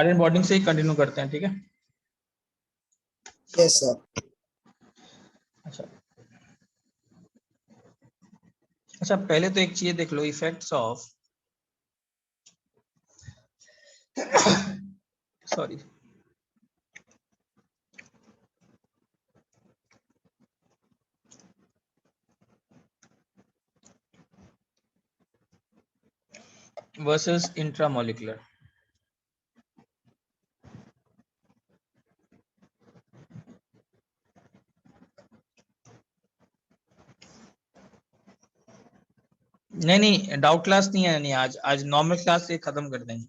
Hydrogen bonding से ही continue करते हैं, ठीक है। Yes sir. अच्छा अच्छा, पहले तो एक चीज देख लो, effects of sorry versus intramolecular. नहीं डाउट क्लास नहीं है, नहीं आज नॉर्मल क्लास से खत्म कर देंगे,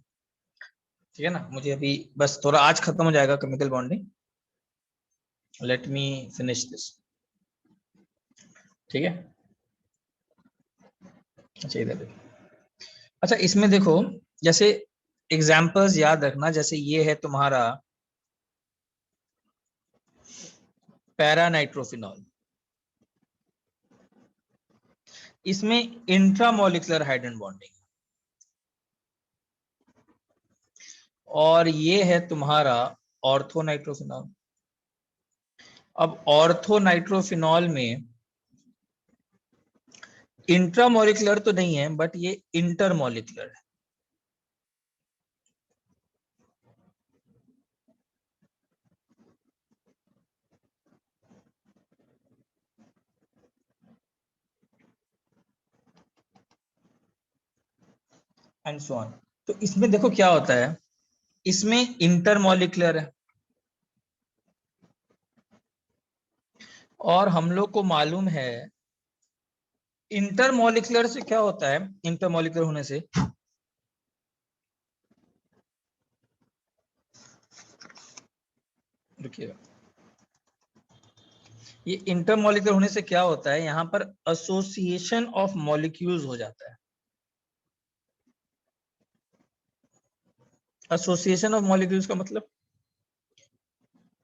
ठीक है ना। मुझे अभी बस थोड़ा आज खत्म हो जाएगा chemical bonding, let me finish this, ठीक है। अच्छा इधर देखो, अच्छा इसमें देखो, जैसे एग्जाम्पल्स याद रखना, जैसे ये है तुम्हारा पैरानाइट्रोफिनॉल, इसमें इंट्रामोलिकुलर हाइड्रोजन बॉन्डिंग, और ये है तुम्हारा ऑर्थोनाइट्रोफिनॉल। अब ऑर्थोनाइट्रोफिनॉल में इंट्रामोलिकुलर तो नहीं है, बट ये इंटरमोलिकुलर है। And so on. तो इसमें देखो क्या होता है, इसमें इंटरमोलिकुलर है, और हम लोग को मालूम है इंटरमोलिकुलर से क्या होता है, इंटरमोलिकुलर होने से रुकिएगा, ये इंटरमोलिकुलर होने से क्या होता है, यहां पर एसोसिएशन ऑफ मॉलिक्यूल्स हो जाता है। एसोसिएशन ऑफ मॉलिक्यूल्स का मतलब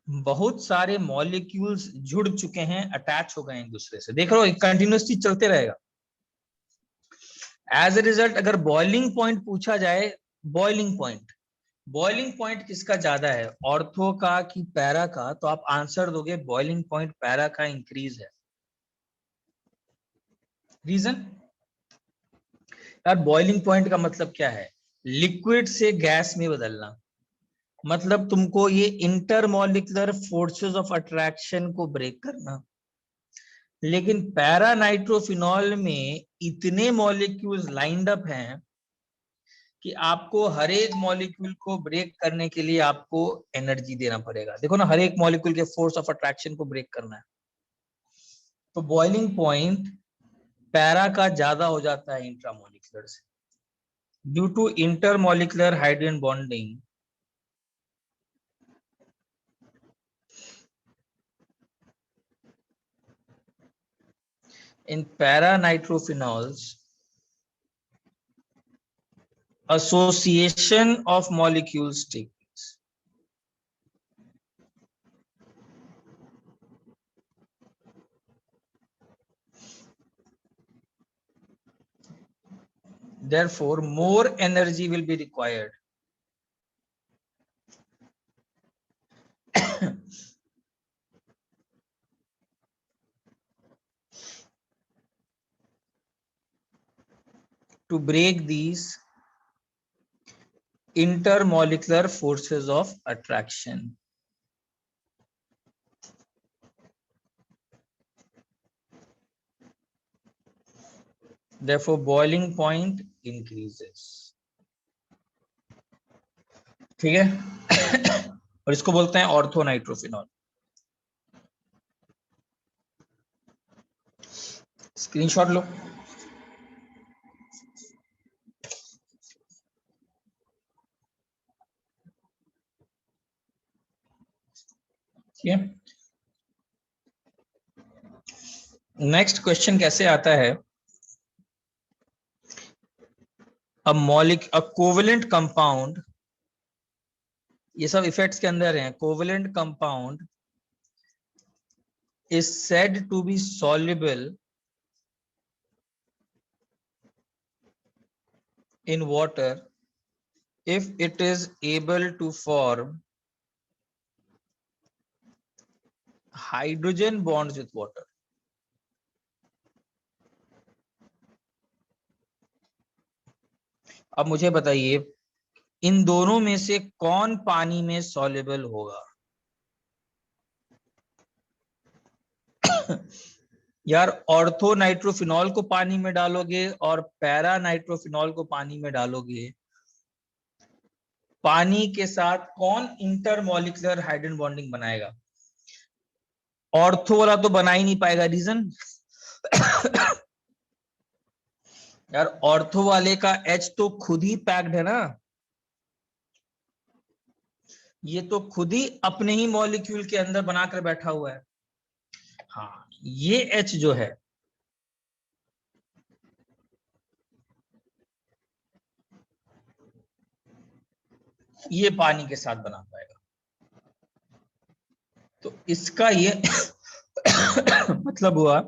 बहुत सारे मॉलिक्यूल्स जुड़ चुके हैं, अटैच हो गए हैं एक दूसरे से, देख रहे हो कंटिन्यूसली चलते रहेगा। एज ए रिजल्ट अगर बॉइलिंग पॉइंट पूछा जाए, बॉइलिंग पॉइंट किसका ज्यादा है, ऑर्थो का कि पैरा का, तो आप आंसर दोगे बॉइलिंग पॉइंट पैरा का इंक्रीज है। रीजन यार, बॉइलिंग पॉइंट का मतलब क्या है, लिक्विड से गैस में बदलना, मतलब तुमको ये इंटरमोलिकुलर फोर्सेस ऑफ अट्रैक्शन को ब्रेक करना। लेकिन पैरानाइट्रोफिनॉल में इतने मॉलिक्यूल्स लाइंड अप हैं कि आपको हर एक मॉलिक्यूल को ब्रेक करने के लिए आपको एनर्जी देना पड़ेगा। देखो ना, हर एक मॉलिक्यूल के फोर्स ऑफ अट्रैक्शन को ब्रेक करना है, तो बॉइलिंग पॉइंट पैरा का ज्यादा हो जाता है इंट्रामोलिकुलर से, due to intermolecular hydrogen bonding. In para-nitrophenols, association of molecules take place. Therefore, more energy will be required to break these intermolecular forces of attraction. Therefore, boiling point increases. ठीक है। और इसको बोलते हैं ऑर्थोनाइट्रोफिनॉल। स्क्रीनशॉट लो। ठीक है, next question कैसे आता है, अ कोवेलेंट कंपाउंड, ये सब इफेक्ट्स के अंदर हैं, covalent compound is said to be soluble in water if it is able to form hydrogen bonds with water. अब मुझे बताइए इन दोनों में से कौन पानी में सॉल्युबल होगा? यार ऑर्थो नाइट्रोफिनॉल को पानी में डालोगे और पैरा नाइट्रोफिनॉल को पानी में डालोगे, पानी के साथ कौन इंटरमॉलिक्यूलर हाइड्रोजन बॉन्डिंग बनाएगा? ऑर्थो वाला तो बना ही नहीं पाएगा। रीजन यार ऑर्थो वाले का H तो खुद ही पैक्ड है ना, ये तो खुद ही अपने ही मॉलिक्यूल के अंदर बनाकर बैठा हुआ है। हाँ, ये H जो है ये पानी के साथ बना पाएगा। तो इसका ये मतलब हुआ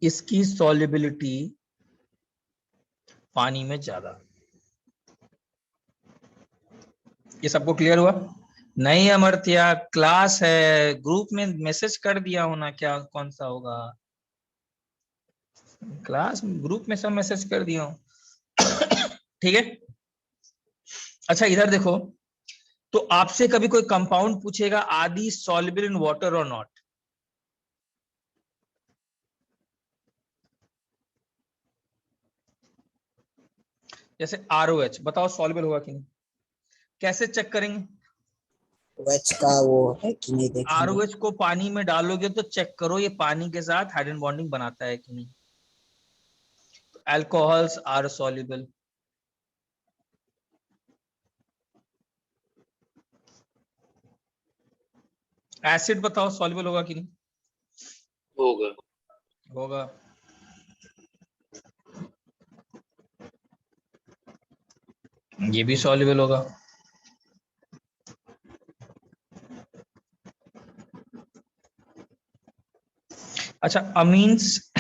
इसकी सॉल्युबिलिटी पानी में ज्यादा। ये सबको क्लियर हुआ? नहीं अमर्त्या, क्लास है, ग्रुप में मैसेज कर दिया होना, क्या कौन सा होगा? क्लास ग्रुप में सब मैसेज कर दिया हूं। ठीक है। अच्छा इधर देखो, तो आपसे कभी कोई कंपाउंड पूछेगा आदि सॉल्युबल इन वाटर और नॉट, जैसे ROH बताओ सॉल्युबल होगा कि नहीं? कैसे चेक करेंगे? OH का वो है कि नहीं देखेंगे। ROH को पानी में डालोगे तो चेक करो ये पानी के साथ हाइड्रोजन बॉन्डिंग बनाता है कि नहीं। Alcohols are soluble. एसिड बताओ सॉल्युबल होगा कि नहीं? होगा। होगा। ये भी सॉल्युबल होगा। अच्छा अमीन्स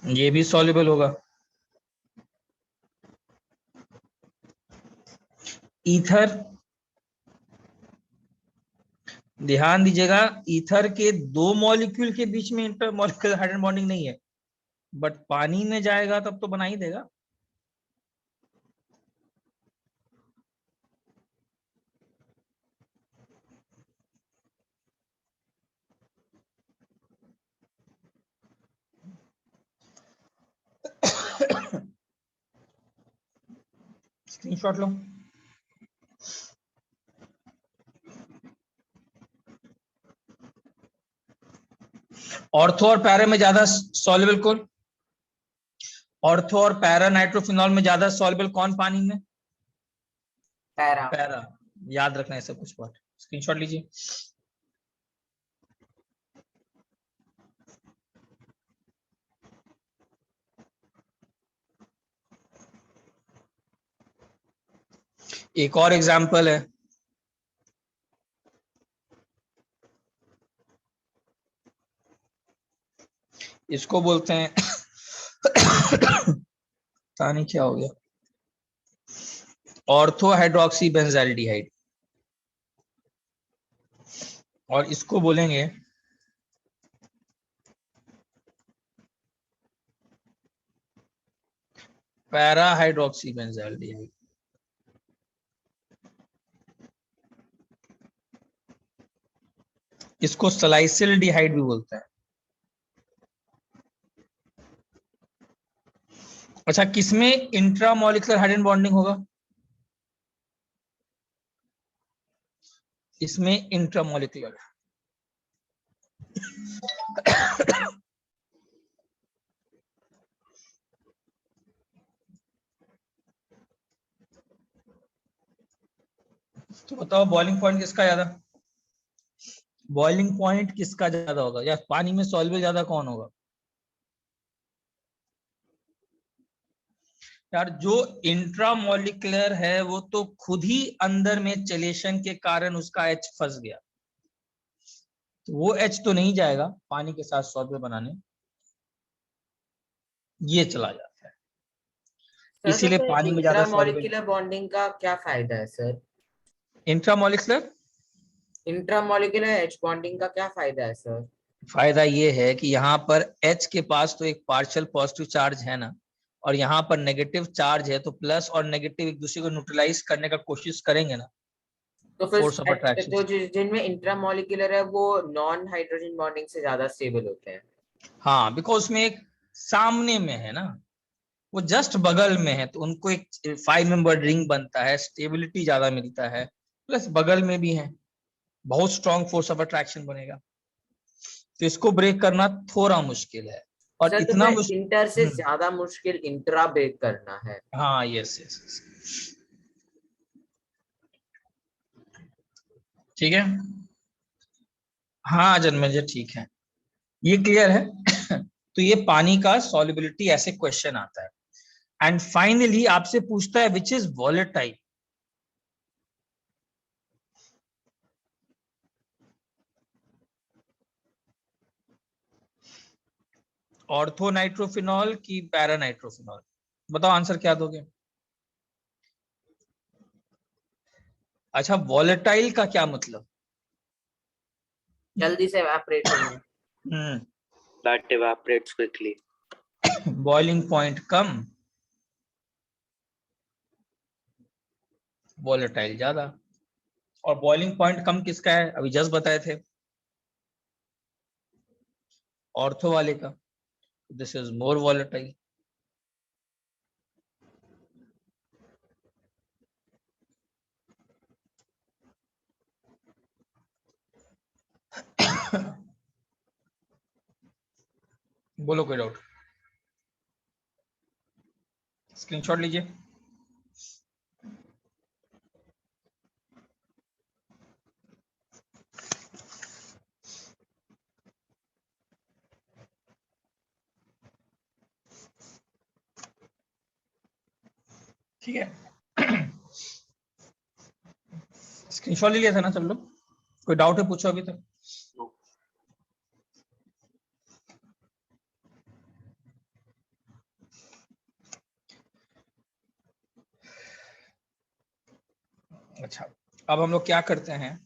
ये भी सॉल्युबल होगा। ईथर, ध्यान दीजिएगा, ईथर के दो मॉलिक्यूल के बीच में इंटरमॉलिक्यूलर हाइड्रोजन बॉन्डिंग नहीं है, बट पानी में जाएगा तब तो बना ही देगा। स्क्रीनशॉट लो। ऑर्थो और पैरा में ज्यादा सॉल्युबल कौन? ऑर्थो और पैरा नाइट्रोफिनॉल में ज्यादा सॉल्युबल कौन पानी में? पैरा। पैरा। याद रखना है सब कुछ बात। स्क्रीनशॉट लीजिए। एक और एग्जांपल है, इसको बोलते हैं पता नहीं क्या हो गया, ऑर्थो हाइड्रोक्सी बेंजाइल्डिहाइड, और इसको बोलेंगे पैरा हाइड्रोक्सी बेंजाइल्डिहाइड। इसको सलाइसिल्डिहाइड भी बोलते हैं। अच्छा किसमें इंट्रामॉलिक्यूलर हाइड्रोजन बॉन्डिंग होगा? इसमें इंट्रामॉलिक्यूलर। तो बताओ बॉइलिंग पॉइंट किसका ज्यादा? बॉइलिंग पॉइंट किसका ज्यादा होगा, या पानी में सॉल्युबल ज्यादा कौन होगा? यार जो इंट्रामॉलिक्यूलर है वो तो खुद ही अंदर में चलेशन के कारण उसका H फंस गया, तो वो H तो नहीं जाएगा पानी के साथ सॉल्युबल बनाने। ये चला जाता है, सर इसीलिए तो पानी में ज्यादा सॉल्युबल। इंट्रामोलिकुलर बॉन्डिंग का क्या फायदा है sir? Intramolecular intramolecular H bonding का क्या फायदा है सर? फायदा ये है कि यहाँ पर H के पास तो एक पार्शियल पॉजिटिव चार्ज है ना, और यहाँ पर नेगेटिव चार्ज है, तो प्लस और नेगेटिव एक दूसरे को न्यूट्रलाइज करने का कोशिश करेंगे ना, तो फिर फोर्स ऑफ अट्रैक्शन। तो जिनमें इंट्रामोलिकुलर है वो नॉन हाइड्रोजन बॉन्डिंग से ज्यादा स्टेबल होते हैं। हाँ, बिकॉज उसमें एक सामने में है ना, वो जस्ट बगल में है, तो उनको एक 5 मेंबर रिंग बनता है, स्टेबिलिटी ज्यादा मिलता है, प्लस बगल में भी है, बहुत स्ट्रॉन्ग फोर्स ऑफ अट्रैक्शन बनेगा, तो इसको ब्रेक करना थोड़ा मुश्किल है, और सर तो इतना फिर इंटर से मुश्किल। ज्यादा मुश्किल इंट्रा ब्रेक करना है। हाँ, यस यस, ठीक है। हाँ जन्मेजय, ठीक है, ये क्लियर है। तो ये पानी का सॉल्युबिलिटी ऐसे क्वेश्चन आता है। एंड फाइनली आपसे पूछता है which is volatile. Ortho nitrophenol की पैरा नाइट्रोफिनॉल, बताओ आंसर क्या दोगे? अच्छा, वॉलेटाइल का क्या मतलब? जल्दी से एवापोरेट होना। That evaporates quickly. Boiling point come, volatile ज्यादा। और बॉइलिंग पॉइंट कम किसका है? अभी जस्ट बताए थे, ऑर्थो वाले का। This is more volatile. बोलो कोई डाउट? स्क्रीनशॉट लीजिए। ठीक है, स्क्रीनशॉट ले लिया था ना सब लोग? कोई डाउट है पूछो अभी तक? No. अच्छा, अब हम लोग क्या करते हैं,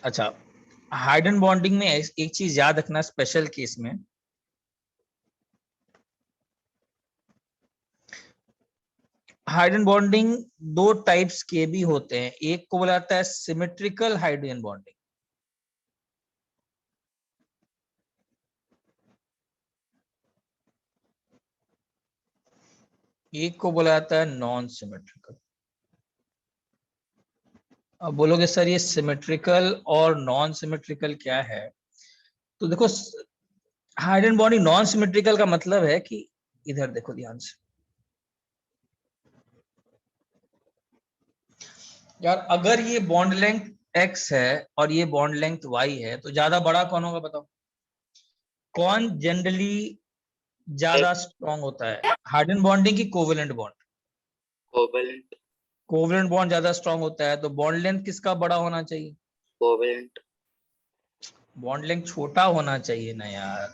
अच्छा हाइड्रोजन बॉन्डिंग में एक चीज याद रखना, स्पेशल केस में हाइड्रोजन बॉन्डिंग दो टाइप्स के भी होते हैं। एक को बोला जाता है सिमेट्रिकल हाइड्रोजन बॉन्डिंग, एक को बोला जाता है नॉन सिमेट्रिकल। अब बोलोगे सर ये सिमेट्रिकल और नॉन सिमेट्रिकल क्या है? तो देखो, हाइड्रोजन बॉन्डिंग नॉन सिमेट्रिकल का मतलब है कि इधर देखो ध्यान से यार, अगर ये बॉन्ड लेंथ x है और ये बॉन्ड लेंथ y है, तो ज्यादा बड़ा कौन होगा बताओ? कौन जनरली ज्यादा स्ट्रॉन्ग होता है, हाइड्रोजन बॉन्डिंग की covalent bond? Covalent. Covalent bond ज्यादा स्ट्रॉन्ग होता है, तो बॉन्ड लेंथ किसका बड़ा होना चाहिए? Covalent. बॉन्ड लेंथ छोटा होना चाहिए ना यार।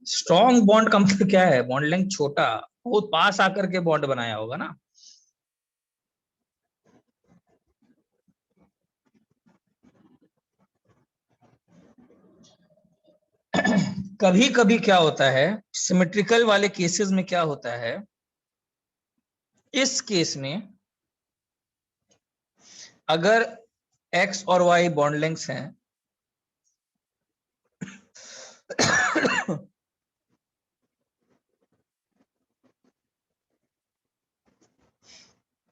स्ट्रॉन्ग बॉन्ड का मतलब क्या है? बॉन्ड लेंथ छोटा, बहुत पास आकर के बॉन्ड बनाया होगा ना। कभी कभी क्या होता है, सिमेट्रिकल वाले केसेस में क्या होता है, इस केस में अगर x और y बॉन्ड लेंथ्स हैं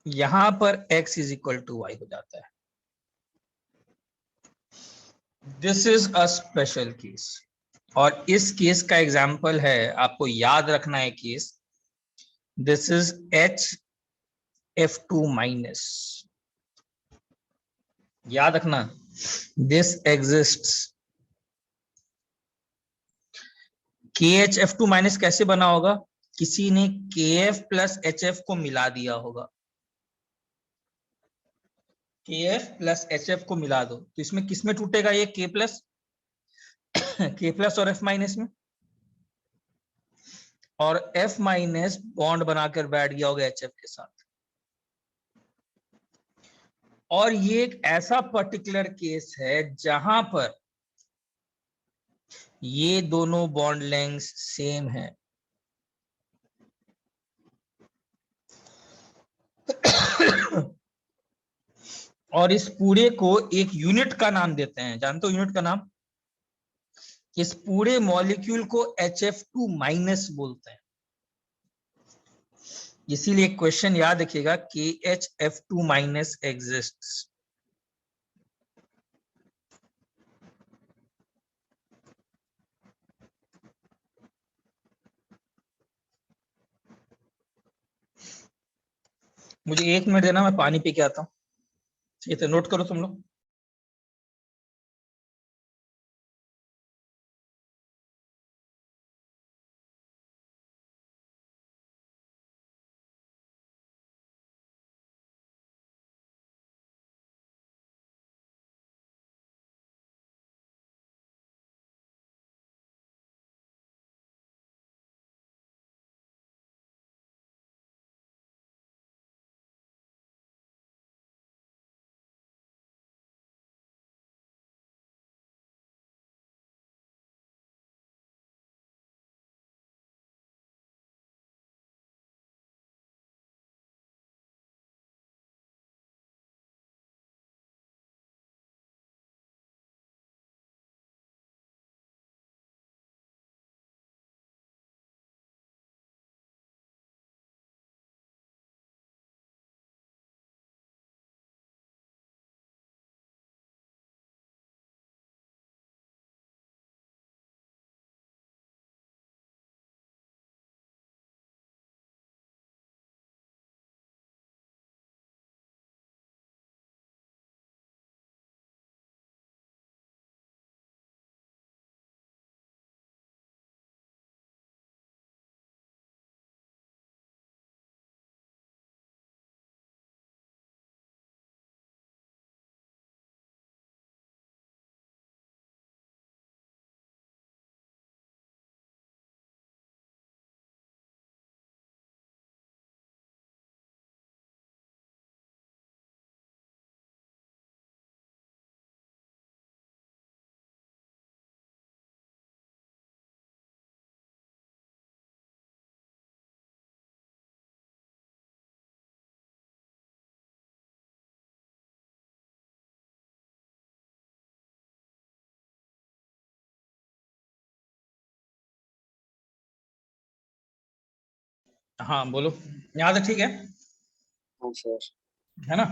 यहां पर x is equal to y हो जाता है। This is a special case, और इस केस का एग्जाम्पल है, आपको याद रखना है case, this is HF2 minus, याद रखना, दिस एग्जिस्ट्स। KHF2 माइनस कैसे बना होगा? किसी ने KF प्लस HF को मिला दिया होगा, KF प्लस HF को मिला दो तो इसमें किसमें टूटेगा ये K प्लस K प्लस और F माइनस में, और F माइनस बॉन्ड बनाकर बैठ गया होगा HF के साथ। और ये एक ऐसा पर्टिकुलर केस है जहां पर ये दोनों बॉन्ड लेंथ सेम है। और इस पूरे को एक यूनिट का नाम देते हैं, जानते हो यूनिट का नाम? इस पूरे मॉलिक्यूल को HF2 माइनस बोलते हैं। इसीलिए क्वेश्चन याद रखिएगा KHF2 माइनस एग्जिस्ट्स। मुझे 1 मिनट देना, मैं पानी पी के आता हूँ। ठीक है, नोट करो तुम लोग। हाँ बोलो, याद है? ठीक है, हाँ सर। है ना?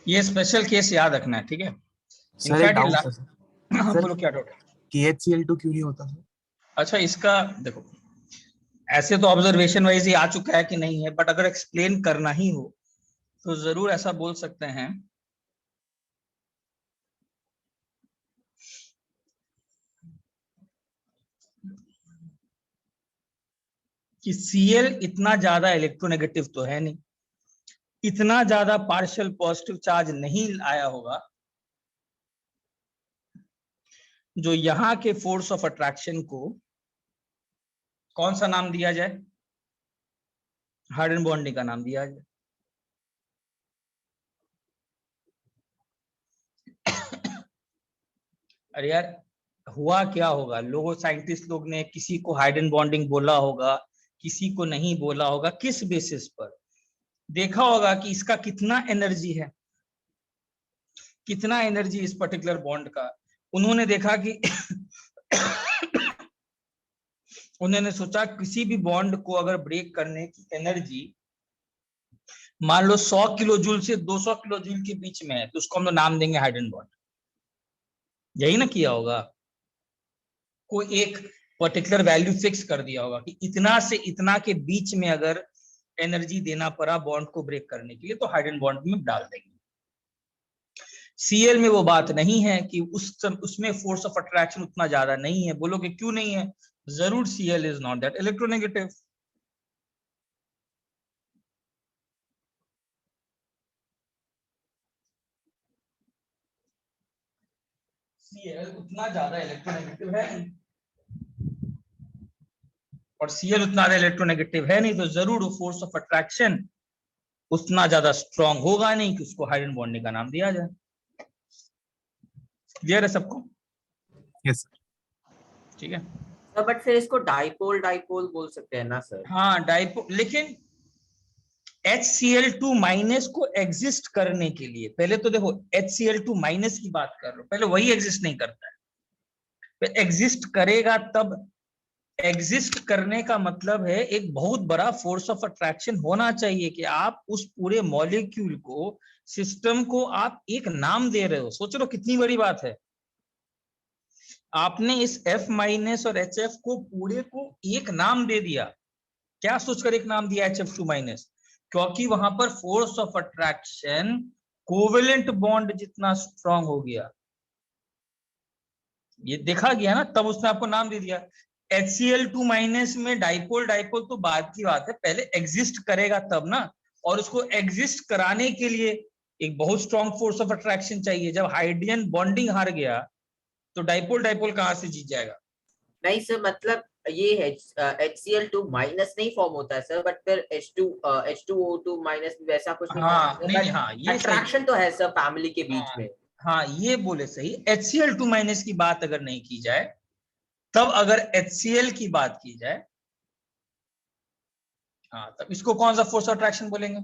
ये स्पेशल केस याद रखना है, ठीक है? सर एक इनफैक्ट डाउट है सर। बोलो क्या डाउट है? KHCl2 क्यों नहीं होता सर? अच्छा, इसका देखो, ऐसे तो ऑब्जर्वेशन वाइज ही आ चुका है कि नहीं है, बट अगर एक्सप्लेन करना ही हो तो जरूर ऐसा बोल सकते हैं कि Cl इतना ज्यादा इलेक्ट्रोनेगेटिव तो है नहीं, इतना ज्यादा पार्शियल पॉजिटिव चार्ज नहीं आया होगा, जो यहाँ के फोर्स ऑफ अट्रैक्शन को कौन सा नाम दिया जाए? हाइड्रोजन बॉन्डिंग का नाम दिया जाए। अरे यार, हुआ क्या होगा, लोगों साइंटिस्ट लोग ने किसी को हाइड्रोजन बॉन्डिंग बोला होगा, किसी को नहीं बोला होगा, किस बेसिस पर? देखा होगा कि इसका कितना एनर्जी है, कितना एनर्जी इस पर्टिकुलर बॉन्ड का। उन्होंने देखा कि उन्होंने सोचा किसी भी बॉन्ड को अगर ब्रेक करने की एनर्जी मान लो 100 किलो जूल से 200 किलो जूल के बीच में है, तो उसको हम लोग नाम देंगे हाइड्रोजन बॉन्ड। यही ना किया होगा, कोई एक पर्टिकुलर वैल्यू फिक्स कर दिया होगा कि इतना से इतना के बीच में अगर एनर्जी देना पड़ा बॉन्ड को ब्रेक करने के लिए तो हाइड्रोजन बॉन्ड में डाल देंगे। Cl में वो बात नहीं है कि उसमें फोर्स ऑफ अट्रैक्शन उतना ज्यादा नहीं है। बोलोगे क्यों नहीं है? जरूर Cl is not that electronegative. Cl उतना ज्यादा इलेक्ट्रोनेगेटिव है नहीं, और Cl उतना ज्यादा इलेक्ट्रोनेगेटिव है नहीं, तो जरूर फोर्स ऑफ अट्रैक्शन उतना ज्यादा स्ट्रांग होगा नहीं कि उसको हाइड्रोजन बॉन्डिंग का नाम दिया जाए। क्लियर है सबको? Yes sir. ठीक है। सर बट फिर इसको डाइपोल डाइपोल बोल सकते हैं ना सर? हाँ डाइपोल, लेकिन HCl2 माइनस को एग्जिस्ट करने के लिए पहले तो देखो HCl2 माइनस की बात कर रहे हो, पहले वही एग्जिस्ट नहीं करता है, फिर एग्जिस्ट करेगा तब। एग्जिस्ट करने का मतलब है एक बहुत बड़ा फोर्स ऑफ अट्रैक्शन होना चाहिए कि आप उस पूरे मॉलिक्यूल को, सिस्टम को आप एक नाम दे रहे हो। सोच लो कितनी बड़ी बात है, आपने इस F माइनस और HF को पूरे को एक नाम दे दिया। क्या सोचकर एक नाम दिया HF2 माइनस? क्योंकि वहां पर force of attraction covalent bond जितना स्ट्रांग हो गया, ये देखा गया ना, तब उसने आपको नाम दे दिया। HCl2 माइनस में डाइपोल डाइपोल तो बाद की बात है, पहले एग्जिस्ट करेगा तब ना, और उसको एग्जिस्ट कराने के लिए एक बहुत स्ट्रांग फोर्स ऑफ अट्रैक्शन चाहिए। जब हाइड्रोजन बॉन्डिंग हार गया तो डाइपोल डाइपोल कहां से जीत जाएगा? नहीं सर, मतलब ये HCl2 माइनस नहीं फॉर्म होता है सर, बट फिर H2O2 माइनस वैसा कुछ नहीं हाँ फॉर्म नहीं होता नहीं, है, हाँ बट ये सही। अट्रैक्शन तो है सर फैमिली के बीच हाँ में। हाँ ये बोले सही। HCl2 माइनस की बात अगर नहीं की जाए, तब अगर HCl की बात की जाए, हाँ तब इसको कौन सा फोर्स अट्रैक्शन बोलेंगे?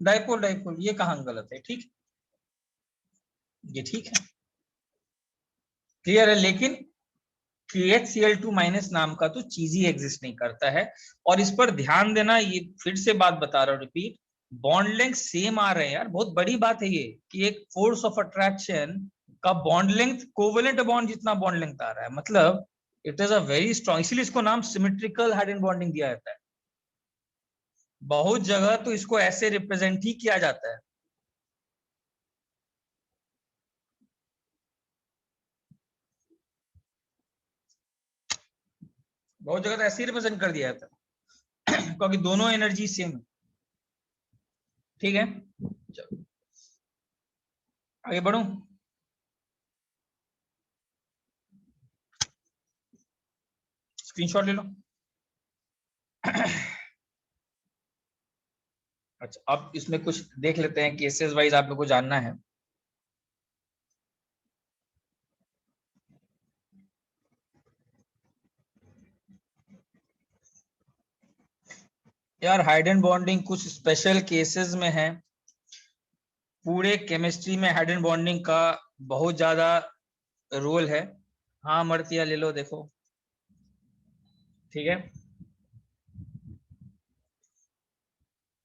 Dipole dipole. ये कहां गलत है? ठीक, ये ठीक है, क्लियर है। लेकिन KHCl2 माइनस नाम का तो चीज ही एग्जिस्ट नहीं करता है। और इस पर ध्यान देना, ये फिर से बात बता रहा हूं, रिपीट, बॉन्ड लेंथ सेम आ रहे हैं यार, बहुत बड़ी बात है ये कि एक फोर्स ऑफ अट्रैक्शन का बॉन्ड लेंथ कोवेलेंट बॉन्ड जितना बॉन्ड लेंथ आ रहा है, मतलब it is a very strong. इसीलिए इसको नाम सिमेट्रिकल हाइड्रोजन बॉन्डिंग दिया जाता है। बहुत जगह तो इसको ऐसे रिप्रेजेंट ही किया जाता है। बहुत जगह तो ऐसे ही रिप्रेजेंट कर दिया जाता है क्योंकि दोनों एनर्जी सेम है। ठीक है, चलो आगे बढ़ूं। स्क्रीनशॉट ले लो। अच्छा, अब इसमें कुछ देख लेते हैं, केसेस वाइज आप लोग को जानना है। यार हाइड्रोजन बॉन्डिंग कुछ स्पेशल केसेस में है, पूरे केमिस्ट्री में हाइड्रोजन बॉन्डिंग का बहुत ज्यादा रोल है। हाँ मर्तिया ले लो, देखो ठीक है।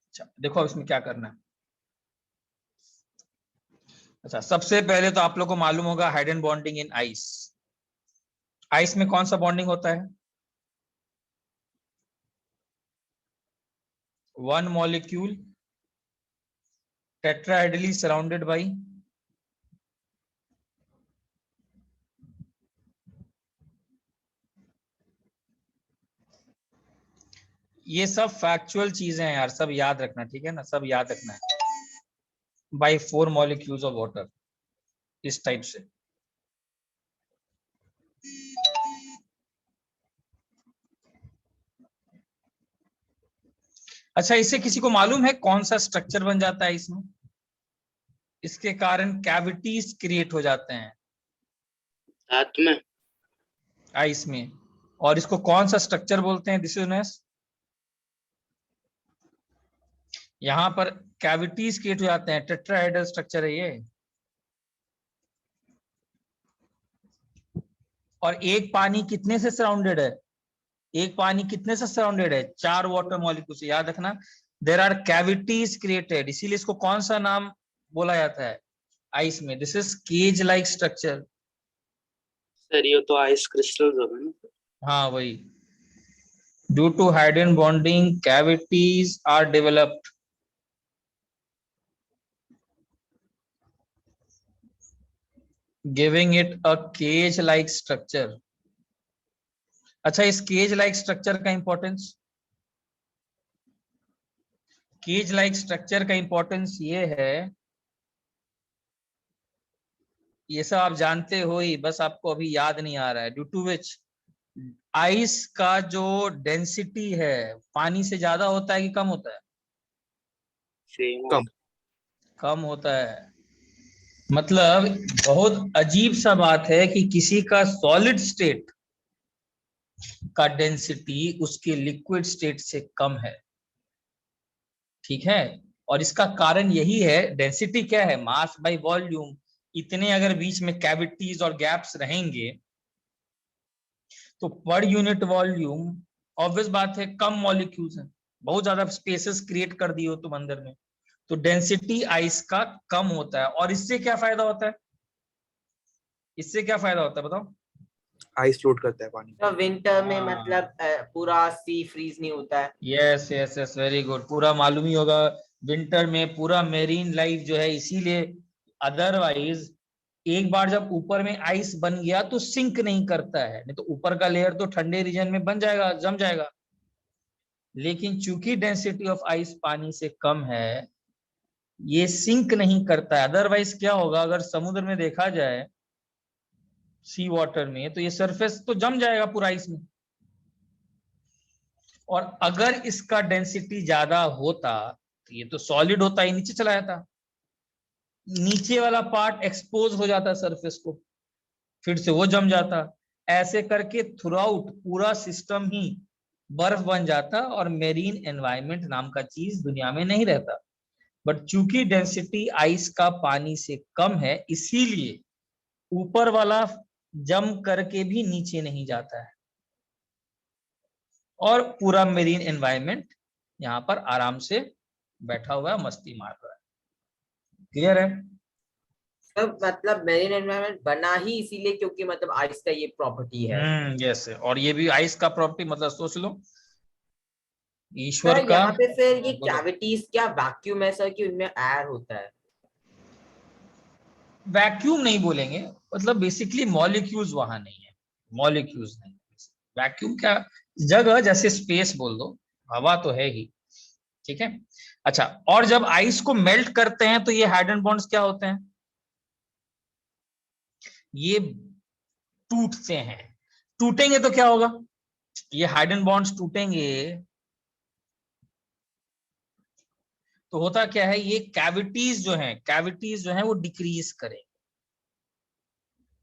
अच्छा देखो अब इसमें क्या करना है। अच्छा सबसे पहले तो आप लोग को मालूम होगा हाइड्रोजन बॉन्डिंग इन आइस। आइस में कौन सा बॉन्डिंग होता है? One molecule tetrahedrally surrounded by ये सब फैक्चुअल चीजें हैं यार, सब याद रखना, ठीक है ना, सब याद रखना है। बाई 4 मॉलिक्यूल्स ऑफ वाटर, इस टाइप से। अच्छा इससे किसी को मालूम है कौन सा स्ट्रक्चर बन जाता है इसमें? इसके कारण कैविटीज क्रिएट हो जाते हैं साथ में आइस में, और इसको कौन सा स्ट्रक्चर बोलते हैं? दिस इज नोन एज, यहां पर कैविटीज क्रिएट हो जाते हैं, टेट्राहेड्रल स्ट्रक्चर है ये। और एक पानी कितने से सराउंडेड है? एक पानी कितने से सराउंडेड है? 4 वाटर मॉलिक्यूल से, याद रखना। देयर आर कैविटीज क्रिएटेड, इसीलिए इसको कौन सा नाम बोला जाता है आइस में? This is cage like structure. Sir, ये तो आइस क्रिस्टल्स हो गए ना। हाँ वही, due to hydrogen bonding cavities are developed, giving it a cage like structure. अच्छा इस केज लाइक स्ट्रक्चर का इंपॉर्टेंस, केज लाइक स्ट्रक्चर का इंपॉर्टेंस ये है ये सब आप जानते हो ही, बस आपको अभी याद नहीं आ रहा है। ड्यू टू विच आइस का जो डेंसिटी है पानी से ज्यादा होता है कि कम होता है? सेम कम। कम होता है। मतलब बहुत अजीब सा बात है कि किसी का सॉलिड स्टेट का डेंसिटी उसके लिक्विड स्टेट से कम है, ठीक है। और इसका कारण यही है, डेंसिटी क्या है? Mass by volume. इतने अगर बीच में कैविटीज और गैप्स रहेंगे तो पर यूनिट वॉल्यूम ऑब्वियस बात है कम मॉलिक्यूल्स हैं, बहुत ज्यादा स्पेसेस क्रिएट कर दिए हो तुम अंदर में, तो डेंसिटी आइस का कम होता है। और इससे क्या फायदा होता है? इससे क्या फायदा होता है बताओ? आइस फ्लोट करता है पानी। तो विंटर में हाँ। मतलब पूरा सी फ्रीज नहीं होता है। Yes yes yes, very good. पूरा मालूम ही होगा, विंटर में पूरा मेरीन लाइफ जो है, इसीलिए अदरवाइज एक बार जब ऊपर में आइस बन गया तो सिंक नहीं करता है, नहीं तो ऊपर का लेयर तो ठंडे रीजन में बन जाएगा, जम जाएगा। लेकिन चूंकि डेंसिटी ऑफ आइस पानी से कम है, ये सिंक नहीं करता है। अदरवाइज क्या होगा, अगर समुद्र में देखा जाए सी वाटर में, तो ये सरफेस तो जम जाएगा पूरा आइस में। और अगर इसका डेंसिटी ज्यादा होता तो ये तो सॉलिड होता ही, नीचे चला जाता, नीचे वाला पार्ट एक्सपोज हो जाता सरफेस को, फिर से वो जम जाता। ऐसे करके थ्रू आउट पूरा सिस्टम ही बर्फ बन जाता और मेरीन एनवायरनमेंट नाम का चीज दुनिया में नहीं रहता। बट चूंकि डेंसिटी आइस का पानी से कम है, इसीलिए ऊपर वाला जम करके भी नीचे नहीं जाता है और पूरा मेरीन एनवायरनमेंट यहाँ पर आराम से बैठा हुआ है, मस्ती मार रहा है। क्लियर है? सब मतलब मेरीन एनवायरनमेंट बना ही इसीलिए क्योंकि मतलब आइस का ये प्रॉपर्टी है। यस। और ये भी आइस का प्रॉपर्टी, मतलब सोच लो ईश्वर सर का। यहाँ पे फिर ये बोलो। कैविटीज क्या वैक्यूम है सर कि उनमें एयर होता है? वैक्यूम नहीं बोलेंगे, मतलब बेसिकली मॉलिक्यूल्स वहां नहीं है, मॉलिक्यूल्स नहीं। वैक्यूम क्या, जगह जैसे स्पेस बोल दो, हवा तो है ही, ठीक है। अच्छा, और जब आइस को मेल्ट करते हैं तो ये हाइड्रोजन बॉन्ड्स क्या होते हैं? ये टूटते हैं। टूटेंगे तो क्या होगा? ये हाइड्रोजन बॉन्ड्स टूटेंगे तो होता क्या है, ये कैविटीज जो हैं वो डिक्रीज करें।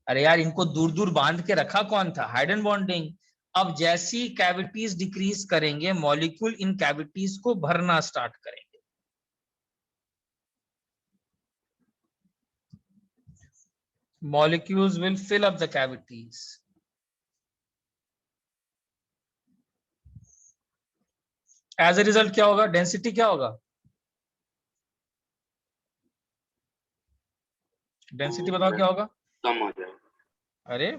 अरे यार, इनको दूर दूर बांध के रखा कौन था? Hydrogen bonding. अब जैसी कैविटीज डिक्रीज करेंगे, मॉलिक्यूल इन कैविटीज को भरना स्टार्ट करेंगे। Molecules will fill up the cavities. As a result क्या होगा? डेंसिटी क्या होगा? डेंसिटी बताओ क्या होगा? कम हो जाएगा। अरे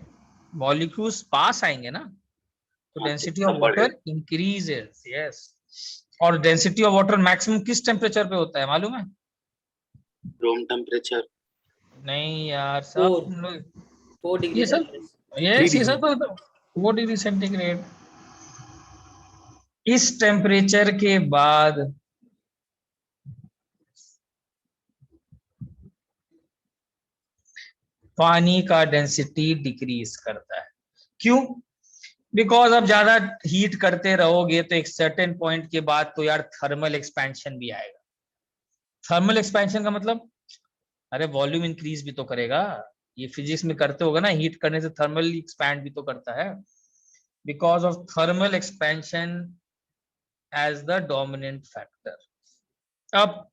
मॉलिक्यूल्स पास आएंगे ना, तो हाँ, डेंसिटी कितना ऑफ वाटर इंक्रीजेस। यस। और डेंसिटी ऑफ वाटर मैक्सिमम किस टेम्परेचर पे होता है मालूम है? Room temperature. नहीं यार, सब तुम लोग 4 डिग्री ये सब, सेल्सियस। यस ये सब तो 4 डिग्री सेंटीग्रेड। इस टेम्परेचर के बाद पानी का डेंसिटी डिक्रीज करता है। क्यों? बिकॉज अब ज्यादा हीट करते रहोगे तो एक सर्टेन पॉइंट के बाद तो यार थर्मल एक्सपेंशन भी आएगा। थर्मल एक्सपेंशन का मतलब, अरे वॉल्यूम इंक्रीज भी तो करेगा। ये फिजिक्स में करते होगा ना, हीट करने से थर्मल एक्सपैंड भी तो करता है। Because of thermal expansion as the dominant factor, अब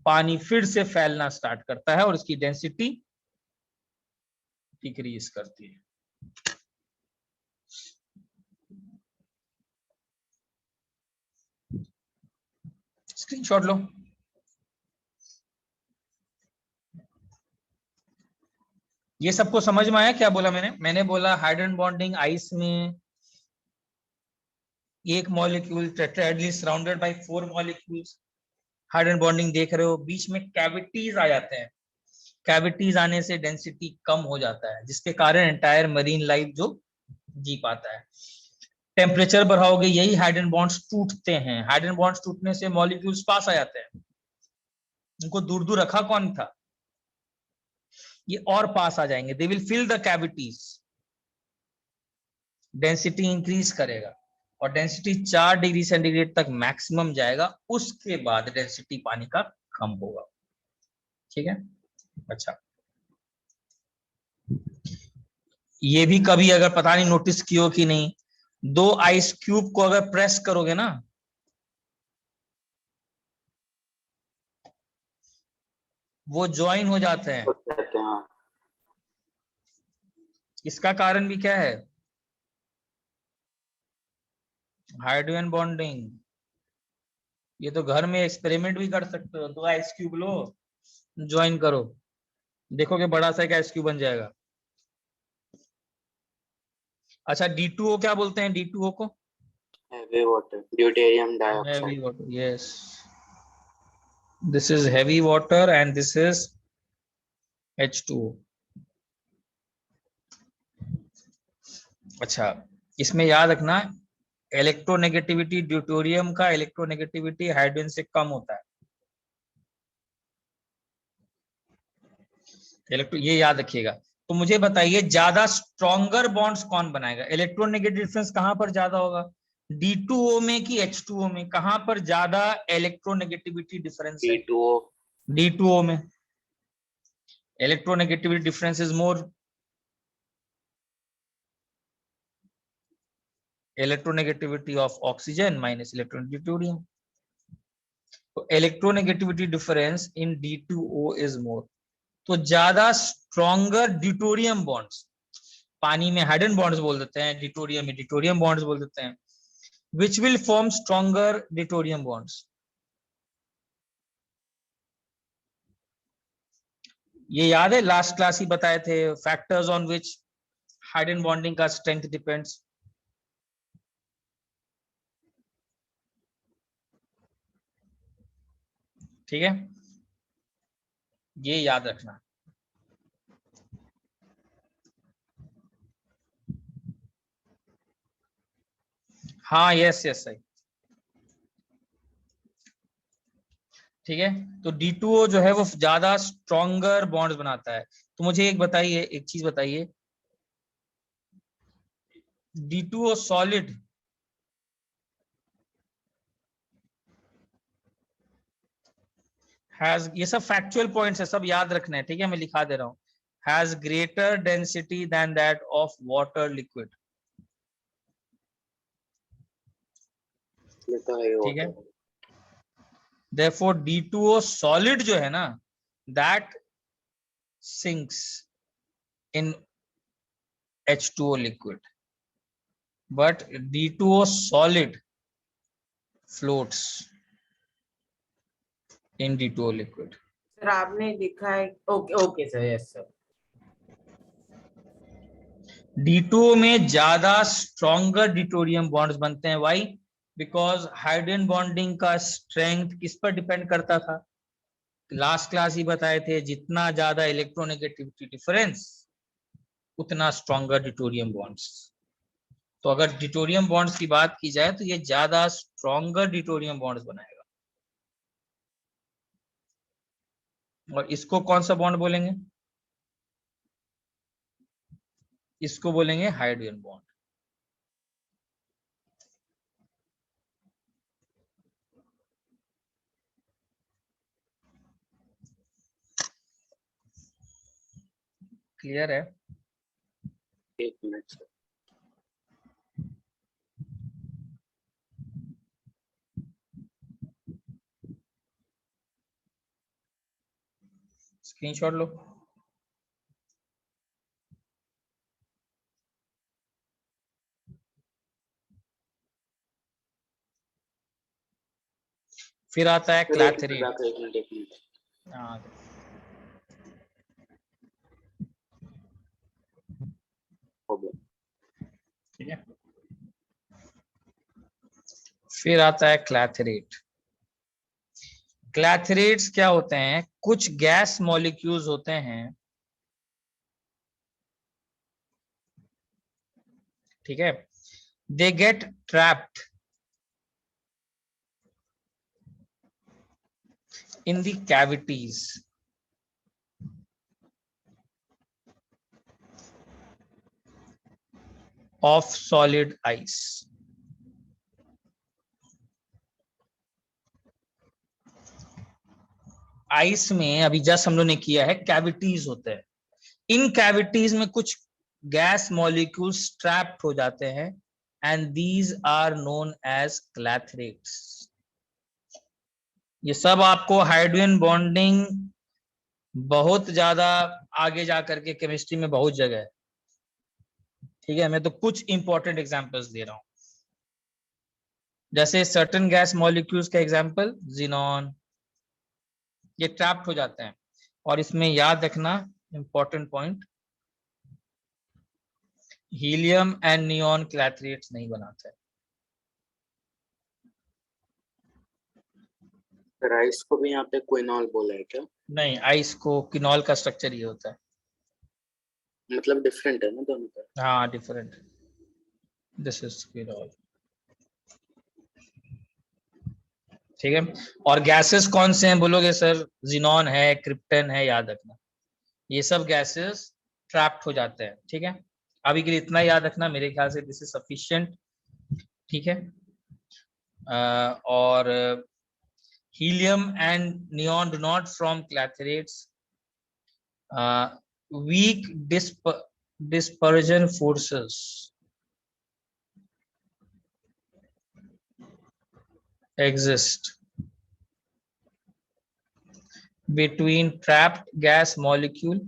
पानी फिर से फैलना स्टार्ट करता है और इसकी डेंसिटी डिक्रीज करती है। स्क्रीनशॉट लो। ये सबको समझ में आया क्या बोला मैंने बोला हाइड्रोजन बॉन्डिंग आइस में एक molecule tetrahedrally surrounded by 4 molecules. Hydrogen bonding देख रहे हो, बीच में कैविटीज आ जाते हैं। कैविटीज आने से डेंसिटी कम हो जाता है, जिसके कारण एंटायर मरीन लाइफ जो जी पाता है। टेम्परेचर बढ़ाओगे, यही हाइड्रोजन बॉन्ड्स टूटते हैं। हाइड्रोजन बॉन्ड्स टूटने से मॉलिक्यूल्स पास आ जाते हैं। उनको दूर दूर रखा कौन था? ये और पास आ जाएंगे, they will fill the cavities, density increase करेगा और डेंसिटी 4 डिग्री सेंटीग्रेड तक मैक्सिमम जाएगा, उसके बाद डेंसिटी पानी का कम होगा। ठीक है, अच्छा ये भी कभी अगर पता नहीं नोटिस किया कि नहीं, 2 आइस क्यूब को अगर प्रेस करोगे ना, वो ज्वाइन हो जाते हैं। कहते हैं हाँ। इसका कारण भी क्या है? Hydrogen bonding. ये तो घर में एक्सपेरिमेंट भी कर सकते हो, 2 आइस क्यूब लो, ज्वाइन करो, देखोगे बड़ा सा एक आइस क्यूब बन जाएगा। अच्छा D2O क्या बोलते हैं D2O को? Heavy water, deuterium dioxide. Heavy water, yes. This is heavy water and this is H2O. अच्छा, इसमें याद रखना इलेक्ट्रोनेगेटिविटी ड्यूटेरियम का इलेक्ट्रोनेगेटिविटी हाइड्रोजन से कम होता है। ये याद रखिएगा। तो मुझे बताइए ज्यादा स्ट्रॉन्गर बॉन्ड्स कौन बनाएगा? इलेक्ट्रोनेगेटिव डिफरेंस कहां पर ज्यादा होगा, D2O में कि H2O में? कहां पर ज्यादा इलेक्ट्रोनेगेटिविटी डिफरेंस है? D2O। D2O में electronegativity difference is more. Electronegativity of oxygen minus electron deuterium. तो electronegativity difference in D2O is more. तो ज्यादा स्ट्रॉन्गर ड्यूटेरियम बॉन्ड्स, पानी में हाइड्रोजन बॉन्ड्स बोल देते हैं, ड्यूटेरियम में ड्यूटेरियम बॉन्ड्स बोल देते हैं, which will form stronger deuterium bonds. ये याद है लास्ट क्लास ही बताए थे, factors on which hydrogen bonding का स्ट्रेंथ डिपेंड्स। ठीक है, ये याद रखना। हाँ यस यस सही। ठीक है, तो D2O जो है वो ज्यादा स्ट्रॉन्गर बॉन्ड्स बनाता है। तो मुझे एक बताइए, एक चीज बताइए, D2O सॉलिड हैज, ये सब फैक्चुअल पॉइंट्स है, सब याद रखना है। ठीक है, मैं लिखा दे रहा हूं, has greater density than that of water liquid. ये तो है ठीक है, वाटर। therefore D2O सॉलिड जो है ना, that sinks in H2O liquid, but D2O solid floats in D2O liquid. Sir आपने लिखा है, okay okay sir, yes sir. D2O में ज्यादा स्ट्रॉन्गर ड्यूटेरियम बॉन्ड्स बनते हैं। व्हाई? बिकॉज हाइड्रोजन बॉन्डिंग का स्ट्रेंथ किस पर डिपेंड करता था? लास्ट क्लास ही बताए थे, जितना ज्यादा इलेक्ट्रोनेगेटिविटी डिफरेंस उतना स्ट्रॉन्गर ड्यूटेरियम बॉन्ड्स। तो अगर ड्यूटेरियम बॉन्ड्स की बात की जाए तो ये ज्यादा स्ट्रॉन्गर ड्यूटेरियम बॉन्ड्स बनाएगा। और इसको कौन सा बॉन्ड बोलेंगे? इसको बोलेंगे हाइड्रोजन बॉन्ड। क्लियर है? एक मिनट सर। स्क्रीनशॉट लो। फिर आता है क्लैथरेट। एक मिनट। हाँ, हो गया। ठीक है, फिर आता है क्लैथरेट। क्लैथरेट्स क्या होते हैं? कुछ गैस मॉलिक्यूल्स होते हैं, ठीक है, they get trapped in the cavities of solid ice. Ice में अभी जस्ट हम लोग ने किया है, कैविटीज होते हैं, इन कैविटीज में कुछ गैस मॉलिक्यूल्स ट्रैप्ड हो जाते हैं and these are known as clathrates. ये सब आपको हाइड्रोजन बॉन्डिंग बहुत ज्यादा आगे जा करके केमिस्ट्री में बहुत जगह है, ठीक है। मैं तो कुछ इंपॉर्टेंट एग्जांपल्स दे रहा हूं, जैसे सर्टेन गैस मॉलिक्यूल्स का एग्जांपल जिनॉन, ये ट्रैप्ड हो जाते हैं। और इसमें याद रखना important point, helium and neon clathrates नहीं बनाते। राइस को भी यहाँ पे क्विनॉल बोला है क्या? नहीं, आइस को किनॉल का स्ट्रक्चर ये होता है। मतलब डिफरेंट है ना दोनों का? हाँ डिफरेंट, दिस इज किनॉल, ठीक है। और गैसेस कौन से हैं बोलोगे सर, जिनॉन है, क्रिप्टन है, याद रखना ये सब गैसेस ट्रैप्ड हो जाते हैं, ठीक है। अभी के लिए इतना याद रखना, मेरे ख्याल से दिस इज सफिशिएंट, ठीक है। और helium and neon do not form clathrates. Weak dispersion forces exist between trapped gas molecule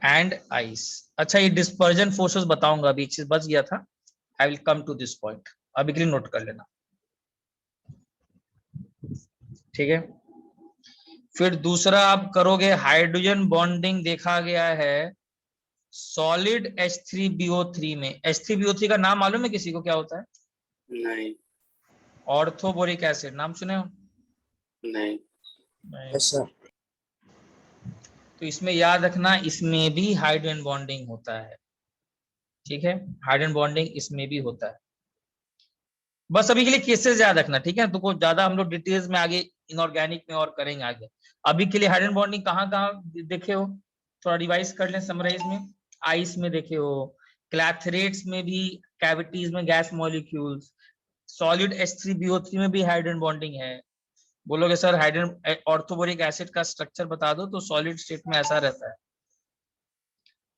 and ice. अच्छा, ये डिस्पर्जन फोर्सेस बताऊंगा, अभी एक चीज बच गया था, I will come to this point, अभी के लिए नोट कर लेना, ठीक है। फिर दूसरा आप करोगे, हाइड्रोजन बॉन्डिंग देखा गया है सॉलिड H3BO3 में। H3BO3 का नाम मालूम है किसी को क्या होता है? नहीं। ऑर्थोबोरिक एसिड, नाम सुने हो? नहीं। नहीं। yes sir, तो इसमें याद रखना, इसमें भी हाइड्रोजन बॉन्डिंग होता है, ठीक है। हाइड्रोजन बॉन्डिंग इसमें भी होता है। बस अभी के लिए केसेस याद रखना, ठीक है। तो ज्यादा हम लोग डिटेल्स में आगे इनऑर्गेनिक में और करेंगे आगे। अभी के लिए हाइड्रोजन बॉन्डिंग कहाँ कहाँ देखे हो, थोड़ा रिवाइज कर लें समराइज में। आइस में देखे हो, क्लैथरेट्स में भी, कैविटीज में गैस मॉलिक्यूल्स, सॉलिड H3BO3 में भी हाइड्रोजन बॉन्डिंग है। बोलोगे सर हाइड्रोजन ऑर्थोबोरिक एसिड का स्ट्रक्चर बता दो, तो सॉलिड स्टेट में ऐसा रहता है।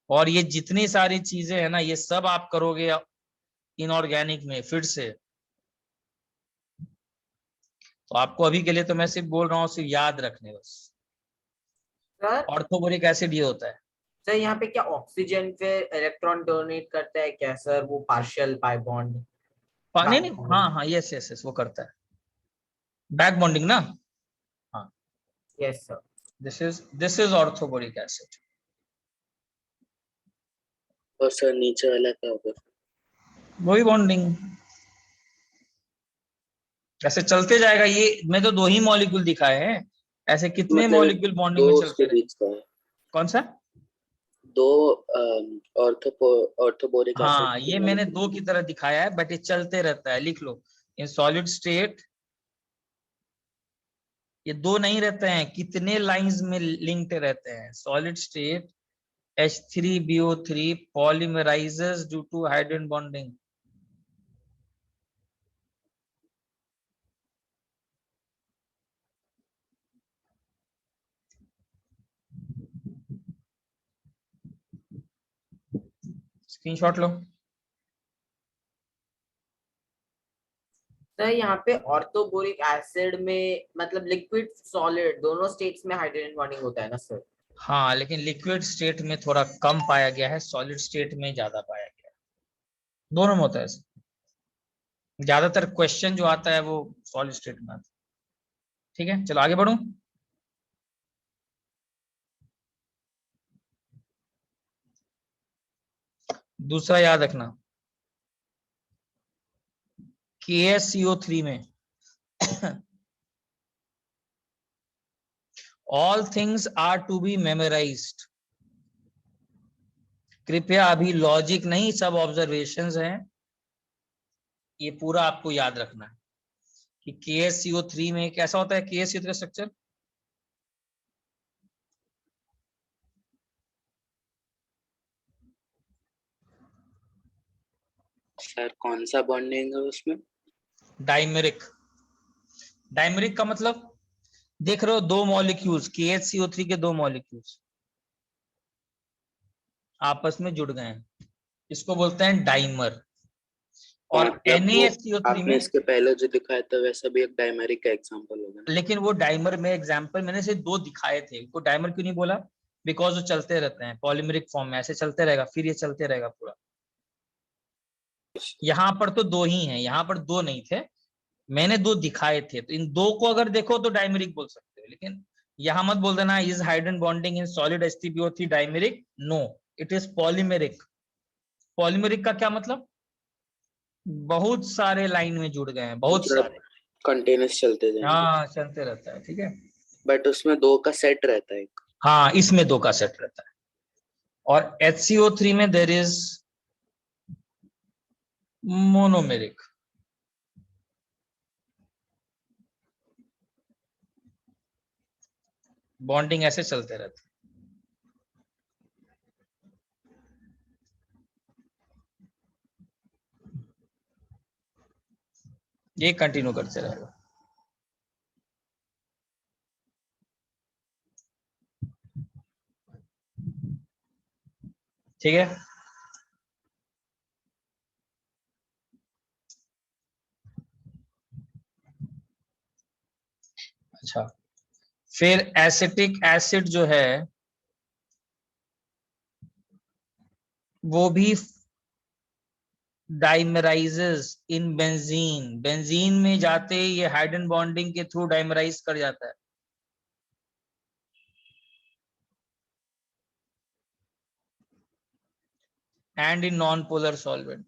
और ये जितनी सारी चीजें है ना, ये सब आप करोगे इनऑर्गेनिक में फिर से। तो आपको अभी के लिए तो मैं सिर्फ बोल रहा हूँ, सिर्फ याद रखने बस। सर ऑर्थोबोरिक एसिड ये होता है। सर यहाँ पे क्या ऑक्सीजन फिर इलेक्ट्रॉन डोनेट करता है क्या सर, वो पार्शियल पाई बॉन्ड? नहीं नहीं, हाँ हाँ, यस यस यस, वो करता है बैक बॉन्डिंग ना। हाँ, yes sir. This is orthoboric acid. और सर नीचे वाला क्या होगा? वही बॉन्डिंग, ऐसे चलते जाएगा। ये मैं तो दो ही मॉलिक्यूल दिखाए हैं, ऐसे कितने मतलब मॉलिक्यूल बॉन्डिंग दो में उसके चलते रहे। बीच का है। कौन सा? दो ऑर्थोबोरिक एसिड हाँ, की ये मैंने molecule दो की तरह दिखाया है, बट ये चलते रहता है, लिख लो। इन सॉलिड स्टेट ये दो नहीं रहते हैं, कितने लाइंस में लिंक्ड रहते हैं। Solid state H3BO3 polymerises due to hydrogen bonding. Screenshot लो। सर यहाँ पे ऑर्थोबोरिक एसिड में मतलब लिक्विड सॉलिड दोनों स्टेट्स में हाइड्रोजन बॉन्डिंग होता है ना सर? हाँ, लेकिन लिक्विड स्टेट में थोड़ा कम पाया गया है, सॉलिड स्टेट में ज्यादा पाया गया है। दोनों में होता है, ज्यादातर क्वेश्चन जो आता है वो सॉलिड स्टेट में आता है, ठीक है। चलो आगे बढ़ूं। दूसरा याद रखना, KSCO3 में all things are to be memorized. कृपया अभी लॉजिक नहीं, सब ऑब्जर्वेशंस हैं, ये पूरा आपको याद रखना है कि KSCO3 में कैसा होता है। KSCO3 का स्ट्रक्चर सर कौन सा बॉन्डिंग है उसमें? डाइमेरिक। डाइमेरिक का मतलब देख रहे हो, दो मॉलिक्यूल्स KHCO3 के दो मॉलिक्यूल्स आपस में जुड़ गए हैं, इसको बोलते हैं डाइमर। और मतलब वो NaSCO3 आपने में, इसके पहले जो दिखाया था वैसा भी एक डायमेरिक का एग्जांपल होगा ना? लेकिन वो डाइमर में एग्जांपल मैंने से दो दिखाए थे, वो डाइमर क्यों नहीं बोला? बिकॉज वो चलते रहते हैं पॉलीमेरिक फॉर्म में, ऐसे चलते रहेगा, फिर ये चलते रहेगा पूरा। यहाँ पर तो दो ही हैं, यहाँ पर दो नहीं थे, मैंने दो दिखाए थे, तो इन दो को अगर देखो तो डाइमेरिक बोल सकते हो, लेकिन यहाँ मत बोल देना is hydrogen bonding in solid H3PO3 dimeric, no, it is polymeric. Polymeric का क्या मतलब? बहुत सारे लाइन में जुड़ गए हैं, बहुत मतलब सारे। कंटेनर्स चलते जाएंगे, हाँ, चलते रहता है, ठीक है। बट उसमें दो का सेट रहता है एक। हाँ, इसमें दो का सेट रहता है। और HCO3 में देर इज मोनोमेरिक। बॉन्डिंग ऐसे चलते रहते हैं। ये कंटिन्यू करते रहेगा। ठीक है। अच्छा, फिर एसिटिक एसिड जो है वो भी डाइमराइजेस इन बेंजीन। बेंजीन में जाते ही ये हाइड्रोजन बॉन्डिंग के थ्रू डाइमराइज कर जाता है। And in non polar solvent.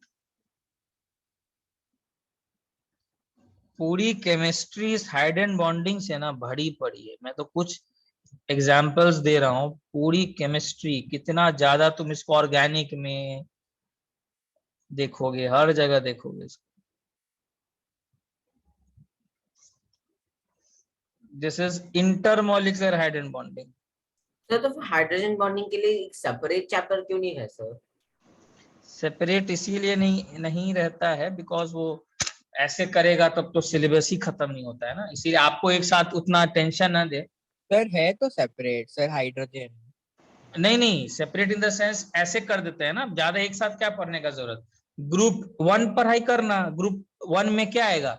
पूरी केमिस्ट्री इस हाइड्रोजन बॉन्डिंग से ना भरी पड़ी है, मैं तो कुछ एग्जाम्पल्स दे रहा हूँ। पूरी केमिस्ट्री कितना ज्यादा तुम इसको ऑर्गेनिक में देखोगे, हर जगह देखोगे इसको। This is intermolecular hydrogen bonding. Sir तो हाइड्रोजन बॉन्डिंग के लिए एक सेपरेट चैप्टर क्यों नहीं है सर? सेपरेट इसीलिए नहीं रहता है बिकॉज वो ऐसे करेगा तब तो सिलेबस ही खत्म नहीं होता है ना, इसीलिए आपको एक साथ उतना टेंशन ना दे। सर है तो सेपरेट सर हाइड्रोजन। नहीं नहीं, सेपरेट इन द सेंस ऐसे कर देते हैं ना, ज्यादा एक साथ क्या पढ़ने का जरूरत। ग्रुप 1 पढ़ाई करना, ग्रुप 1 में क्या आएगा,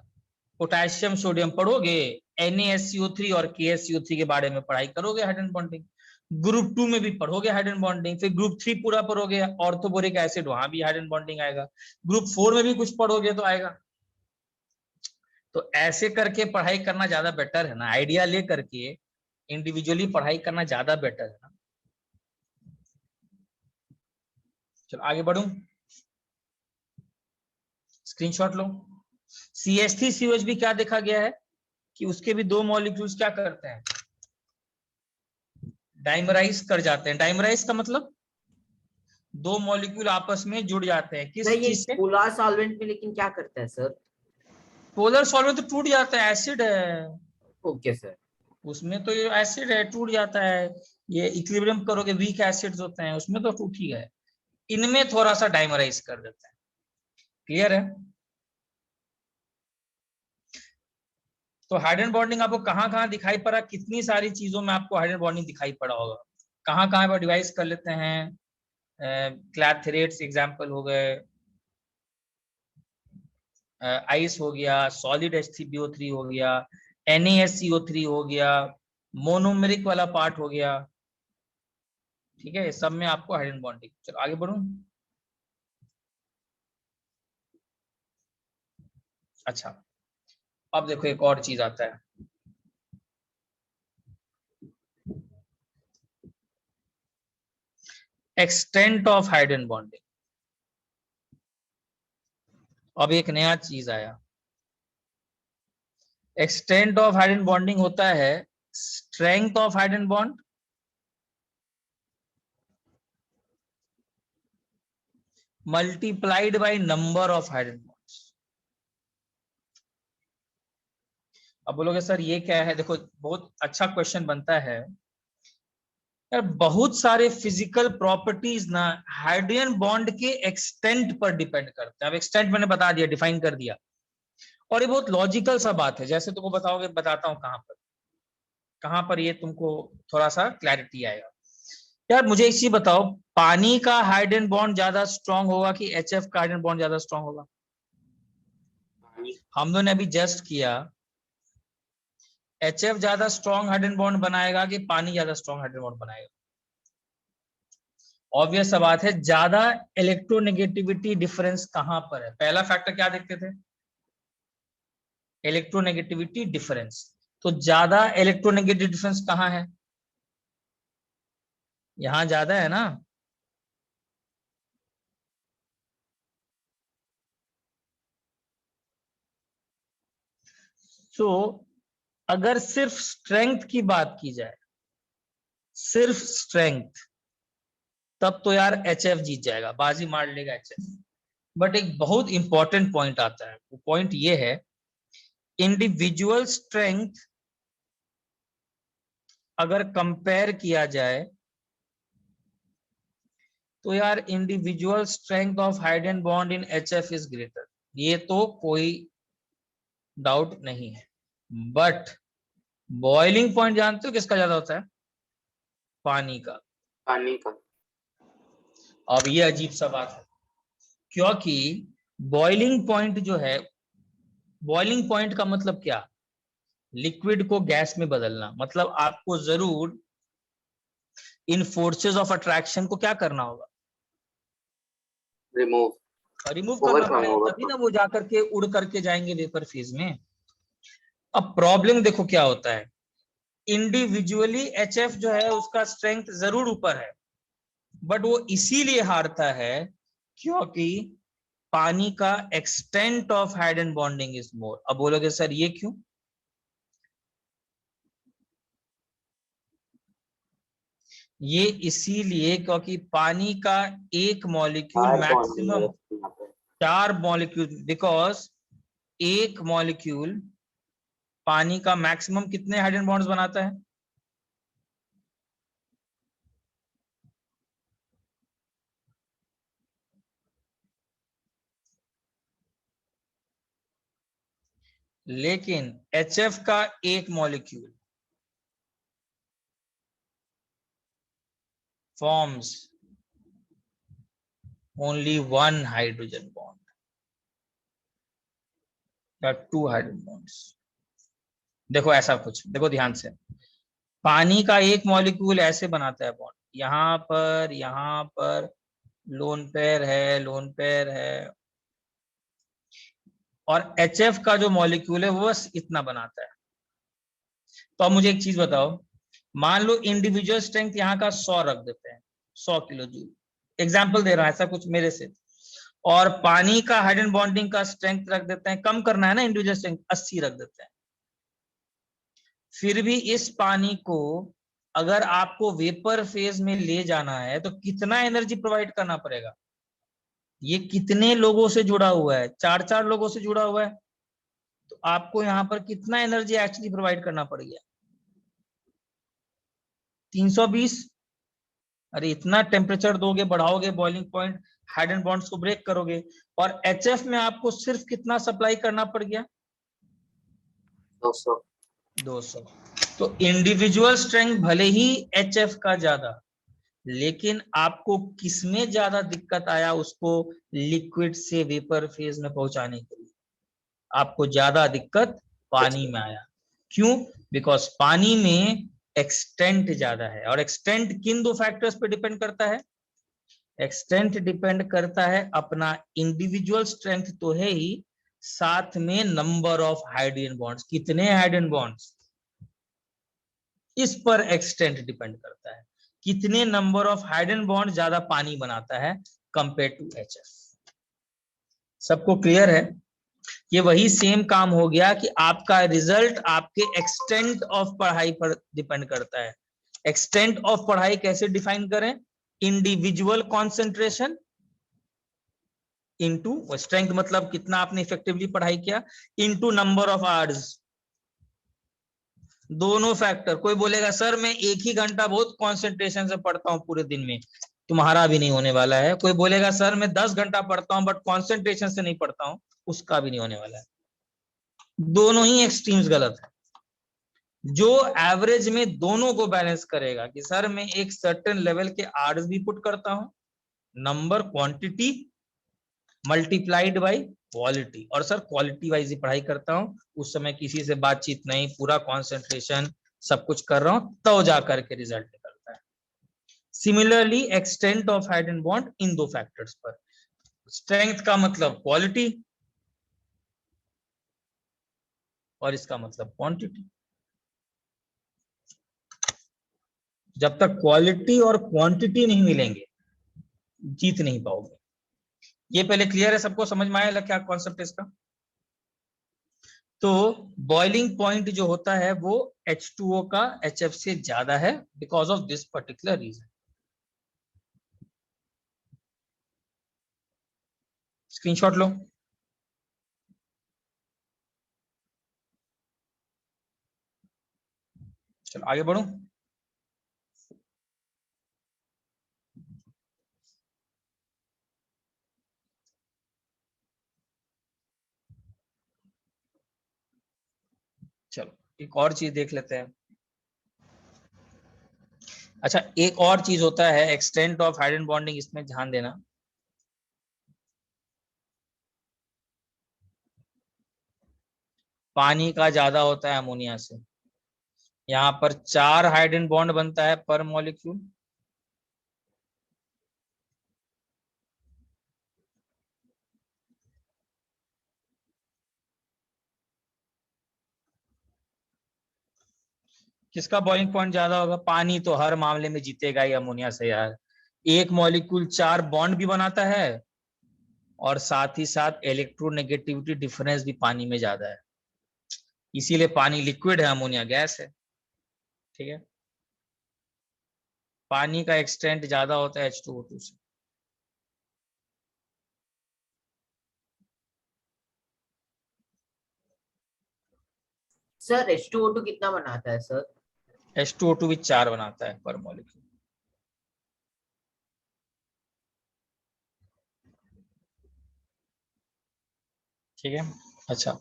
पोटेशियम सोडियम पढ़ोगे, NaSCO3 और KHCO3 के बारे में पढ़ाई करोगे हाइड्रोजन बॉन्डिंग। ग्रुप 2 में भी पढ़ोगे हाइड्रोजन बॉन्डिंग, फिर ग्रुप 3 पूरा पढ़ोगे ऑर्थोबोरिक एसिड, वहां भी हाइड्रोजन बॉन्डिंग आएगा। ग्रुप 4 में भी कुछ पढ़ोगे तो आएगा। तो ऐसे करके पढ़ाई करना ज्यादा बेटर है ना, आइडिया ले करके इंडिविजुअली पढ़ाई करना ज्यादा बेटर है ना। चलो आगे बढ़ूं, स्क्रीनशॉट लो। CH3COH भी क्या देखा गया है कि उसके भी दो मॉलिक्यूल्स क्या करते हैं, डाइमराइज कर जाते हैं। डाइमराइज का मतलब दो मॉलिक्यूल आपस में जुड़ जाते हैं, सर किस ये चीज से? पोलर सॉल्वेंट में लेकिन क्या करता है सर? पोलर सॉल्वेंट तो टूट जाता है, एसिड है ओके सर। उसमें, तो ये एसिड है, टूट जाता है। ये इक्विलिब्रियम करोगे, वीक एसिड्स होते हैं उसमें तो टूट ही गए। इनमें थोड़ा सा डाइमराइज कर देता है। क्लियर है? तो हाइड्रोजन बॉन्डिंग आपको कहाँ कहाँ दिखाई पड़ा, कितनी सारी चीजों में आपको हाइड्रोजन बॉन्डिंग दिखाई पड़ा होगा। कहाँ कहाँ पर डिवाइस कर लेते हैं, क्लैथरेट्स एग्जाम्पल हो गए, आइस हो गया, सॉलिड H3PO3 हो गया, NaSCO3 हो गया, मोनोमेरिक वाला पार्ट हो गया। ठीक है, सब में आपको हाइड्रोजन बॉन्डिंग। चलो आगे बढ़ूं। अच्छा, अब देखो एक और चीज आता है, एक्सटेंट ऑफ हाइड्रोजन बॉन्डिंग। अब एक नया चीज आया, एक्सटेंट ऑफ हाइड्रोजन बॉन्डिंग होता है strength of hydrogen bond multiplied by number of hydrogen bonds. अब बोलोगे सर ये क्या है, देखो बहुत अच्छा क्वेश्चन बनता है। यार बहुत सारे फिजिकल प्रॉपर्टीज ना हाइड्रोजन बॉन्ड के एक्सटेंट पर डिपेंड करते हैं। अब एक्सटेंट मैंने बता दिया, डिफाइन कर दिया, और ये बहुत लॉजिकल सा बात है। जैसे तुमको बताओगे, बताता हूँ कहाँ पर ये तुमको थोड़ा सा क्लैरिटी आएगा। यार मुझे एक चीज बताओ, पानी का हाइड्रोजन बॉन्ड ज्यादा स्ट्रांग होगा कि HF का हाइड्रोजन बॉन्ड ज्यादा स्ट्रांग होगा? पानी। हम दोनों ने अभी जस्ट किया, HF ज्यादा स्ट्रांग हाइड्रोजन बॉन्ड बनाएगा कि पानी ज्यादा स्ट्रांग हाइड्रोजन बॉन्ड बनाएगा? ऑब्वियस सा बात है, ज्यादा इलेक्ट्रोनेगेटिविटी डिफरेंस कहां पर है? पहला फैक्टर क्या देखते थे? Electronegativity difference. तो ज्यादा इलेक्ट्रोनेगेटिव डिफरेंस कहां है? यहां ज्यादा है ना। तो अगर सिर्फ स्ट्रेंथ की बात की जाए, सिर्फ स्ट्रेंथ, तब तो यार HF जीत जाएगा, बाजी मार लेगा HF। बट एक बहुत इंपॉर्टेंट पॉइंट आता है, वो पॉइंट ये है, इंडिविजुअल स्ट्रेंथ अगर कंपेयर किया जाए तो यार individual strength of hydrogen bond in HF is greater, ये तो कोई डाउट नहीं है। बट बॉइलिंग पॉइंट जानते हो किसका ज्यादा होता है? पानी का। पानी का। अब ये अजीब सा बात है, क्योंकि बॉइलिंग पॉइंट जो है, बॉइलिंग पॉइंट का मतलब क्या? लिक्विड को गैस में बदलना। मतलब आपको जरूर इन फोर्सेस ऑफ अट्रैक्शन को क्या करना होगा? रिमूव। रिमूव करना ओवरकम पड़ेगा, तभी ओवरकम। ना वो जाकर के उड़ करके जाएंगे वेपर फेज में। अब प्रॉब्लम देखो क्या होता है, इंडिविजुअली HF जो है उसका स्ट्रेंथ जरूर ऊपर है, बट वो इसीलिए हारता है क्योंकि पानी का extent of hydrogen bonding is more. अब बोलोगे सर ये क्यों? ये इसीलिए क्योंकि पानी का एक मॉलिक्यूल चार बॉन्ड है मैक्सिमम यहाँ पे। 4 मॉलिक्यूल, बिकॉज एक मॉलिक्यूल पानी का मैक्सिमम कितने हाइड्रोजन बॉन्ड्स बनाता है? लेकिन HF का एक molecule forms only one hydrogen bond या 2 हाइड्रोजन बॉन्ड्स। देखो ऐसा कुछ, देखो ध्यान से, पानी का एक मॉलिक्यूल ऐसे बनाता है बॉन्ड, यहाँ पर लोन पेयर है, लोन पेयर है, और HF का जो मॉलिक्यूल है वो बस इतना बनाता है। तो अब मुझे एक चीज बताओ, मान लो इंडिविजुअल स्ट्रेंथ यहाँ का 100 रख देते हैं, 100 किलो जूल, एग्जाम्पल दे रहा है ऐसा कुछ मेरे से, और पानी का हाइड्रोजन बॉन्डिंग का स्ट्रेंथ रख देते हैं, कम करना है ना इंडिविजुअल स्ट्रेंथ, 80 रख देते हैं। फिर भी इस पानी को अगर आपको वेपर फेज में ले जाना है तो कितना एनर्जी प्रोवाइड करना पड़ेगा? ये कितने लोगों से जुड़ा हुआ है? 4 लोगों से जुड़ा हुआ है, तो आपको यहाँ पर कितना एनर्जी एक्चुअली प्रोवाइड करना पड़ गया? 320। अरे इतना टेम्परेचर दोगे, बढ़ाओगे बॉइलिंग पॉइंट, हाइड्रोजन बॉन्ड्स को ब्रेक करोगे, और HF में आपको सिर्फ कितना सप्लाई करना पड़ गया? 200। 200। तो इंडिविजुअल स्ट्रेंथ भले ही HF का ज्यादा, लेकिन आपको किसमें ज्यादा दिक्कत आया उसको लिक्विड से वेपर फेज में पहुंचाने के लिए? आपको ज्यादा दिक्कत पानी में आया। क्यों? बिकॉज पानी में एक्सटेंट ज्यादा है, और एक्सटेंट किन 2 फैक्टर्स पे डिपेंड करता है? एक्सटेंट डिपेंड करता है अपना इंडिविजुअल स्ट्रेंथ तो है ही, साथ में नंबर ऑफ हाइड्रोजन बॉन्ड्स, कितने हाइड्रोजन बॉन्ड्स, इस पर एक्सटेंट डिपेंड करता है, कितने नंबर ऑफ हाइड्रोजन बॉन्ड ज्यादा पानी बनाता है कंपेयर टू HF। सबको क्लियर है? ये वही सेम काम हो गया कि आपका रिजल्ट आपके एक्सटेंट ऑफ पढ़ाई पर डिपेंड करता है। एक्सटेंट ऑफ पढ़ाई कैसे डिफाइन करें? इंडिविजुअल कॉन्सेंट्रेशन इनटू स्ट्रेंथ, मतलब कितना आपने इफेक्टिवली पढ़ाई किया, इनटू नंबर ऑफ आवर्स। दोनों फैक्टर। कोई बोलेगा सर मैं एक ही घंटा बहुत कंसंट्रेशन से पढ़ता हूँ पूरे दिन में, तुम्हारा भी नहीं होने वाला है। कोई बोलेगा सर मैं 10 घंटा पढ़ता हूँ बट कंसंट्रेशन से नहीं पढ़ता हूँ, उसका भी नहीं होने वाला है। दोनों ही एक्सट्रीम्स गलत है। जो एवरेज में दोनों को बैलेंस करेगा कि सर मैं एक सर्टेन लेवल के आवर्स भी पुट करता हूं, number quantity multiplied by quality, और सर क्वालिटी वाइज ही पढ़ाई करता हूं, उस समय किसी से बातचीत नहीं, पूरा कंसंट्रेशन सब कुछ कर रहा हूं, तो जाकर के रिजल्ट निकलता है। Similarly extent of hydrogen bond in दो फैक्टर्स पर, स्ट्रेंथ का मतलब क्वालिटी और इसका मतलब क्वांटिटी। जब तक क्वालिटी और क्वांटिटी नहीं मिलेंगे जीत नहीं पाओगे। ये पहले क्लियर है सबको, समझ में आया क्या कॉन्सेप्ट इसका? तो बॉइलिंग पॉइंट जो होता है वो H2O का HF से ज्यादा है because of this particular reason. Screenshot लो। चलो आगे बढ़ो। चलो एक और चीज देख लेते हैं। अच्छा एक और चीज होता है एक्सटेंट ऑफ हाइड्रोजन बॉन्डिंग, इसमें ध्यान देना। पानी का ज्यादा होता है अमोनिया से। यहाँ पर 4 हाइड्रोजन बॉन्ड बनता है पर मॉलिक्यूल, किसका बॉइलिंग पॉइंट ज्यादा होगा? पानी तो हर मामले में जीतेगा ही अमोनिया से यार। एक मॉलिक्यूल 4 बॉन्ड भी बनाता है और साथ ही साथ इलेक्ट्रोनेगेटिविटी डिफरेंस भी पानी में ज्यादा है, इसीलिए पानी लिक्विड है, अमोनिया गैस है। ठीक है, पानी का एक्सटेंट ज्यादा होता है H2O2 से। सर H2O2 कितना बनाता है सर? H2O2 भी 4 बनाता है पर मॉलिक्यूल। ठीक है। अच्छा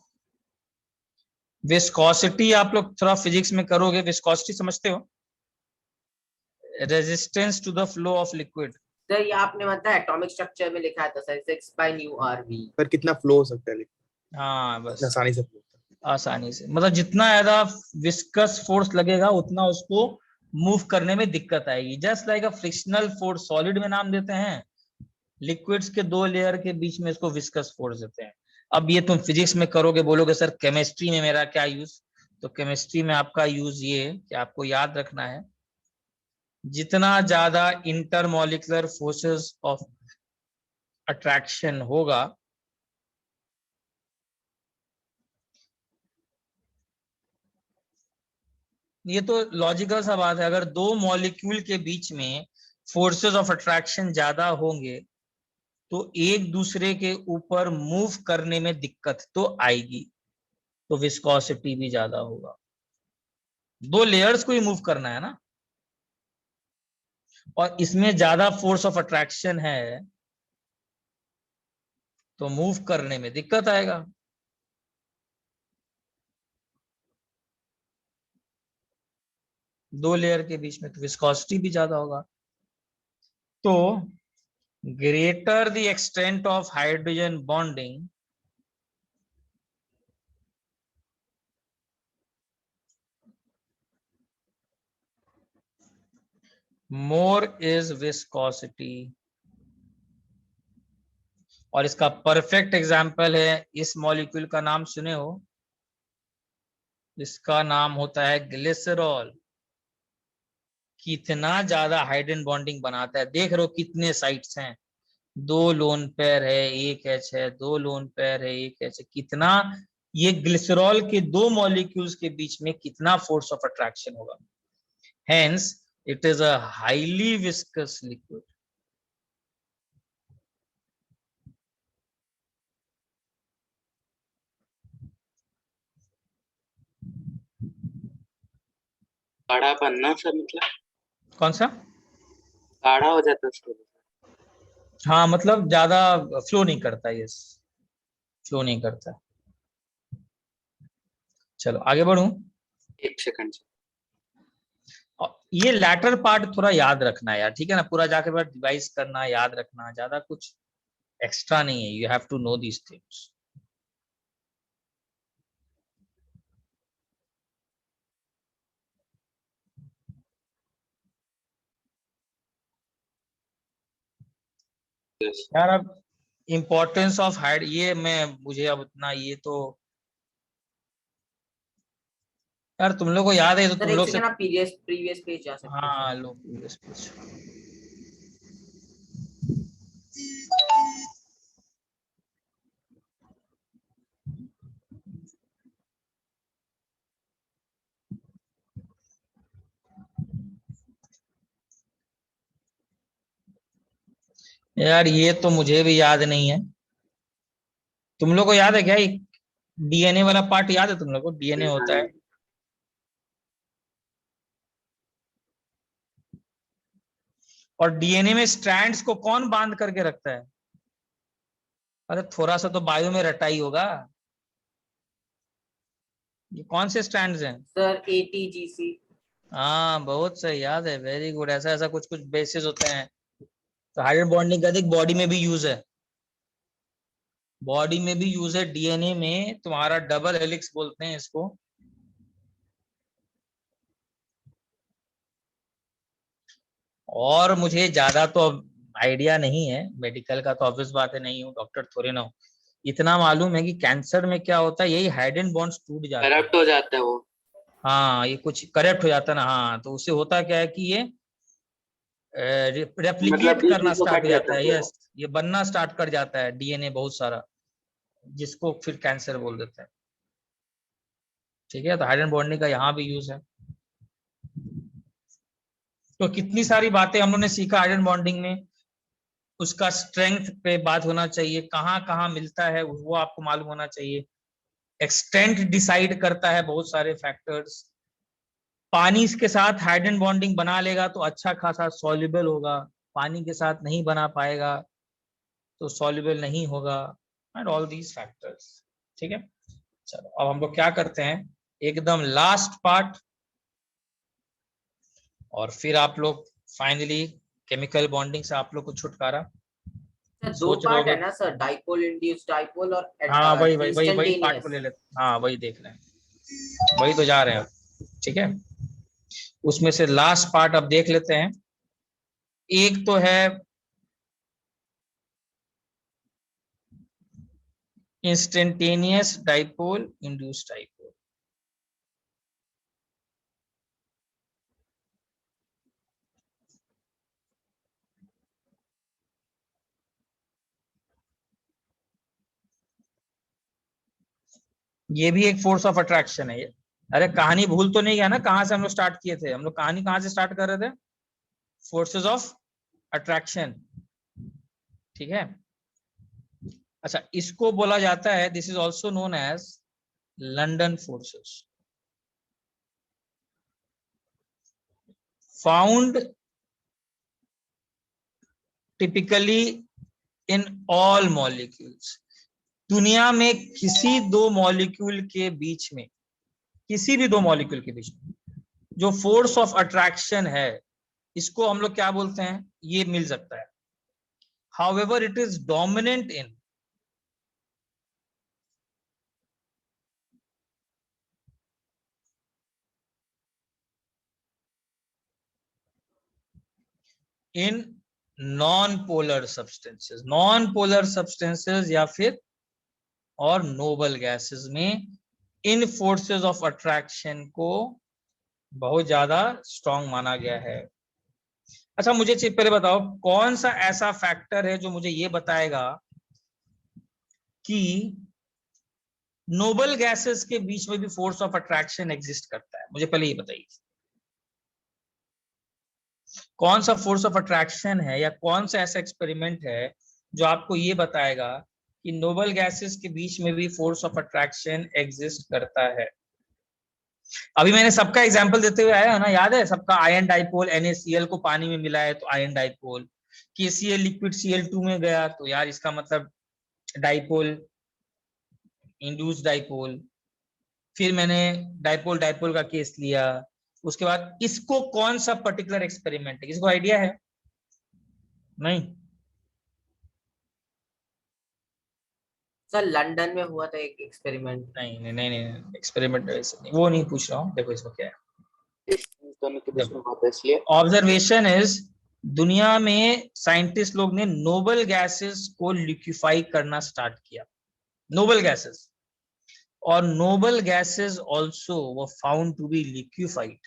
विस्कोसिटी आप लोग थोड़ा फिजिक्स में करोगे, विस्कोसिटी समझते हो? Resistance to the flow of liquid. Sir ये आपने मतलब एटॉमिक स्ट्रक्चर में लिखा था सर, 6/μRV। पर कितना फ्लो हो सकता है, लेकिन हाँ बस आसानी से फ्लो होता है। आसानी से, मतलब जितना ज्यादा विस्कस फोर्स लगेगा उतना उसको मूव करने में दिक्कत आएगी। जस्ट लाइक अ फ्रिक्शनल फोर्स सॉलिड में नाम देते हैं, लिक्विड्स के 2 लेयर के बीच में इसको विस्कस फोर्स देते हैं। अब ये तुम फिजिक्स में करोगे, बोलोगे सर केमिस्ट्री में मेरा क्या यूज? तो केमिस्ट्री में आपका यूज ये है कि आपको याद रखना है जितना ज्यादा इंटरमॉलिक्यूलर फोर्सेस ऑफ अट्रैक्शन होगा, ये तो लॉजिकल सा बात है, अगर दो मॉलिक्यूल के बीच में फोर्सेस ऑफ अट्रैक्शन ज्यादा होंगे तो एक दूसरे के ऊपर मूव करने में दिक्कत तो आएगी, तो विस्कोसिटी भी ज्यादा होगा। दो लेयर्स को ही मूव करना है ना, और इसमें ज्यादा फोर्स ऑफ अट्रैक्शन है तो मूव करने में दिक्कत आएगा। दो लेयर के बीच में तो विस्कोसिटी भी ज्यादा होगा। तो greater the extent of hydrogen bonding, more is viscosity. और इसका परफेक्ट एग्जांपल है, इस मॉलिक्यूल का नाम सुने हो? इसका नाम होता है ग्लिसरॉल। कितना ज्यादा हाइड्रोजन बॉन्डिंग बनाता है, देख रहे हो कितने साइट्स हैं, 2 लोन पेयर है, एक H है, 2 लोन पेयर है, एक H है। कितना ये ग्लिसरॉल के 2 मॉलिक्यूल्स के बीच में कितना फोर्स ऑफ अट्रैक्शन होगा। Hence it is a highly viscous liquid. गाढ़ापन ना सर, मतलब कौन सा? गाढ़ा हो जाता है उसको। हाँ मतलब ज्यादा फ्लो नहीं करता, यस, फ्लो नहीं करता। चलो आगे बढ़ूं। एक सेकंड से। ये लैटर पार्ट थोड़ा याद रखना है यार, ठीक है ना, पूरा जाके बाद रिवाइज करना, याद रखना, ज्यादा कुछ एक्स्ट्रा नहीं है, you have to know these things. यार अब इम्पोर्टेंस ऑफ हाइड, ये मैं मुझे अब उतना ये तो यार तुम लोग को याद है तो सर तुम एक लोग से। सेकंड, आप प्रीवियस पेज जा सकते हैं हाँ सर। लो प्रीवियस पेज। यार ये तो मुझे भी याद नहीं है, तुम लोग को याद है क्या? डीएनए वाला पार्ट याद है तुम लोग को? डीएनए होता है, और डीएनए में स्ट्रैंड्स को कौन बांध करके रखता है? अरे थोड़ा सा तो बायो में रटा ही होगा। ये कौन से स्ट्रैंड्स हैं? Sir ATGC। हाँ बहुत सही, याद है, वेरी गुड। ऐसा ऐसा कुछ कुछ बेसिस होते हैं। तो हाइड्रोजन बॉन्डिंग का देख बॉडी में भी यूज है, बॉडी में भी यूज है, डीएनए में तुम्हारा डबल हेलिक्स बोलते हैं इसको। और मुझे ज्यादा तो आइडिया नहीं है मेडिकल का, तो ऑब्वियस बात है, नहीं हूँ डॉक्टर थोड़े ना हूँ। इतना मालूम है कि कैंसर में क्या होता है, यही हाइड्रोजन बॉन्ड्स टूट जाते हैं। करप्ट हो जाता है वो। हाँ ये कुछ करेक्ट हो जाता है ना, हाँ तो उससे होता क्या है कि ये मतलब रेप्लिकेट बीच करना बीच में स्टार्ट कट हो जाता जाता है है, पूरा। यस, ये बनना स्टार्ट कर जाता है डीएनए बहुत सारा, जिसको फिर कैंसर बोल देते हैं। ठीक है, तो हाइड्रोजन बॉन्डिंग का यहाँ भी यूज है। तो कितनी सारी बातें हम लोगों ने सीखा हाइड्रोजन बॉन्डिंग में। उसका स्ट्रेंथ पे बात होना चाहिए, कहाँ कहाँ मिलता है वो आपको मालूम होना चाहिए। एक्सटेंट डिसाइड करता है बहुत सारे फैक्टर्स। पानी इसके साथ हाइड्रोजन बॉन्डिंग बना लेगा तो अच्छा खासा सॉल्युबल होगा, पानी के साथ नहीं बना पाएगा तो सॉल्युबल नहीं होगा, एंड ऑल दीज फैक्टर्स। ठीक है, चलो अब हम लोग क्या करते हैं, एकदम लास्ट पार्ट, और फिर आप लोग फाइनली केमिकल बॉन्डिंग से आप लोग को छुटकारा। सर दो सोच रहे पार्ट है होगे, ना सर, डाइपोल इंड्यूस्ड डाइपोल और हाँ वही पार्ट को इंस्टेंटेनियस। ले लेते, हाँ वही देख रहे हैं, वही तो जा रहे हैं अब। ठीक है, उसमें से लास्ट पार्ट अब देख लेते हैं। एक तो है इंस्टेंटेनियस डाइपोल इंड्यूस्ड डाइपोल। ये भी एक फोर्स ऑफ अट्रैक्शन है ये। अरे कहानी भूल तो नहीं गया ना, कहां से हम लोग स्टार्ट किए थे? हम लोग कहानी कहां से स्टार्ट कर रहे थे? Forces of attraction. ठीक है, अच्छा इसको बोला जाता है, this is also known as London forces, found typically in all molecules. दुनिया में किसी दो मॉलिक्यूल के बीच में, किसी भी दो मॉलिक्यूल के बीच में जो फोर्स ऑफ अट्रैक्शन है, इसको हम लोग क्या बोलते हैं, ये मिल सकता है। However it is dominant in non polar substances, non polar substances या फिर और नोबल गैसेस में इन फोर्सेस ऑफ अट्रैक्शन को बहुत ज्यादा स्ट्रांग माना गया है। अच्छा मुझे पहले बताओ, कौन सा ऐसा फैक्टर है जो मुझे ये बताएगा कि नोबल गैसेस के बीच में भी फोर्स ऑफ अट्रैक्शन एग्जिस्ट करता है? मुझे पहले ये बताइए, कौन सा फोर्स ऑफ अट्रैक्शन है या कौन सा ऐसा एक्सपेरिमेंट है जो आपको ये बताएगा कि नोबल गैसेस के बीच में भी फोर्स ऑफ अट्रैक्शन एग्जिस्ट करता है? अभी मैंने सबका एग्जांपल देते हुए आया है ना, याद है सबका? आयन डाइपोल, NaCl को पानी में मिलाया तो ion dipole, KCl liquid Cl2 में गया तो यार इसका मतलब डाइपोल, इंड्यूस डाइपोल। फिर मैंने डाइपोल डाइपोल का केस लिया। उसके बाद इसको कौन सा पर्टिकुलर एक्सपेरिमेंट है, किसको आइडिया है? नहीं? सर लंदन में हुआ था एक एक्सपेरिमेंट। नहीं नहीं नहीं नहीं, एक्सपेरिमेंट वो नहीं पूछ रहा हूँ। देखो इसको क्या है, दोनों के बीच में बात है इसलिए। ऑब्जर्वेशन इज, दुनिया में साइंटिस्ट लोग ने नोबल गैसेस को लिक्विफाई करना स्टार्ट किया, नोबल गैसेस, और noble gases also were found to be liquefied.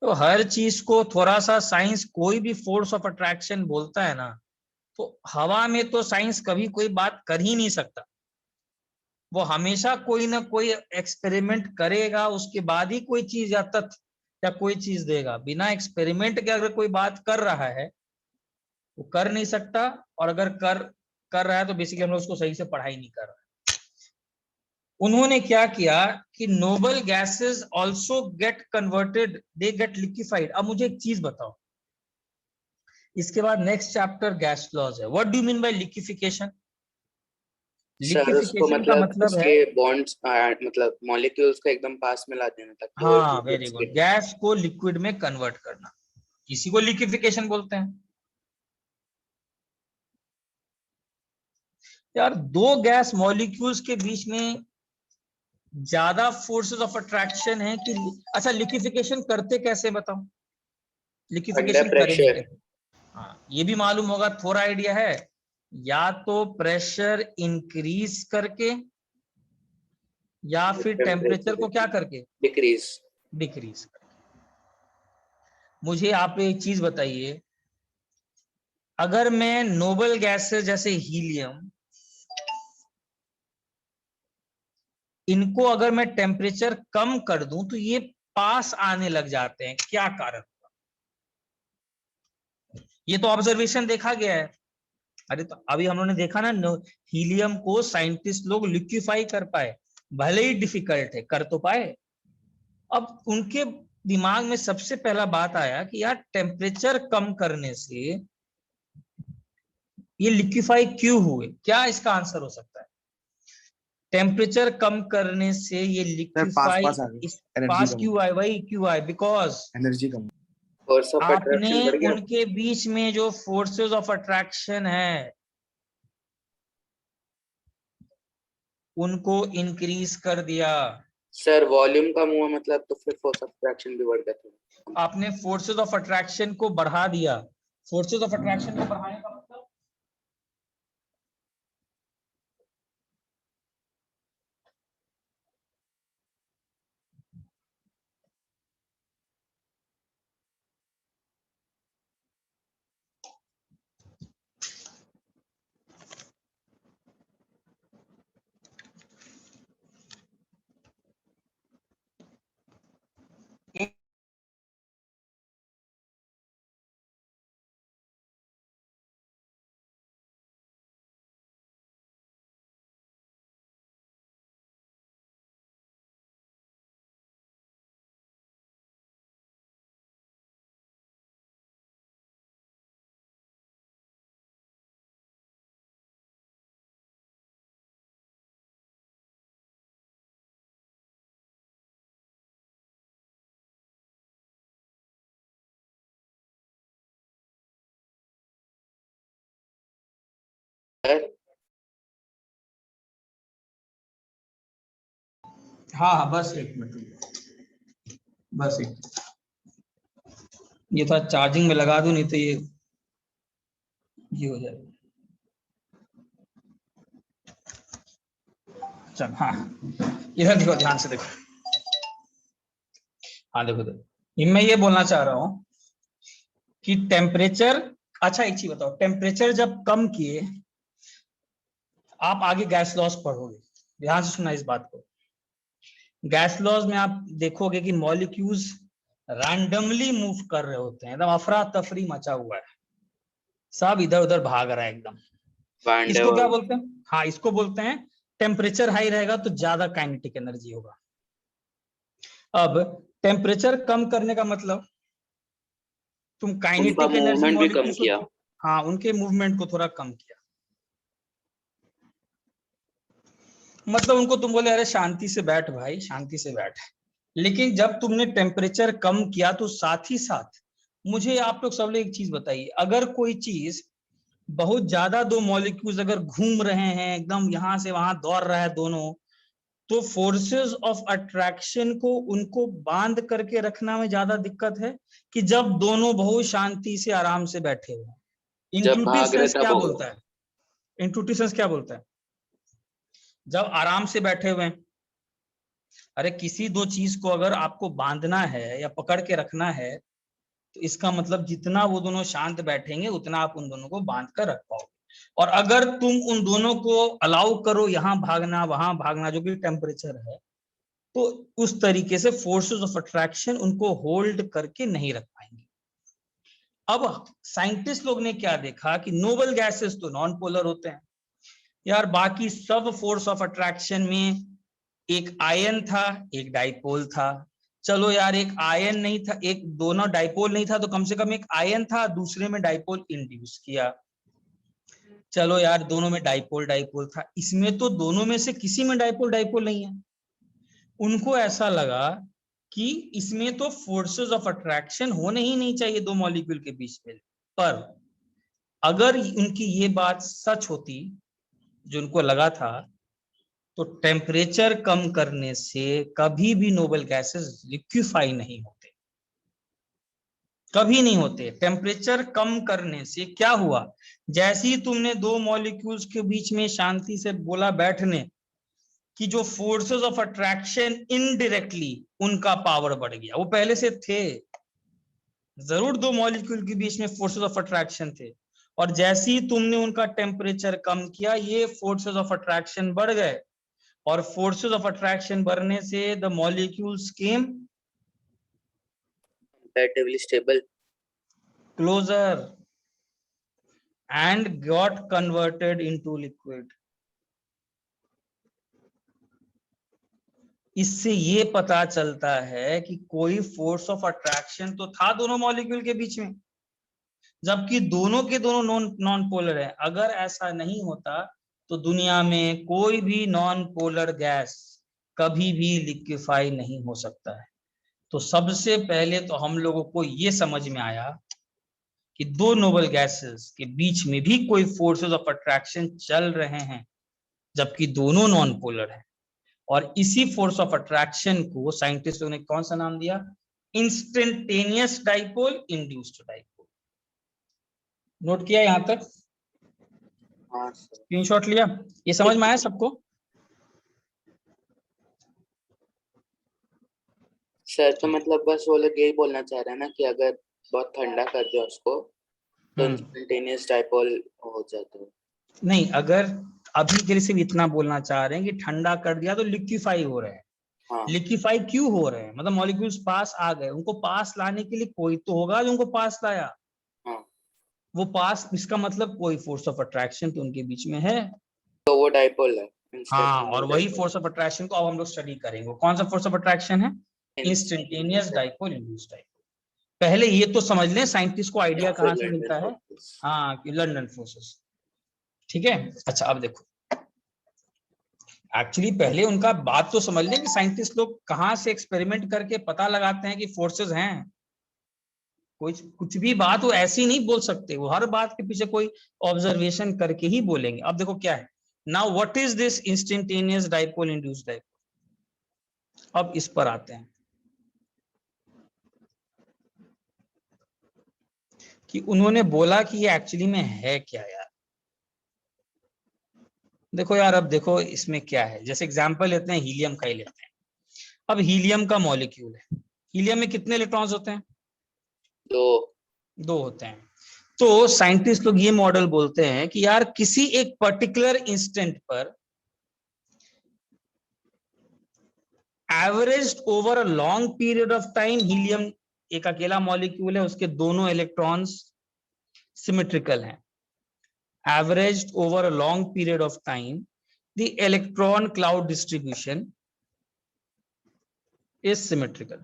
तो हर चीज को थोड़ा सा साइंस कोई भी फोर्स ऑफ अट्रैक्शन बोलता है ना, तो हवा में तो साइंस कभी कोई बात कर ही नहीं सकता। वो हमेशा कोई ना कोई एक्सपेरिमेंट करेगा, उसके बाद ही कोई चीज या तथ्य या कोई चीज देगा। बिना एक्सपेरिमेंट के अगर कोई बात कर रहा है वो कर नहीं सकता, और अगर कर रहा है तो बेसिकली हम लोग उसको सही से पढ़ाई नहीं कर रहे। उन्होंने क्या किया कि Nobel gases also get converted, they get liquefied. अब मुझे एक चीज बताओ, इसके बाद नेक्स्ट चैप्टर गैस लॉज है। What do you mean by liquefaction? Sir उसको लिक्विफिकेशन का मतलब है, उसके बॉन्ड्स मतलब मॉलिक्यूल्स को एकदम पास में ला देना ताकि वो हाँ वेरी गुड, गैस को लिक्विड में कन्वर्ट करना, इसी को लिक्विफिकेशन बोलते हैं। यार दो गैस मॉलिक्यूल्स के बीच में ज्यादा फोर्सेस ऑफ अट्रैक्शन है कि, अच्छा लिक्विफिकेशन करते कैसे बताओ? लिक्विफिकेशन करेंगे कैसे? हाँ ये भी मालूम होगा, थोड़ा आइडिया है? या तो प्रेशर इंक्रीज करके, या फिर टेम्परेचर को क्या करके? डिक्रीज करके। मुझे आप एक चीज बताइए, अगर मैं नोबल गैसेस जैसे हीलियम, इनको अगर मैं टेम्परेचर कम कर दूं तो ये पास आने लग जाते हैं, क्या कारण? ये तो ऑब्जर्वेशन देखा गया है। अरे तो अभी हम लोगों ने देखा ना, हीलियम को साइंटिस्ट लोग लिक्विफाई कर पाए, भले ही डिफिकल्ट है, कर तो पाए। अब उनके दिमाग में सबसे पहला बात आया कि यार टेम्परेचर कम करने से ये लिक्विफाई क्यों हुए? क्या इसका आंसर हो सकता है? टेम्परेचर कम करने से ये लिक्विफाई पास क्यों आए? वही क्यों आए? Because energy come, force of आपने अट्रैक्शन बढ़ गया। उनके बीच में जो फोर्सेस ऑफ अट्रैक्शन है उनको इंक्रीज कर दिया। सर वॉल्यूम कम हुआ मतलब तो फिर फोर्स ऑफ अट्रैक्शन भी बढ़ गया। आपने फोर्सेस ऑफ अट्रैक्शन को बढ़ा दिया। फोर्सेस ऑफ अट्रैक्शन को बढ़ाने का मतलब, हाँ बस एक मिनट, बस एक, ये थोड़ा चार्जिंग में लगा दूं, नहीं तो ये हो जाएगा। चल हाँ, इधर देखो, ध्यान से देखो। हाँ देखो देखो, मैं ये बोलना चाह रहा हूं कि टेम्परेचर, अच्छा एक चीज बताओ, टेम्परेचर जब कम किए, आप आगे गैस लॉस पढ़ोगे, ध्यान से सुनना इस बात को। गैस लॉज में आप देखोगे कि मॉलिक्यूल्स रैंडमली मूव कर रहे होते हैं, एकदम अफरा तफरी मचा हुआ है, सब इधर उधर भाग रहा है एकदम। इसको क्या बोलते हैं? हाँ इसको बोलते हैं टेम्परेचर हाई रहेगा तो ज्यादा काइनेटिक एनर्जी होगा। अब टेम्परेचर कम करने का मतलब तुम उनका काइनेटिक एनर्जी मूवमेंट भी कम मॉलिक्यूल्स किया। को, हाँ उनके मूवमेंट को थोड़ा कम किया। मतलब उनको तुम बोले अरे शांति से बैठ भाई, शांति से बैठ, लेकिन जब तुमने टेम्परेचर कम किया तो साथ ही साथ मुझे आप लोग सब लोग एक चीज बताइए, अगर कोई चीज बहुत ज्यादा दो मॉलिक्यूल्स अगर घूम रहे हैं एकदम यहां से वहां दौड़ रहा है दोनों, तो फोर्सेस ऑफ अट्रैक्शन को उनको बांध करके रखना में ज्यादा दिक्कत है कि जब दोनों बहुत शांति से आराम से बैठे हुए हैं। जब भाग रहे इंट्यूटिव क्या तब बोलता है, इंट्यूटिव क्या बोलता है, जब आराम से बैठे हुए हैं। अरे किसी दो चीज को अगर आपको बांधना है या पकड़ के रखना है तो इसका मतलब जितना वो दोनों शांत बैठेंगे उतना आप उन दोनों को बांध कर रख पाओगे। और अगर तुम उन दोनों को अलाउ करो यहाँ भागना वहां भागना, जो कि टेम्परेचर है, तो उस तरीके से फोर्सेस ऑफ अट्रैक्शन उनको होल्ड करके नहीं रख पाएंगे। अब साइंटिस्ट लोग ने क्या देखा कि नोबल गैसेस तो नॉन पोलर होते हैं यार, बाकी सब फोर्स ऑफ अट्रैक्शन में एक आयन था एक डाइपोल था। चलो यार एक आयन नहीं था, एक दोनों डाइपोल नहीं था, तो कम से कम एक आयन था, दूसरे में डाइपोल इंड्यूस किया। चलो यार दोनों में डाइपोल डाइपोल था, इसमें तो दोनों में से किसी में डाइपोल डाइपोल नहीं है। उनको ऐसा लगा कि इसमें तो फोर्सेस ऑफ अट्रैक्शन होने ही नहीं चाहिए दो मॉलिक्यूल के बीच में। पर अगर उनकी ये बात सच होती जो उनको लगा था, तो टेम्परेचर कम करने से कभी भी नोबल गैसेस लिक्विफाई नहीं होते, कभी नहीं होते। टेम्परेचर कम करने से क्या हुआ, जैसे ही तुमने दो मॉलिक्यूल्स के बीच में शांति से बोला बैठने कि जो फोर्सेस ऑफ अट्रैक्शन इनडायरेक्टली उनका पावर बढ़ गया। वो पहले से थे, जरूर दो मॉलिक्यूल के बीच में फोर्सेस ऑफ अट्रैक्शन थे, और जैसे ही तुमने उनका टेम्परेचर कम किया ये फोर्सेस ऑफ अट्रैक्शन बढ़ गए, और फोर्सेस ऑफ अट्रैक्शन बढ़ने से the molecules came comparatively stable. closer and got converted into liquid। इससे ये पता चलता है कि कोई फोर्स ऑफ अट्रैक्शन तो था दोनों मॉलिक्यूल के बीच में, जबकि दोनों के दोनों नॉन पोलर है। अगर ऐसा नहीं होता तो दुनिया में कोई भी नॉन पोलर गैस कभी भी लिक्विफाई नहीं हो सकता है। तो सबसे पहले तो हम लोगों को ये समझ में आया कि दो नोबल गैसेस के बीच में भी कोई फोर्सेस ऑफ अट्रैक्शन चल रहे हैं, जबकि दोनों नॉन पोलर हैं। और इसी फोर्स ऑफ अट्रैक्शन को साइंटिस्टों ने कौन सा नाम दिया, instantaneous dipole induced dipole. Note किया यहां तक, हाँ सर। स्क्रीनशॉट लिया, ये समझ में आया सबको? सर तो मतलब बस वो लोग यही बोलना चाह रहे हैं ना कि अगर बहुत ठंडा कर दिया उसको तो इंस्टेंटेनियस डाइपोल हो जाता है। नहीं, अगर अभी के लिए सिर्फ इतना बोलना चाह रहे हैं कि ठंडा कर दिया तो लिक्विफाई हो रहे हैं। हाँ। लिक्विफाई क्यों हो रहे हैं, मतलब मॉलिक्यूल्स पास आ गए, उनको पास लाने के लिए कोई तो होगा जो उनको पास लाया। हाँ। वो पास, इसका मतलब कोई फोर्स ऑफ अट्रैक्शन तो उनके बीच में है। तो वो डाइपोल है। हाँ, और वही फोर्स ऑफ अट्रैक्शन को अब हम लोग स्टडी करेंगे। कौन सा फोर्स ऑफ अट्रैक्शन है, इंस्टेंटेनियस डाइपोल इंड्यूस्ड डाइपोल। पहले ये तो समझ लें साइंटिस्ट को आइडिया कहाँ से मिलता है, हाँ कि लंदन फोर्सेस। ठीक है, अच्छा अब देखो, एक्चुअली पहले उनका बात तो समझ लें कि साइंटिस्ट लोग कहाँ से एक्सपेरिमेंट करके पता लगाते हैं कि फोर्सेस हैं। कोई कुछ भी बात वो ऐसी नहीं बोल सकते, वो हर बात के पीछे कोई ऑब्जर्वेशन करके ही बोलेंगे। अब देखो क्या है, now what is this instantaneous dipole induced dipole. अब इस पर आते हैं कि उन्होंने बोला कि ये एक्चुअली में है क्या यार। देखो यार, अब देखो इसमें क्या है, जैसे एग्जांपल लेते हैं हीलियम का ही लेते हैं। अब हीलियम का मॉलिक्यूल है, हीलियम में कितने इलेक्ट्रॉन्स होते हैं, दो होते हैं। तो साइंटिस्ट लोग ये मॉडल बोलते हैं कि यार किसी एक पर्टिकुलर इंस्टेंट पर average over a long period of time, helium एक अकेला मॉलिक्यूल है, उसके दोनों इलेक्ट्रॉन्स सिमेट्रिकल हैं। Average over a long period of time the electron cloud distribution is symmetrical.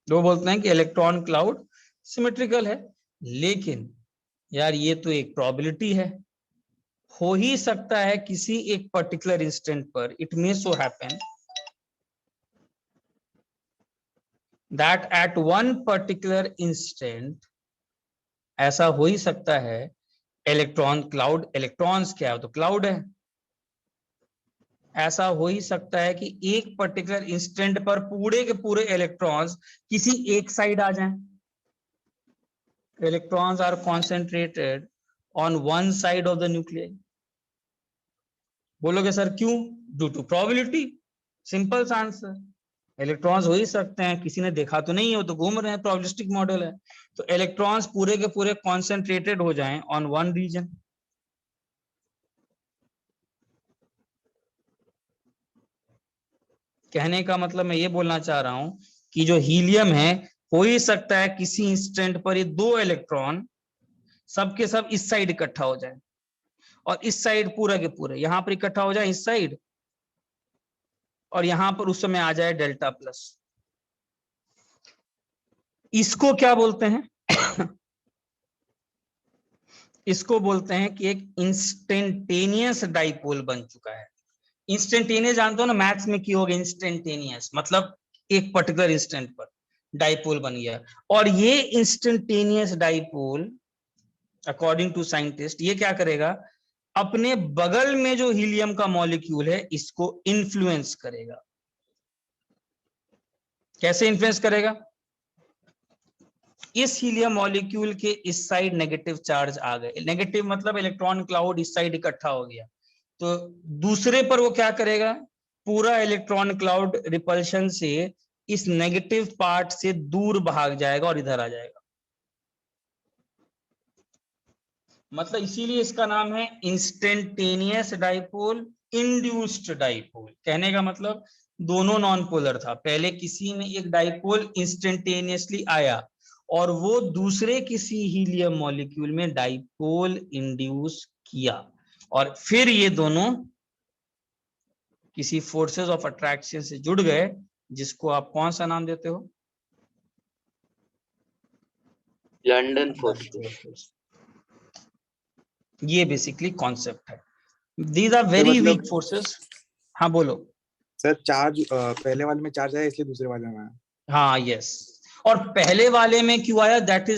वो बोलते हैं कि इलेक्ट्रॉन क्लाउड सिमेट्रिकल है, लेकिन यार ये तो एक प्रोबेबिलिटी है, हो ही सकता है किसी एक पर्टिकुलर इंस्टेंट पर it may so happen that at one particular instant, ऐसा हो ही सकता है इलेक्ट्रॉन क्लाउड, इलेक्ट्रॉन्स क्या है तो क्लाउड है, ऐसा हो ही सकता है कि एक पर्टिकुलर इंस्टेंट पर पूरे के पूरे इलेक्ट्रॉन्स किसी एक साइड आ जाएं। Electrons are concentrated on one side of the nucleus. बोलोगे सर क्यों? Due to probability, simple answer. Electrons हो ही सकते हैं, किसी ने देखा तो नहीं है, वो तो घूम रहे हैं, प्रोबेबिलिस्टिक मॉडल है। तो इलेक्ट्रॉन्स पूरे के पूरे कॉन्सेंट्रेटेड हो जाएं ऑन वन रीजन। कहने का मतलब मैं ये बोलना चाह रहा हूं कि जो हीलियम है, हो ही सकता है किसी इंस्टेंट पर ये दो इलेक्ट्रॉन सबके सब इस साइड इकट्ठा हो जाए और इस साइड पूरा के पूरे यहां पर इकट्ठा हो जाए इस साइड, और यहां पर उस समय आ जाए डेल्टा प्लस। इसको क्या बोलते हैं? इसको बोलते हैं कि एक इंस्टेंटेनियस डाइपोल बन चुका है। इंस्टेंटेनियस जानते हो ना, मैथ्स में क्या होगा इंस्टेंटेनियस, मतलब एक पर्टिकुलर इंस्टेंट पर डाइपोल बन गया। और ये instantaneous dipole according to scientist ये क्या करेगा, अपने बगल में जो हीलियम का मॉलिक्यूल है इसको इन्फ्लुएंस करेगा। कैसे इन्फ्लुएंस करेगा? इस हीलियम मॉलिक्यूल के इस साइड नेगेटिव चार्ज आ गए, नेगेटिव मतलब इलेक्ट्रॉन क्लाउड इस साइड इकट्ठा हो गया, तो दूसरे पर वो क्या करेगा, पूरा इलेक्ट्रॉन क्लाउड रिपल्शन से इस नेगेटिव पार्ट से दूर भाग जाएगा और इधर आ जाएगा। मतलब इसीलिए इसका नाम है इंस्टेंटेनियस डाइपोल, इंड्यूस्ड डाइपोल। कहने का मतलब दोनों नॉन पोलर था, पहले किसी में एक डाइपोल इंस्टेंटेनियसली आया और वो दूसरे किसी हीलियम मॉलिक्यूल में डाइपोल इंड्यूस किया, और फिर ये दोनों किसी फोर्सेस ऑफ अट्रैक्शन से जुड़ गए, जिसको आप कौन सा नाम देते हो? London force. ये बेसिकली कॉन्सेप्ट है। These are very weak forces. हाँ बोलो सर। चार्ज पहले वाले में चार्ज आया इसलिए दूसरे वाले में आया। हाँ यस, और पहले वाले में क्यों आया, that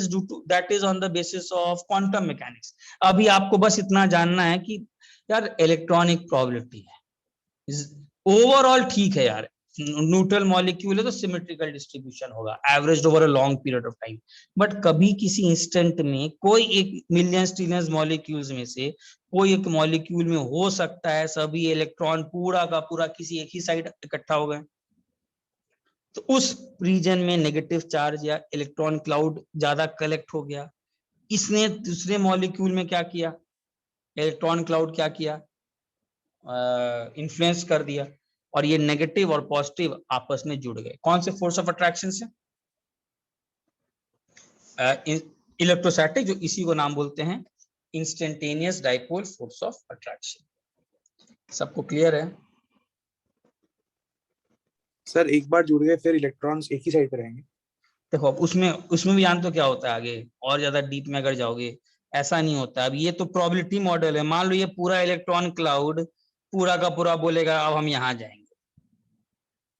is on the basis of quantum mechanics. अभी आपको बस इतना जानना है कि यार इलेक्ट्रॉनिक प्रोबेबिलिटी है, ओवरऑल ठीक है यार, न्यूट्रल मॉलिक्यूल है तो सिमेट्रिकल डिस्ट्रीब्यूशन होगा average over a long period of time. But कभी किसी इंस्टेंट में कोई एक मिलियंस ट्रिलियंस मॉलिक्यूल्स में से कोई एक मॉलिक्यूल में हो सकता है सभी इलेक्ट्रॉन पूरा का पूरा किसी एक ही साइड इकट्ठा हो गए, तो उस रीजन में नेगेटिव चार्ज या इलेक्ट्रॉन क्लाउड ज्यादा कलेक्ट हो गया, इसने दूसरे मॉलिक्यूल में क्या किया, इलेक्ट्रॉन क्लाउड क्या किया, इन्फ्लुएंस कर दिया, और ये नेगेटिव और पॉजिटिव आपस में जुड़ गए। कौन से फोर्स ऑफ अट्रैक्शन से? इलेक्ट्रोस्टैटिक, जो इसी को नाम बोलते हैं instantaneous dipole force of attraction. सबको क्लियर है? सर एक बार जुड़ गए फिर इलेक्ट्रॉन्स एक ही साइड पे रहेंगे? देखो अब उसमें भी जान तो क्या होता है, आगे और ज्यादा डीप में अगर जाओगे ऐसा नहीं होता। अब ये तो प्रोबेबिलिटी मॉडल है, मान लो ये पूरा इलेक्ट्रॉन क्लाउड पूरा का पूरा बोलेगा अब हम यहाँ जाएंगे,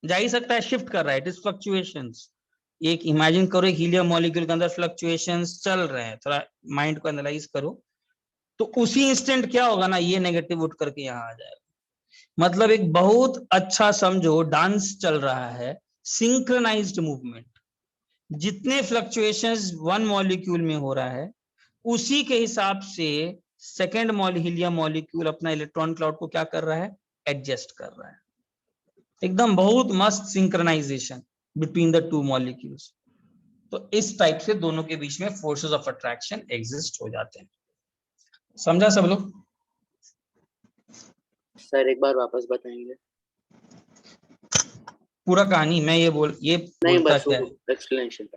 जा ही सकता है, शिफ्ट कर रहा है, इट इज फ्लक्चुएशंस। एक इमेजिन करो, एक हीलियम मॉलिक्यूल के अंदर फ्लक्चुएशंस चल रहे हैं, थोड़ा माइंड को एनालाइज करो, तो उसी इंस्टेंट क्या होगा ना, ये नेगेटिव उठ करके यहाँ आ जाएगा। मतलब एक बहुत अच्छा समझो डांस चल रहा है, सिंक्रोनाइज्ड मूवमेंट। जितने फ्लक्चुएशंस वन मॉलिक्यूल में हो रहा है उसी के हिसाब से सेकेंड हीलियम मॉलिक्यूल अपना इलेक्ट्रॉन क्लाउड को क्या कर रहा है, एडजस्ट कर रहा है। एकदम बहुत मस्त synchronization between the two molecules. तो इस टाइप से दोनों के बीच में फोर्सेस ऑफ अट्रैक्शन एग्जिस्ट हो जाते हैं। समझा सब लोग? सर एक बार वापस बताएंगे? पूरा कहानी मैं ये नहीं, बोलता बस क्या है, एक्सप्लेनेशन।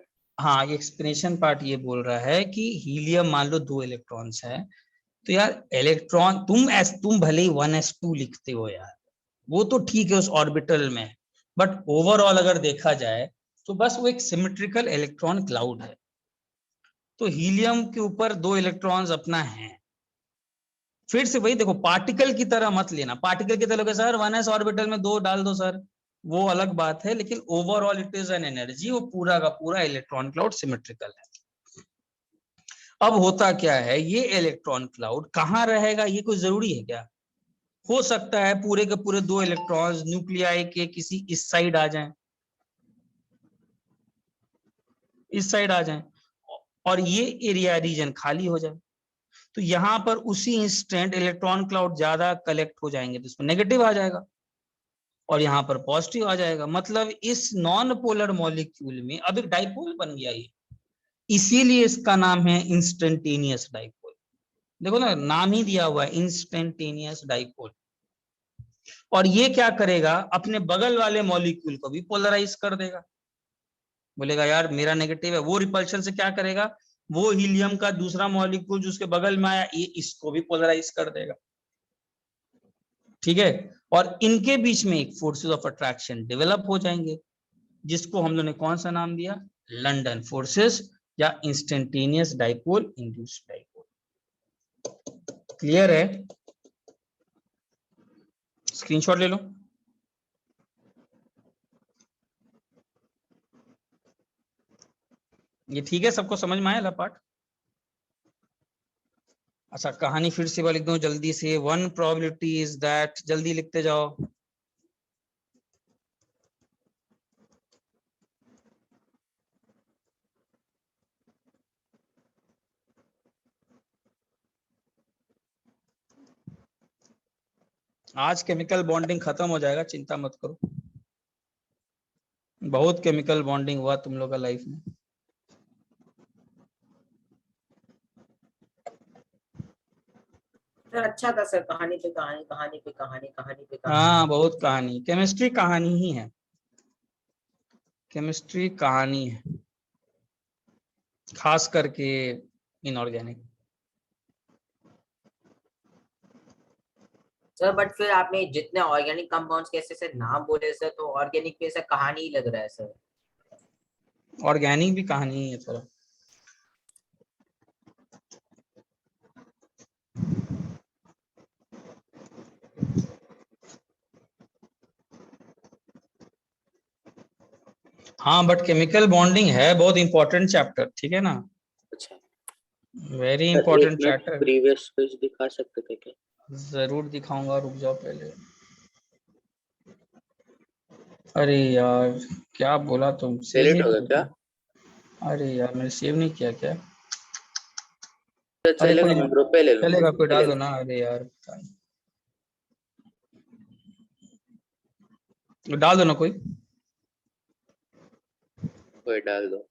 हाँ, ये एक्सप्लेनेशन पार्ट ये बोल रहा है कि हीलियम मान लो 2 इलेक्ट्रॉन्स है, तो यार इलेक्ट्रॉन तुम भले ही 1s2 लिखते हो यार, वो तो ठीक है उस ऑर्बिटल में, बट ओवरऑल अगर देखा जाए तो बस वो एक सिमेट्रिकल इलेक्ट्रॉन क्लाउड है। तो हीलियम के ऊपर 2 इलेक्ट्रॉन्स अपना है। फिर से वही देखो, पार्टिकल की तरह मत लेना, पार्टिकल की तरह सर 1s ऑर्बिटल में 2 डाल दो सर, वो अलग बात है, लेकिन overall it is an energy, वो पूरा का पूरा इलेक्ट्रॉन क्लाउड सिमेट्रिकल है। अब होता क्या है, ये इलेक्ट्रॉन क्लाउड कहाँ रहेगा ये कोई जरूरी है क्या? हो सकता है पूरे के पूरे 2 इलेक्ट्रॉन्स न्यूक्लियाई के किसी इस साइड आ जाएं, इस साइड आ जाएं, और ये एरिया रीजन खाली हो जाए, तो यहां पर उसी इंस्टेंट इलेक्ट्रॉन क्लाउड ज्यादा कलेक्ट हो जाएंगे, तो इसमें नेगेटिव आ जाएगा और यहाँ पर पॉजिटिव आ जाएगा। मतलब इस नॉन पोलर मॉलिक्यूल में अब एक डाइपोल बन गया ये, इसीलिए इसका नाम है इंस्टेंटेनियस डाइपोल। देखो ना, नाम ही दिया हुआ है इंस्टेंटेनियस डाइपोल। और ये क्या करेगा, अपने बगल वाले मॉलिक्यूल को भी पोलराइज कर देगा, बोलेगा यार मेरा नेगेटिव है, वो रिपल्शन से क्या करेगा, वो हीलियम का दूसरा मॉलिक्यूल जो उसके बगल में आया ये इसको भी पोलराइज कर देगा, ठीक है। और इनके बीच में एक फोर्सेस ऑफ अट्रैक्शन डेवलप हो जाएंगे, जिसको हम लोगों ने कौन सा नाम दिया, लंदन फोर्सेस या instantaneous dipole induced dipole. Clear है? स्क्रीनशॉट ले लो। ये ठीक है, सबको समझ में आया पार्ट? अच्छा, कहानी फिर से लिख दो जल्दी से। 1 प्रोबेबिलिटी इज दैट, जल्दी लिखते जाओ। आज केमिकल बॉन्डिंग खत्म हो जाएगा, चिंता मत करो, बहुत केमिकल बॉन्डिंग हुआ तुम लोग का लाइफ में। सर अच्छा था सर, कहानी पे कहानी, कहानी पे कहानी, कहानी पे कहानी। हाँ, बहुत कहानी, केमिस्ट्री कहानी ही है, केमिस्ट्री कहानी है, खास करके इनऑर्गेनिक। सर बट फिर आपने जितने ऑर्गेनिक कंपाउंड्स के ऐसे नाम बोले सर, तो ऑर्गेनिक पे ऐसा कहानी ही लग रहा है सर। ऑर्गेनिक भी कहानी ही है थोड़ा। हाँ, बट केमिकल बॉन्डिंग है बहुत इंपॉर्टेंट चैप्टर, ठीक है ना, अच्छा, वेरी एक important minute chapter. Previous page दिखा सकते थे क्या? जरूर दिखाऊंगा, रुक जाओ पहले। अरे यार, क्या बोला तुम, सेव डिलीट नहीं हो गया किया क्या? क्या? अरे यार, मैंने सेव नहीं किया क्या? तो अरे चलेगा, कोई मैं ग्रुप पे ले लूंगा। चलेगा, कोई डाल दो ना। अरे यार पता नहीं। डाल दो ना कोई। कोई डाल दो।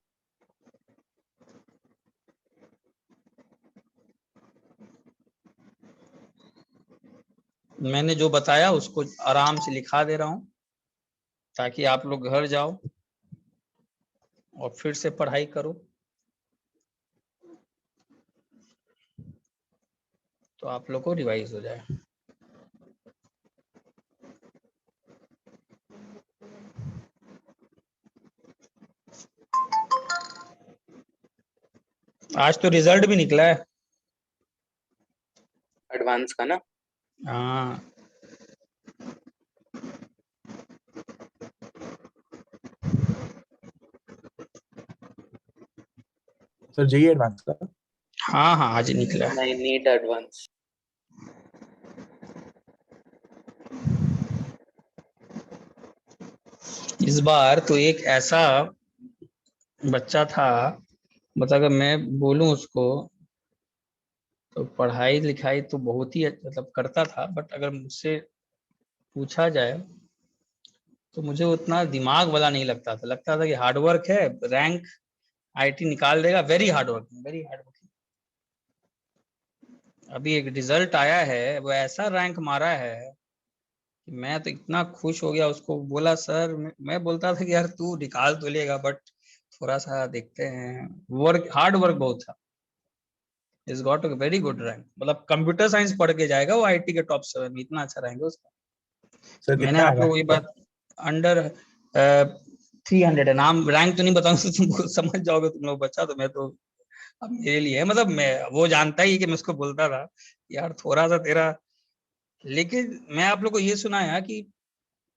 मैंने जो बताया उसको आराम से लिखा दे रहा हूँ, ताकि आप लोग घर जाओ और फिर से पढ़ाई करो, तो आप लोग को रिवाइज हो जाए। आज तो रिजल्ट भी निकला है। एडवांस का ना? हाँ, सर जेई एडवांस का? हाँ हाँ, आज निकला है। नहीं, नीट एडवांस। इस बार तो एक ऐसा बच्चा था, मतलब अगर मैं बोलूं उसको, तो पढ़ाई लिखाई तो बहुत ही मतलब करता था, बट अगर मुझसे पूछा जाए तो मुझे उतना दिमाग वाला नहीं लगता था। लगता था कि हार्डवर्क है, रैंक आईटी निकाल देगा, very hard working, very hard working. अभी एक रिजल्ट आया है, वो ऐसा रैंक मारा है कि मैं तो इतना खुश हो गया। उसको बोला सर, मैं बोलता था कि यार तू निकाल तो लेगा, बट थोड़ा सा देखते हैं, वर्क हार्ड वर्क बहुत था, is got a very good rank, मतलब कंप्यूटर साइंस पढ़ के जाएगा वो आईटी के टॉप 7 में, इतना अच्छा रैंक है उसका। सर मैंने कितना आप आया? लोगों को ये बात अंडर 300 है, नाम रैंक तो नहीं बताऊंगा तो तुम समझ जाओगे तुम लोग, बच्चा तो मैं तो अब मेरे लिए है, मतलब मैं, वो जानता ही है कि मैं उसको बोलता था यार थोड़ा सा तेरा, लेकिन मैं आप लोग को ये सुनाया कि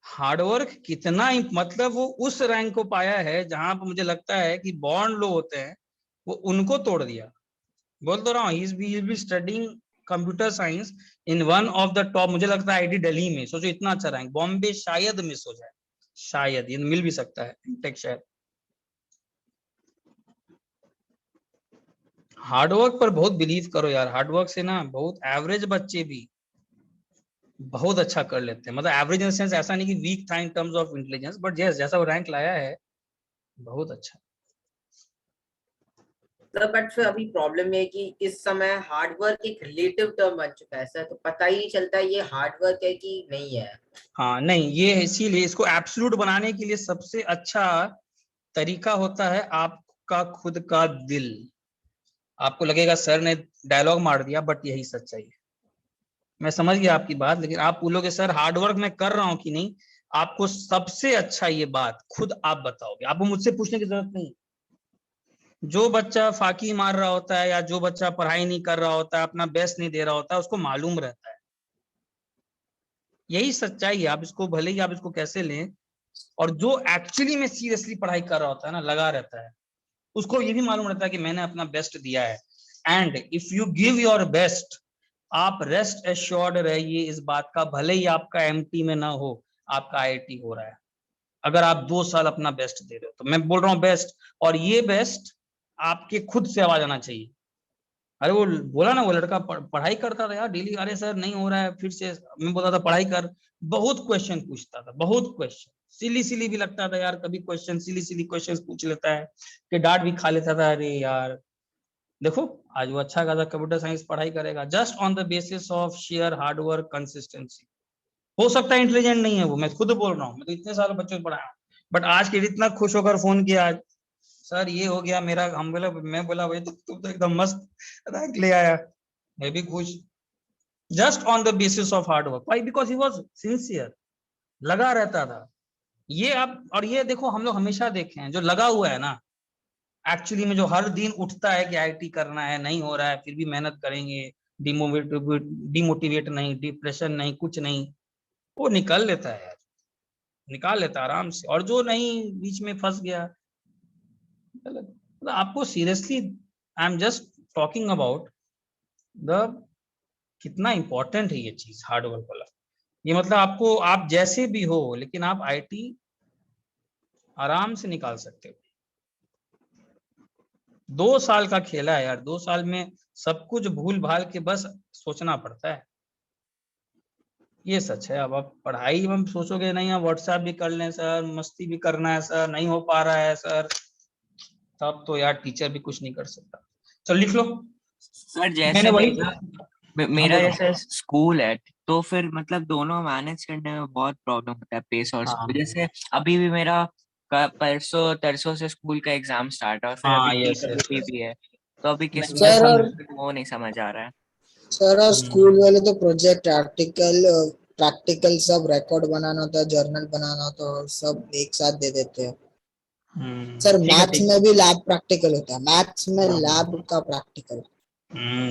हार्डवर्क कितना मतलब वो उस रैंक को पाया है जहां पर मुझे लगता है कि बॉन्ड लो होते हैं वो उनको तोड़ दिया। बोल तो रहा हूँ, he will be studying computer science in one of the top, मुझे लगता है आईआईटी दिल्ली में, सोचो इतना अच्छा रैंक, बॉम्बे शायद मिस हो जाए, शायद ये मिल भी सकता है टेक शायद। हार्डवर्क पर बहुत बिलीव करो यार, हार्डवर्क से ना बहुत एवरेज बच्चे भी बहुत अच्छा कर लेते हैं, मतलब एवरेज इन सेंस ऐसा नहीं कि वीक था in terms of intelligence, but जैसा वो रैंक लाया है बहुत अच्छा। सर बट फिर अभी प्रॉब्लम ये है कि इस समय हार्ड वर्क एक रिलेटिव टर्म बन चुका है सर, तो पता ही नहीं चलता ये हार्ड वर्क है कि नहीं है। हाँ नहीं, ये इसीलिए इसको एब्सोल्यूट बनाने के लिए सबसे अच्छा तरीका होता है आपका खुद का दिल। आपको लगेगा सर ने डायलॉग मार दिया, बट यही सच्चाई है, मैं समझ गया आपकी बात, लेकिन आप बोलोगे सर हार्डवर्क मैं कर रहा हूं कि नहीं, आपको सबसे अच्छा ये बात खुद आप बताओगे, आपको मुझसे पूछने की जरूरत नहीं। जो बच्चा फाकी मार रहा होता है या जो बच्चा पढ़ाई नहीं कर रहा होता है, अपना बेस्ट नहीं दे रहा होता है, उसको मालूम रहता है, यही सच्चाई है। आप इसको भले ही आप इसको कैसे लें, और जो एक्चुअली में सीरियसली पढ़ाई कर रहा होता है ना, लगा रहता है, उसको ये भी मालूम रहता है कि मैंने अपना बेस्ट दिया है। And if you give your best, आप रेस्ट एश्योर्ड रहिए इस बात का, भले ही आपका एमटी में ना हो, आपका आईआईटी हो रहा है, अगर आप 2 साल अपना बेस्ट दे रहे हो तो, मैं बोल रहा हूँ बेस्ट, और ये बेस्ट आपके खुद से आवाज आना चाहिए। अरे वो बोला ना, वो लड़का पढ़ाई करता था यार डेली, अरे सर नहीं हो रहा है, फिर से मैं बोलता था पढ़ाई कर, बहुत क्वेश्चन पूछता था, बहुत क्वेश्चन, सिली सिली भी लगता था यार, कभी क्वेश्चन सिली सिली क्वेश्चन पूछ लेता है कि डांट भी खा लेता था, अरे यार देखो आज वो अच्छा खासा कंप्यूटर साइंस पढ़ाई करेगा just on the basis of share hard work consistency. हो सकता है इंटेलिजेंट नहीं है वो, मैं खुद बोल रहा हूँ, मैं तो इतने सालों बच्चों को पढ़ाया, बट आज के इतना खुश होकर फोन किया आज, सर ये हो गया मेरा, हम बोला, मैं बोला भाई तुम तो एकदम मस्त रैंक ले आया, मैं भी खुश, just on the basis of hard work, why, because he was sincere, लगा रहता था। ये आप, और ये देखो हम लोग हमेशा देखे हैं जो लगा हुआ है ना, एक्चुअली में जो हर दिन उठता है कि आईटी करना है, नहीं हो रहा है फिर भी मेहनत करेंगे, डिमोटिवेट नहीं, डिप्रेशन नहीं, कुछ नहीं, वो निकल लेता है यार, निकाल लेता है आराम से। और जो नहीं बीच में फंस गया, मतलब आपको seriously, I am just talking about the कितना इंपॉर्टेंट है ये चीज हार्ड वर्क वाला, ये मतलब आपको, आप जैसे भी हो लेकिन आप आईटी आराम से निकाल सकते हो। 2 साल का खेला है यार, 2 साल में सब कुछ भूल भाल के बस सोचना पड़ता है, ये सच है। अब आप पढ़ाई में सोचोगे नहीं, आप व्हाट्सएप भी कर लें सर, मस्ती भी करना है सर, नहीं हो पा रहा है सर, तब तो यार टीचर भी कुछ नहीं कर सकता। चलो लिख लो। सर मैंने जैसे वही, हाँ मेरा बोलो। जैसे स्कूल है, तो फिर मतलब दोनों मैनेज करने में बहुत प्रॉब्लम होता है, पेस और हाँ स्कूल। जैसे अभी भी मेरा परसों तरसों से स्कूल का एग्जाम स्टार्ट है, और फिर अभी हाँ, यस यस पीडब्ल्यूडी यस, भी है, तो अभी किस नहीं में मैं सर और समझ, वो नहीं समझ आ रहा है। सर और स्कूल हम्म वाले तो प्रोजेक्ट आर्टिकल प्रैक्टिकल सब रिकॉर्ड बनाना होता है, जर्नल बनाना होता है, सब एक साथ दे देते हैं। सर ठीक है मैथ्स ठीक में भी लैब प्रैक्टिकल होता है, मैथ्स में है, लैब का प्रैक्टिकल।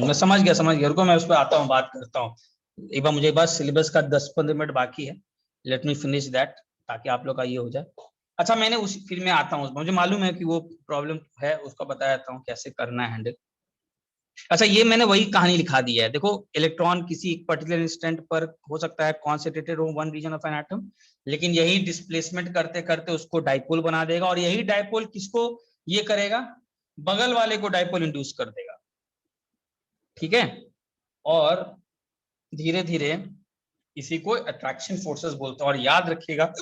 मैं समझ गया, रुको मैं उस पर आता हूँ, बात करता हूँ। एक बार मुझे बस सिलेबस का 10-15 मिनट बाकी है, लेट मी फिनिश दैट, ताकि आप लोग का ये हो जाए। अच्छा मैंने उस फिर मैं आता हूँ उसमें, मुझे मालूम है कि वो प्रॉब्लम है, उसका बताया था हूँ कैसे करना है हैंडल। अच्छा ये मैंने वही कहानी लिखा दी है, देखो इलेक्ट्रॉन किसी एक पर्टिकुलर इंस्टेंट पर हो सकता है कॉन्सेंट्रेटेड हो one region of an atom, लेकिन यही डिस्प्लेसमेंट करते करते उसको डाइपोल बना देगा, और यही डाइपोल किसको ये करेगा, बगल वाले को डाइपोल इंड्यूस कर देगा, ठीक है। और धीरे धीरे इसी को अट्रैक्शन फोर्सेस बोलते हैं। और याद रखिएगा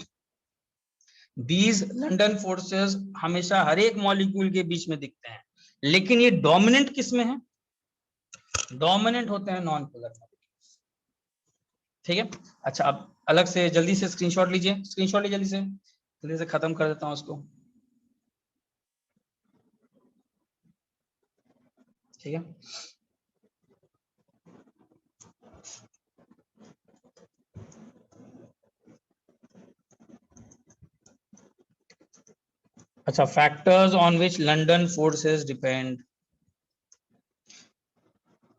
दीज लंडन फोर्सेस हमेशा हर एक मॉलिक्यूल के बीच में दिखते हैं, लेकिन ये डोमिनेंट किस में है, डोमिनेंट होते हैं नॉन पोलर मॉलिक्यूल्स, ठीक है। अच्छा अब अलग से जल्दी से स्क्रीनशॉट लीजिए, स्क्रीनशॉट लीजिए जल्दी से खत्म कर देता हूं उसको। ठीक है। अच्छा, factors on which London forces depend.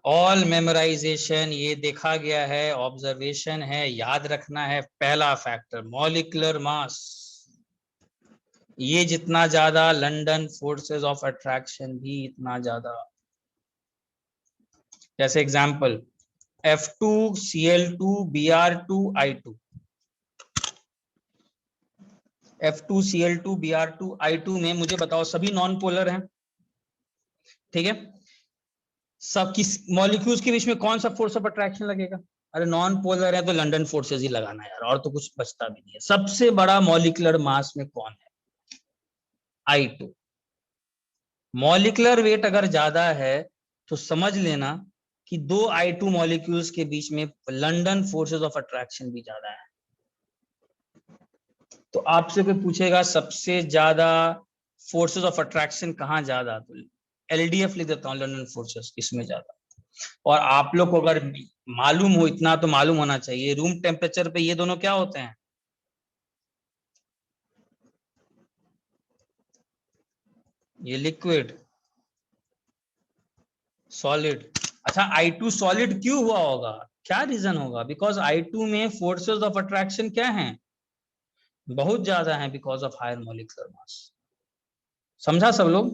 All memorisation, ये देखा गया है, ऑब्जर्वेशन है, याद रखना है। पहला फैक्टर मॉलिक्यूलर मास, ये जितना ज्यादा लंडन फोर्सेस ऑफ अट्रैक्शन भी इतना ज्यादा। जैसे example F2Cl2 Br2I2, F2Cl2 Br2I2 में मुझे बताओ सभी नॉन पोलर हैं, ठीक है। सब किस मॉलिक्यूल्स के बीच में कौन सा फोर्स ऑफ अट्रैक्शन लगेगा? अरे नॉन पोलर है तो लंडन फोर्सेस ही लगाना यार, और तो कुछ बचता भी नहीं है। सबसे बड़ा मॉलिक्यूलर मास में कौन है? I2। मॉलिक्यूलर वेट अगर ज्यादा है तो समझ लेना कि दो I2 मॉलिक्यूल्स के बीच में लंडन फोर्सेस ऑफ अट्रैक्शन भी ज्यादा है। तो आपसे कोई पूछेगा सबसे ज्यादा फोर्सेस ऑफ अट्रैक्शन कहाँ ज्यादा, तो LDF लिख देता हूँ, लंडन फोर्सेस इसमें ज्यादा। और आप लोग को अगर मालूम हो, इतना तो मालूम होना चाहिए, रूम टेम्परेचर पे ये दोनों क्या होते हैं? ये लिक्विड, सॉलिड। अच्छा, I2 सॉलिड क्यों हुआ होगा? क्या रीजन होगा? बिकॉज I2 में फोर्सेस ऑफ अट्रैक्शन क्या हैं? बहुत ज्यादा हैं, because of higher molecular mass. समझा सब लोग?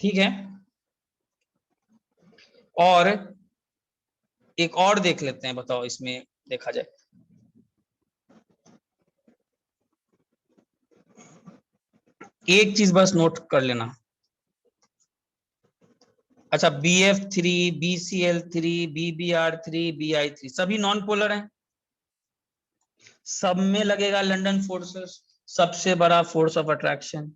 ठीक है। और एक और देख लेते हैं, बताओ इसमें देखा जाए। एक चीज बस नोट कर लेना। अच्छा, BF3, BCl3, BBr3, Bi3 सभी नॉन पोलर हैं, सब में लगेगा लंडन फोर्सेस, सबसे बड़ा force of attraction,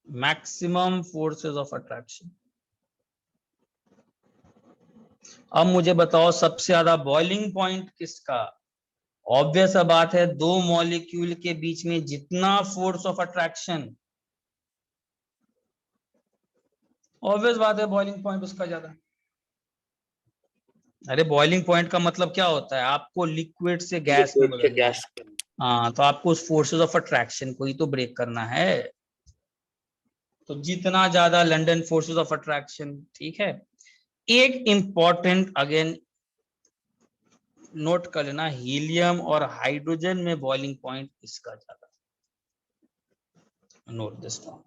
maximum forces of attraction. अब मुझे बताओ सबसे ज्यादा बॉइलिंग पॉइंट किसका? ऑब्वियस बात है, दो मॉलिक्यूल के बीच में जितना फोर्स ऑफ अट्रैक्शन, ऑब्वियस बात है बॉइलिंग पॉइंट उसका ज्यादा। अरे बॉइलिंग पॉइंट का मतलब क्या होता है? आपको लिक्विड से गैस में लिक्विड से बदलना है। गैस। हाँ, तो आपको उस फोर्सेस ऑफ अट्रैक्शन को ही तो ब्रेक करना है। तो जितना ज्यादा लंडन फोर्सेस ऑफ अट्रैक्शन, ठीक है। एक इंपॉर्टेंट अगेन नोट कर लेना, हीलियम और हाइड्रोजन में बॉइलिंग पॉइंट इसका ज्यादा। नोट दिस डाउन,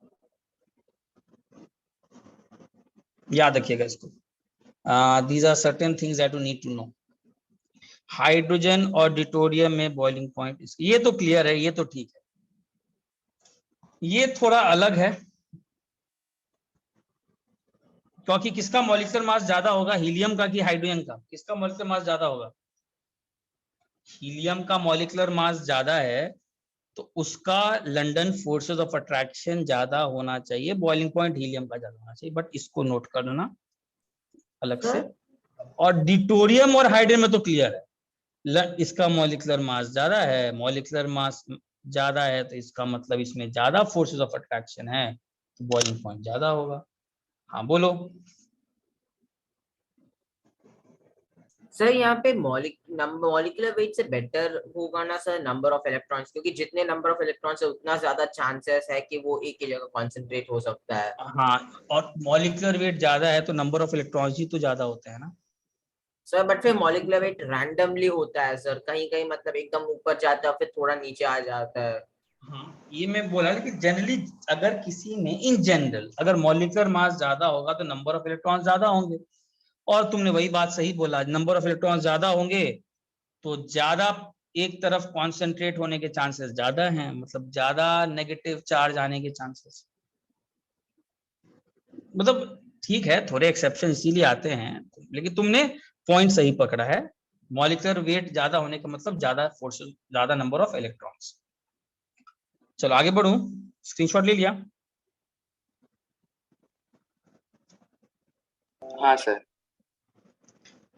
याद रखिएगा इसको। These are certain things that you need to know. Hydrogen और डिटोरियम में बॉइलिंग पॉइंट इसकी, ये तो क्लियर है, ये तो ठीक है। ये थोड़ा अलग है, क्योंकि किसका मॉलिक्यूलर मास ज्यादा होगा, हीलियम का कि हाइड्रोजन का? किसका मॉलिक्यूलर मास ज्यादा होगा? हीलियम का मॉलिक्यूलर मास ज्यादा है, तो उसका लंडन फोर्सेस ऑफ अट्रैक्शन ज्यादा होना चाहिए, बॉइलिंग पॉइंट हीलियम का ज्यादा होना चाहिए। बट इसको नोट कर लेना अलग से। और डिटोरियम और हाइड्रोजन में तो क्लियर है, इसका मॉलिक्यूलर मास ज्यादा है, मॉलिक्यूलर मास ज्यादा है तो इसका मतलब इसमें ज्यादा फोर्सेस ऑफ अट्रैक्शन है, तो बॉइलिंग पॉइंट ज्यादा होगा। हाँ बोलो। सर यहाँ पे मॉलिक्यूलर वेट से बेटर होगा ना सर नंबर ऑफ इलेक्ट्रॉन्स, क्योंकि जितने नंबर ऑफ इलेक्ट्रॉन्स है उतना ज्यादा चांसेस है कि वो एक ही जगह कॉन्सेंट्रेट हो सकता है। हाँ, और मॉलिक्यूलर वेट ज्यादा है तो नंबर ऑफ इलेक्ट्रॉन्स ही तो ज्यादा होते हैं ना सर बट फिर मॉलिक्यूलर वेट रैंडमली होता है सर, कहीं कहीं मतलब एकदम ऊपर जाता है फिर थोड़ा नीचे आ जाता है। हाँ, ये मैं बोला कि जनरली अगर किसी में इन जनरल अगर मॉलिक्यूलर मास ज्यादा होगा तो नंबर ऑफ इलेक्ट्रॉन ज्यादा होंगे। और तुमने वही बात सही बोला, नंबर ऑफ इलेक्ट्रॉन ज्यादा होंगे तो ज्यादा एक तरफ कॉन्सेंट्रेट होने के चांसेस ज्यादा हैं, मतलब ज्यादा नेगेटिव चार्ज आने के चांसेस। मतलब ठीक है, थोड़े एक्सेप्शन इसीलिए आते हैं, लेकिन तुमने पॉइंट सही पकड़ा है। मॉलिक्यूलर वेट ज्यादा होने का मतलब ज्यादा फोर्स, ज्यादा नंबर ऑफ इलेक्ट्रॉन्स। चलो आगे बढ़ू, स्क्रीनशॉट ले लिया? हाँ सर।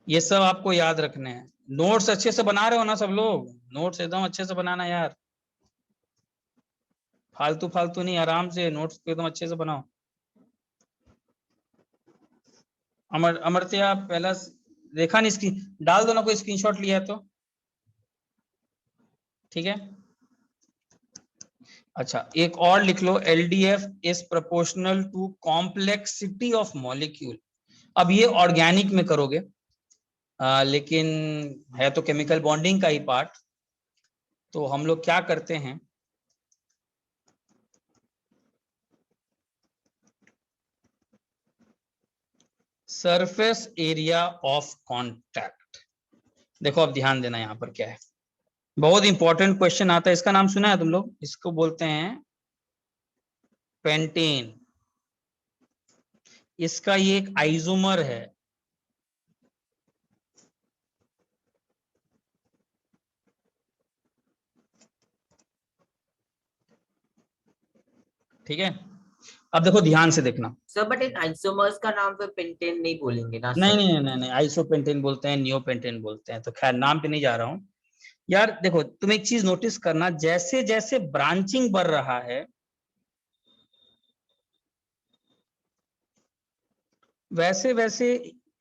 ये सब आपको याद रखने हैं। नोट्स अच्छे से बना रहे हो ना सब लोग? नोट्स एकदम अच्छे से बनाना यार, फालतू फालतू नहीं, आराम से नोट्स एकदम अच्छे से बनाओ। अमरत्या पहला देखा नहीं, स्क्रीन डाल दो ना, कोई स्क्रीनशॉट लिया है तो ठीक है। अच्छा एक और लिख लो, LDF is proportional to complexity of molecule. अब ये ऑर्गेनिक में करोगे, लेकिन है तो केमिकल बॉन्डिंग का ही पार्ट। तो हम लोग क्या करते हैं, सरफेस एरिया ऑफ कांटेक्ट। देखो अब ध्यान देना, यहां पर क्या है, बहुत इंपॉर्टेंट क्वेश्चन आता है। इसका नाम सुना है तुम लोग? इसको बोलते हैं पेंटेन। इसका ये एक आइसोमर है। ठीक है, अब देखो ध्यान से देखना। सर बट इन आइसोमर्स का नाम फिर पेंटेन नहीं बोलेंगे ना नहीं सर? नहीं नहीं नहीं, आइसोपेंटेन बोलते हैं, नियोपेंटेन बोलते हैं। तो खैर नाम पे नहीं जा रहा हूं यार। देखो तुम एक चीज नोटिस करना, जैसे जैसे ब्रांचिंग बढ़ रहा है वैसे वैसे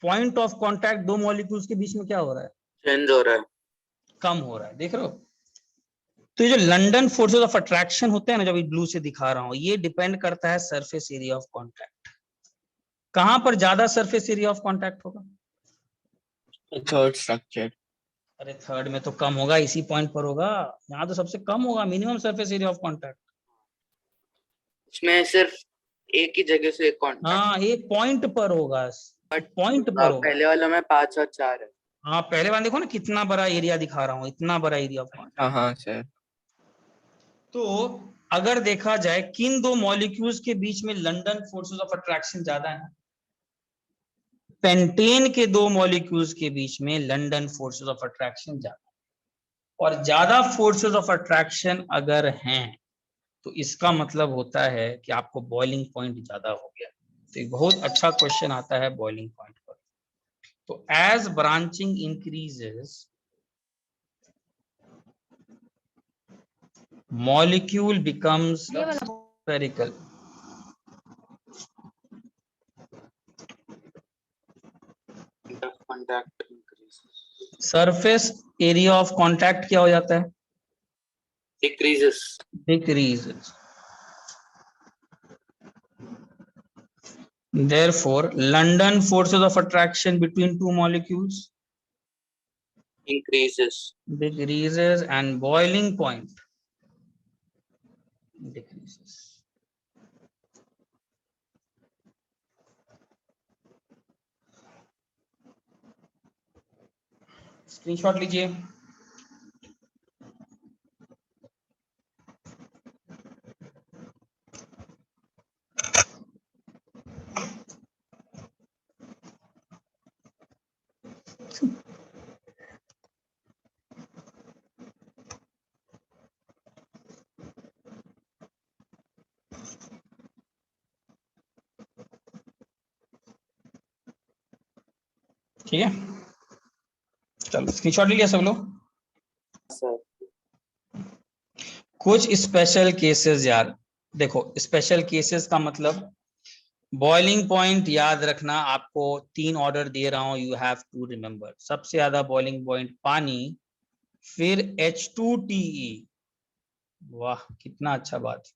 पॉइंट ऑफ कांटेक्ट दो मॉलिक्यूल्स के बीच में क्या हो रहा है, चेंज हो रहा है। कम हो रहा है। देख रहे हो? तो ये जो लंडन फोर्सेस ऑफ अट्रैक्शन होते हैं ना, जब ब्लू से दिखा रहा हूं, ये डिपेंड करता है सरफेस एरिया ऑफ कांटेक्ट। कहां पर ज्यादा सरफेस एरिया ऑफ कांटेक्ट होगा? Third structure. अरे थर्ड में तो कम होगा, इसी पॉइंट पर होगा। यहाँ तो सबसे कम होगा, minimum surface area of contact. इसमें सिर्फ एक ही जगह से एक कांटेक्ट। हाँ एक पॉइंट पर होगा, पॉइंट पर होगा। पहले वाला में 5 और 4 है। हाँ पहले बार देखो ना कितना बड़ा एरिया दिखा रहा हूँ, इतना बड़ा एरिया ऑफ कांटेक्ट। हाँ हाँ सर। तो अगर देखा जाए किन दो मॉलिक्यूल्स के बीच में लंडन फोर्सेस ऑफ अट्रैक्शन ज्यादा है, पेंटेन के दो मॉलिक्यूल्स के बीच में लंडन फोर्सेस ऑफ अट्रैक्शन ज्यादा। और ज्यादा फोर्सेस ऑफ अट्रैक्शन अगर हैं तो इसका मतलब होता है कि आपको बॉइलिंग पॉइंट ज्यादा हो गया। तो एक बहुत अच्छा क्वेश्चन आता है बॉइलिंग पॉइंट पर। तो as branching increases, molecule becomes spherical. Contact increase, surface area of contact क्या हो जाता है? Decreases. Decreases. Therefore, London forces of attraction between two molecules increases. decreases and boiling point decreases. Screenshot लीजिए। ठीक है, चलो स्क्रीनशॉट ले लिया सब लोग। सर कुछ स्पेशल केसेस यार, देखो स्पेशल केसेस का मतलब बॉइलिंग पॉइंट याद रखना। आपको 3 ऑर्डर दे रहा हूं, यू हैव टू रिमेंबर। सबसे ज्यादा बॉइलिंग पॉइंट पानी, फिर H2TE। वाह कितना अच्छा बात।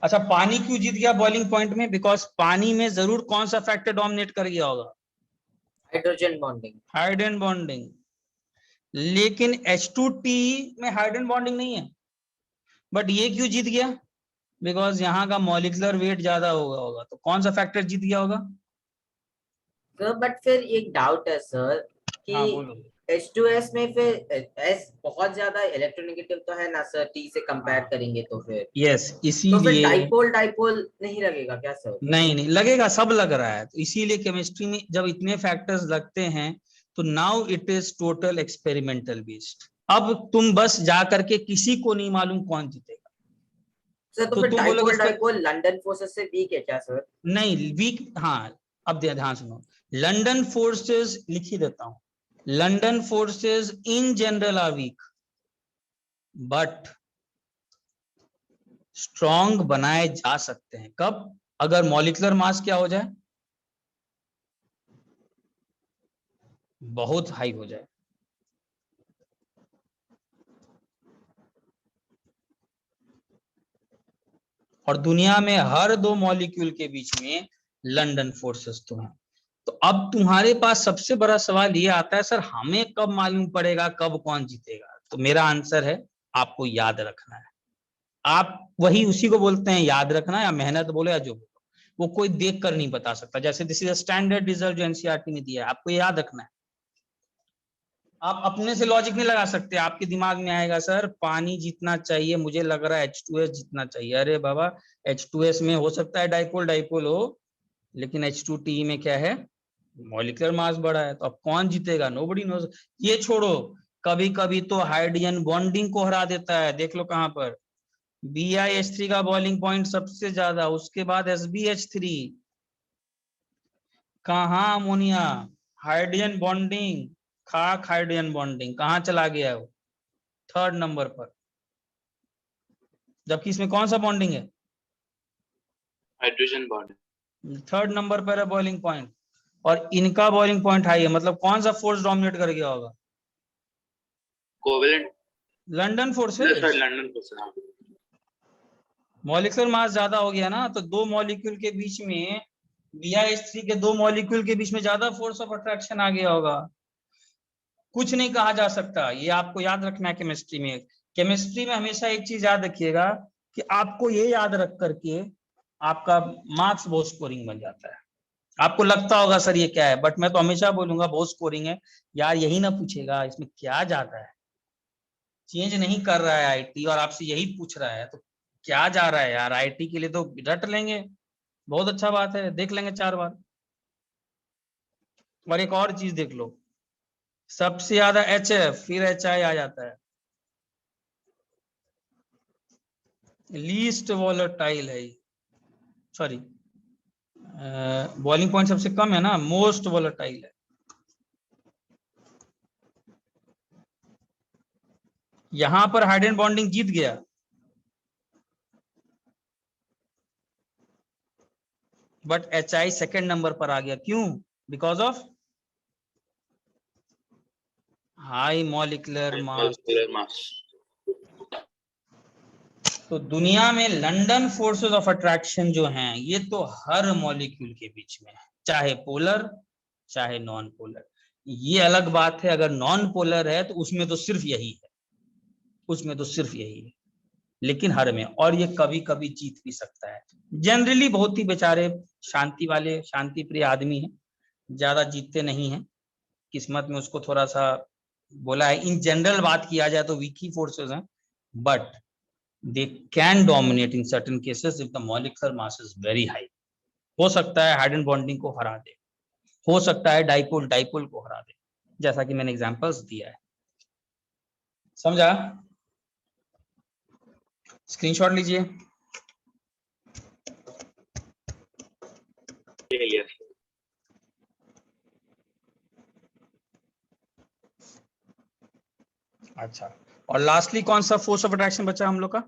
अच्छा पानी क्यों जीत गया बॉइलिंग पॉइंट में? बिकॉज पानी में जरूर कौन सा फैक्टर डोमिनेट कर गया होगा? Hydrogen bonding. Hydrogen bonding. लेकिन H2TE में हाइड्रोजन बॉन्डिंग नहीं है, बट ये क्यों जीत गया? बिकॉज यहाँ का मॉलिक्यूलर वेट ज्यादा होगा। तो कौन सा फैक्टर जीत गया होगा? सर बट फिर एक डाउट है सर कि हाँ बोलो। H2S में फिर S बहुत ज्यादा इलेक्ट्रोनेगेटिव तो है ना सर, T से कंपेयर हाँ। करेंगे तो फिर यस तो फिर इसीलिए डाइपोल नहीं लगेगा क्या सर? नहीं नहीं लगेगा, सब लग रहा है। तो इसीलिए केमिस्ट्री में जब इतने फैक्टर्स लगते हैं तो now it is total experimental based. अब तुम बस जा करके किसी को नहीं मालूम कौन जीतेगा। सर तो तो फिर तुम बोलोगे डाइपोल लंदन फोर्सेस से वीक है क्या सर? नहीं वीक, हाँ अब ध्यान सुनो। लंदन फोर्सेस लिख ही देता हूं, London forces in general are weak, but strong बनाए जा सकते हैं। कब? अगर मॉलिक्यूलर मास क्या हो जाए, बहुत हाई हो जाए, और दुनिया में हर दो मॉलिक्यूल के बीच में लंदन फोर्सेस तो हैं। तो अब तुम्हारे पास सबसे बड़ा सवाल ये आता है, सर हमें कब मालूम पड़ेगा कब कौन जीतेगा? तो मेरा आंसर है, आपको याद रखना है। आप वही उसी को बोलते हैं याद रखना, या मेहनत बोलो या जो बोलो, वो कोई देख कर नहीं बता सकता। जैसे दिस इज स्टैंडर्ड रिजल्ट जो एनसीईआरटी ने दिया है, आपको याद रखना है। आप अपने से लॉजिक नहीं लगा सकते, आपके दिमाग में आएगा सर पानी जीतना चाहिए, मुझे लग रहा है H2S जीतना चाहिए। अरे बाबा, H2S में हो सकता है डाइपोल डाइपोल हो, लेकिन H2TE में क्या है, मॉलिक्यूलर मास बड़ा है। तो अब कौन जीतेगा, नोबडी नोज। ये छोड़ो, कभी कभी तो हाइड्रोजन बॉन्डिंग को हरा देता है। देख लो कहां पर, BiH3 का बॉइलिंग पॉइंट सबसे ज्यादा, उसके बाद SbH3, कहाँ अमोनिया, हाइड्रोजन बॉन्डिंग, खाक हाइड्रोजन बॉन्डिंग कहाँ चला गया है वो, 3rd नंबर पर। जबकि इसमें कौन सा बॉन्डिंग है, हाइड्रोजन बॉन्ड। 3rd नंबर पर है बॉइलिंग पॉइंट, और इनका बॉइलिंग पॉइंट हाई है। मतलब कौन सा फोर्स डोमिनेट कर गया होगा, covalent, London forces. London force. Molecular mass ज्यादा हो गया ना, तो दो मॉलिक्यूल के बीच में, BiH3 के दो मॉलिक्यूल के बीच में ज्यादा फोर्स ऑफ अट्रैक्शन आ गया होगा। कुछ नहीं कहा जा सकता, ये आपको याद रखना है केमिस्ट्री में। केमिस्ट्री में हमेशा एक चीज याद रखिएगा कि आपको ये याद रख करके आपका मार्क्स बहुत स्कोरिंग बन जाता है। आपको लगता होगा सर ये क्या है, बट मैं तो हमेशा बोलूंगा बहुत स्कोरिंग है यार, यही ना पूछेगा इसमें क्या जाता है, चेंज नहीं कर रहा है आईटी और आपसे यही पूछ रहा है, तो क्या जा रहा है यार, आईटी के लिए तो रट लेंगे, बहुत अच्छा बात है, देख लेंगे 4 बार। और एक और चीज देख लो, सबसे ज्यादा HF फिर HI आ जाता है, लीस्ट वॉलेटाइल है, सॉरी बॉइलिंग पॉइंट सबसे कम है ना, मोस्ट वॉलेटाइल है। यहां पर हाइड्रोजन बॉन्डिंग जीत गया, बट HI 2nd नंबर पर आ गया, क्यों, because of high molecular mass. तो दुनिया में लंदन फोर्सेस ऑफ अट्रैक्शन जो हैं, ये तो हर मॉलिक्यूल के बीच में है, चाहे पोलर चाहे नॉन पोलर। ये अलग बात है, अगर नॉन पोलर है तो उसमें तो सिर्फ यही है, उसमें तो सिर्फ यही है, लेकिन हर में, और ये कभी कभी जीत भी सकता है। जनरली बहुत ही बेचारे शांति वाले, शांति प्रिय आदमी है, ज्यादा जीतते नहीं है, किस्मत में उसको थोड़ा सा बोला है। इन जनरल बात किया जाए तो वीक ही फोर्सेस हैं, but they can dominate in certain cases if the molecular mass is very high। हो सकता है हाइड्रोजन बॉन्डिंग को हरा दे, हो सकता है डाइपोल डाइपोल को हरा दे, जैसा कि मैंने एग्जांपल्स दिया है। समझा, स्क्रीनशॉट लीजिए। अच्छा, और लास्टली कौन सा फोर्स ऑफ अट्रैक्शन बचा हम लोग का,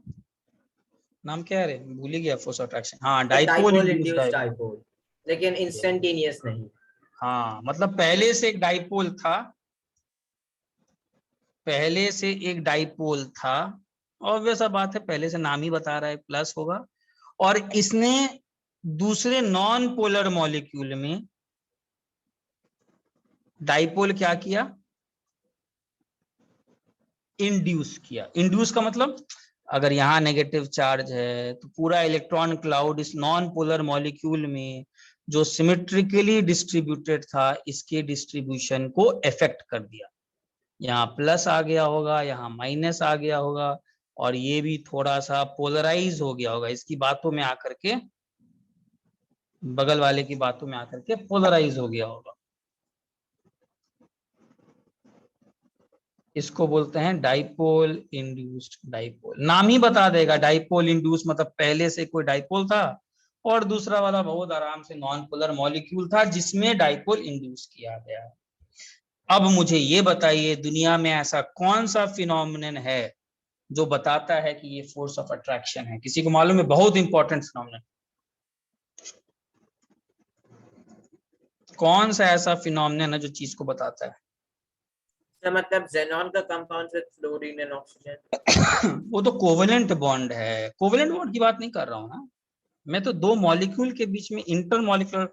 नाम क्या है रे, भूल ही गया, फोर्स ऑफ अट्रैक्शन, हाँ डाइपोल इंड्यूस्ड डाइपोल, लेकिन इंस्टेंटेनियस नहीं। हाँ मतलब पहले से एक डाइपोल था, पहले से एक डाइपोल था, ऑब्वियस बात है, पहले से नाम ही बता रहा है प्लस होगा, और इसने दूसरे नॉन पोलर मॉलिक्यूल में डाइपोल क्या किया, इंड्यूस किया। इंड्यूस का मतलब, अगर यहाँ नेगेटिव चार्ज है तो पूरा इलेक्ट्रॉन क्लाउड इस नॉन पोलर मॉलिक्यूल में जो सिमेट्रिकली डिस्ट्रीब्यूटेड था, इसके डिस्ट्रीब्यूशन को इफेक्ट कर दिया। यहाँ प्लस आ गया होगा, यहाँ माइनस आ गया होगा, और ये भी थोड़ा सा पोलराइज हो गया होगा, इसकी बातों में आकर के, बगल वाले की बातों में आकर के पोलराइज हो गया होगा। इसको बोलते हैं डाइपोल इंड्यूस्ड डाइपोल, नाम ही बता देगा, डाइपोल इंड्यूस मतलब पहले से कोई डाइपोल था और दूसरा वाला बहुत आराम से नॉन पोलर मॉलिक्यूल था जिसमें डाइपोल इंड्यूस किया गया। अब मुझे ये बताइए, दुनिया में ऐसा कौन सा फिनोमिनन है जो बताता है कि ये फोर्स ऑफ अट्रैक्शन है, किसी को मालूम है, बहुत इंपॉर्टेंट फिनोमिनन। कौन सा ऐसा फिनोमिनन है जो चीज को बताता है? तो मतलब xenon का compound with fluorine and oxygen. वो तो कोवेलेंट बॉन्ड है, कोवेलेंट बॉन्ड की बात नहीं कर रहा हूँ ना मैं, तो दो मॉलिक्यूल के बीच में इंटर मॉलिक्यूलर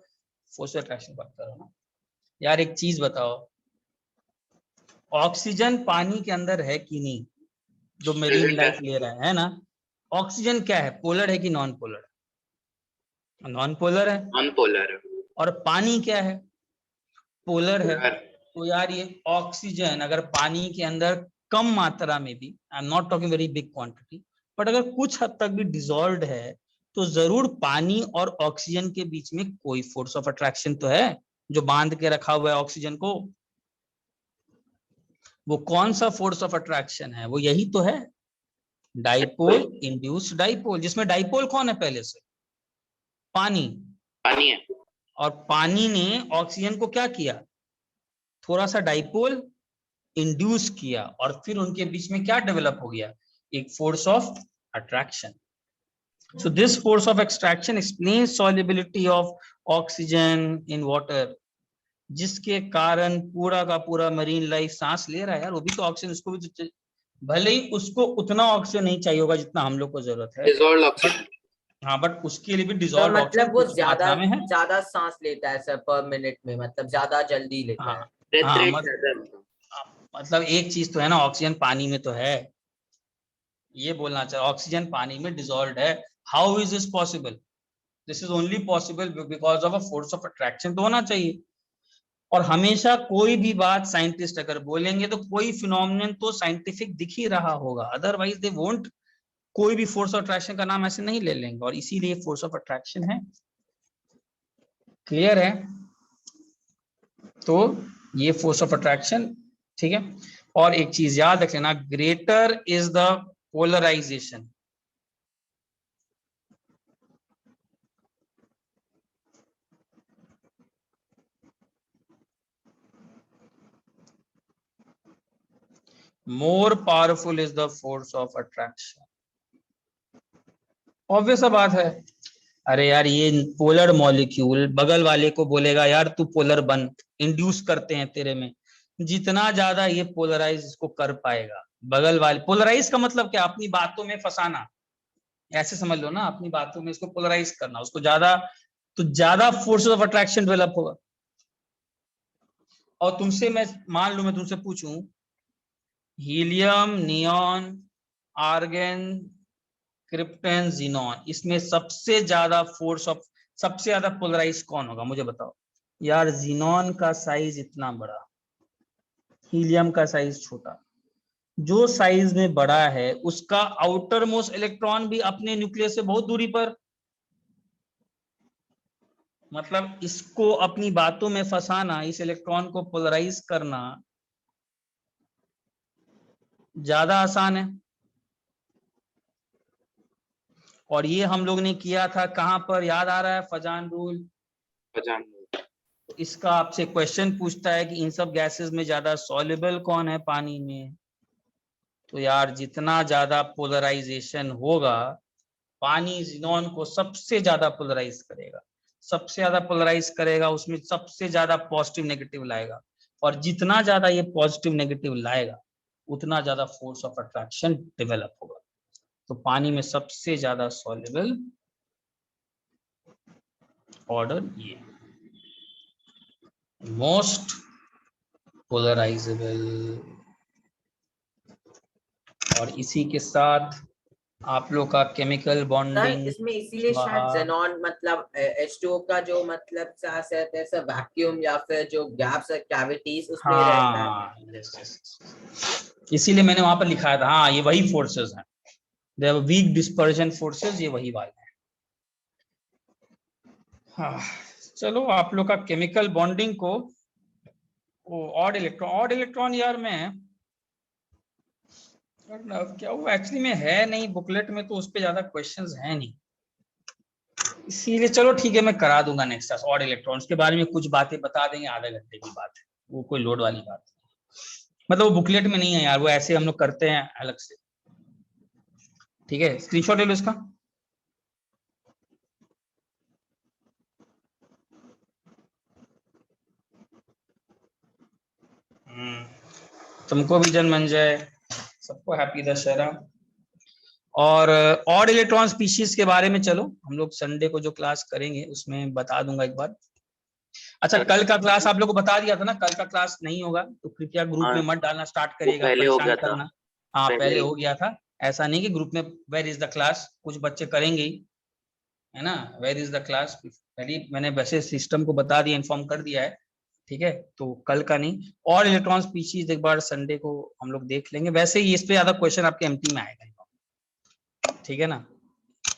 फोर्स अट्रैक्शन बात कर रहा हूँ ना। यार एक चीज बताओ, ऑक्सीजन पानी के अंदर है कि नहीं, जो मेरीन लाइफ ले रहा है ना? ऑक्सीजन क्या है, पोलर है कि नॉन पोलर? नॉन पोलर है। अनपोलर। और पानी क्या है, पोलर है। पोलर। तो यार ये ऑक्सीजन अगर पानी के अंदर कम मात्रा में भी, I am not talking very big quantity, but अगर कुछ हद तक भी डिजोल्व्ड है, तो जरूर पानी और ऑक्सीजन के बीच में कोई फोर्स ऑफ अट्रैक्शन तो है जो बांध के रखा हुआ है ऑक्सीजन को। वो कौन सा फोर्स ऑफ अट्रैक्शन है? वो यही तो है, डाइपोल इंड्यूस्ड डाइपोल, जिसमें डाइपोल कौन है पहले से? पानी। पानी है। और पानी ने ऑक्सीजन को क्या किया, थोड़ा सा डाइपोल इंड्यूस किया, और फिर उनके बीच में क्या डेवलप हो गया, एक force of attraction. So this force of extraction explains solubility of oxygen in water, जिसके कारण पूरा का पूरा मरीन लाइफ सांस ले रहा है। यार वो भी तो ऑक्सीजन, उसको भी तो भले ही उसको उतना ऑक्सीजन नहीं चाहिए होगा जितना हम लोग को जरूरत है, डिसॉल्व्ड ऑक्सीजन। हाँ, बट उसके लिए भी तो डिजॉल्व ऑक्सीजन मतलब वो कुछ ज्यादा मात्रा में है। ज्यादा सांस लेता है सर पर मिनट में, मतलब ज्यादा जल्दी लेता हाँ है। डेथ हाँ, रेट ज्यादा है। मतलब एक चीज तो है ना, ऑक्सीजन पानी में तो है, ये बोलना चाहिए ऑक्सीजन पानी में डिजॉल्व है। How is this possible? This is only possible because of a force of attraction तो होना चाहिए। और हमेशा कोई भी बात साइंटिस्ट अगर बोलेंगे तो कोई फिनोमिनन तो साइंटिफिक दिख ही रहा होगा, अदरवाइज दे वोंट कोई भी फोर्स ऑफ अट्रैक्शन का नाम ऐसे नहीं ले लेंगे, और इसीलिए फोर्स ऑफ अट्रैक्शन है। क्लियर है? तो ये फोर्स ऑफ अट्रैक्शन, ठीक है। और एक चीज याद रख लेना, greater is the polarization, more powerful is the force of attraction। Obvious सा बात है। अरे यार ये पोलर मॉलिक्यूल बगल वाले को बोलेगा यार तू पोलर बन, इंड्यूस करते हैं तेरे में, जितना ज्यादा ये पोलराइज इसको कर पाएगा बगल वाले। पोलराइज का मतलब क्या, अपनी बातों में फंसाना, ऐसे समझ लो ना, अपनी बातों में इसको पोलराइज करना, उसको ज्यादा, तो ज्यादा फोर्स ऑफ अट्रैक्शन डेवलप होगा। और तुमसे मैं मान लू, मैं तुमसे पूछूं helium, neon, argon, krypton, xenon, इसमें सबसे ज्यादा फोर्स ऑफ, सबसे ज्यादा पोलराइज कौन होगा, मुझे बताओ। यार जीनॉन का साइज इतना बड़ा, हीलियम का साइज छोटा, जो साइज में बड़ा है उसका आउटर मोस्ट इलेक्ट्रॉन भी अपने न्यूक्लियस से बहुत दूरी पर, मतलब इसको अपनी बातों में फंसाना, इस इलेक्ट्रॉन को पोलराइज करना ज्यादा आसान है। और ये हम लोग ने किया था कहां पर, याद आ रहा है, फजान रूल। पहचान। तो इसका आपसे क्वेश्चन पूछता है कि इन सब गैसेस में ज्यादा सॉल्युबल कौन है पानी में, तो यार जितना ज्यादा पोलराइजेशन होगा, पानी जिनोन को सबसे ज्यादा पोलराइज करेगा, सबसे ज्यादा पोलराइज करेगा, उसमें सबसे ज्यादा पॉजिटिव नेगेटिव लाएगा, और जितना ज्यादा ये पॉजिटिव नेगेटिव लाएगा उतना ज्यादा फोर्स ऑफ अट्रैक्शन डेवलप होगा। तो पानी में सबसे ज्यादा सॉल्युबल ऑर्डर ये, मोस्ट पोलराइजेबल। और इसी के साथ आप लोग का केमिकल सर बॉन्डिंग इसमें इसीलिए शायद xenon मतलब H2O का जो मतलब सांस रहता है सर, वैक्यूम या फिर जो गैप्स है कैविटीज उसमें रहता है। हाँ yes, yes। इसीलिए मैंने वहां पर लिखा था, हाँ ये वही फोर्सेस हैं, they are weak dispersion forces, ये वही वाले हैं। हाँ, चलो आप लोग का केमिकल बॉन्डिंग को, ऑड इलेक्ट्रॉन यार में क्या वो एक्चुअली में है नहीं बुकलेट में, तो उस पर ज्यादा क्वेश्चंस है नहीं, इसीलिए चलो ठीक है, मैं करा दूंगा नेक्स्ट क्लास ऑड इलेक्ट्रॉन्स के बारे में, कुछ बातें बता देंगे, आधे घंटे की बात है, वो कोई लोड वाली बात नहीं। मतलब वो बुकलेट में नहीं है यार, वो ऐसे हम लोग करते हैं अलग से। ठीक है, स्क्रीनशॉट ले लो इसका। तुमको भी जन्म मन जाए, सबको हैप्पी दशहरा। और ऑड इलेक्ट्रॉन स्पीशीज के बारे में चलो हम लोग संडे को जो क्लास करेंगे उसमें बता दूंगा एक बार। अच्छा, कल का क्लास आप लोग को बता दिया था ना, कल का क्लास नहीं होगा तो कृपया ग्रुप में मत डालना, स्टार्ट करिएगा पहले हो परेशान गया था। करना। हाँ पहले पहले ही। हो गया था, ऐसा नहीं कि ग्रुप में वेयर इज द क्लास, कुछ बच्चे करेंगे ही, है ना, वेयर इज द क्लास। पहले मैंने वैसे सिस्टम को बता दिया, इन्फॉर्म कर दिया है, ठीक है, तो कल का नहीं। और इलेक्ट्रॉन स्पीशीज एक बार संडे को हम लोग देख लेंगे, वैसे ही इस पे ज्यादा क्वेश्चन आपके एमटी में आएगा, ठीक है ना,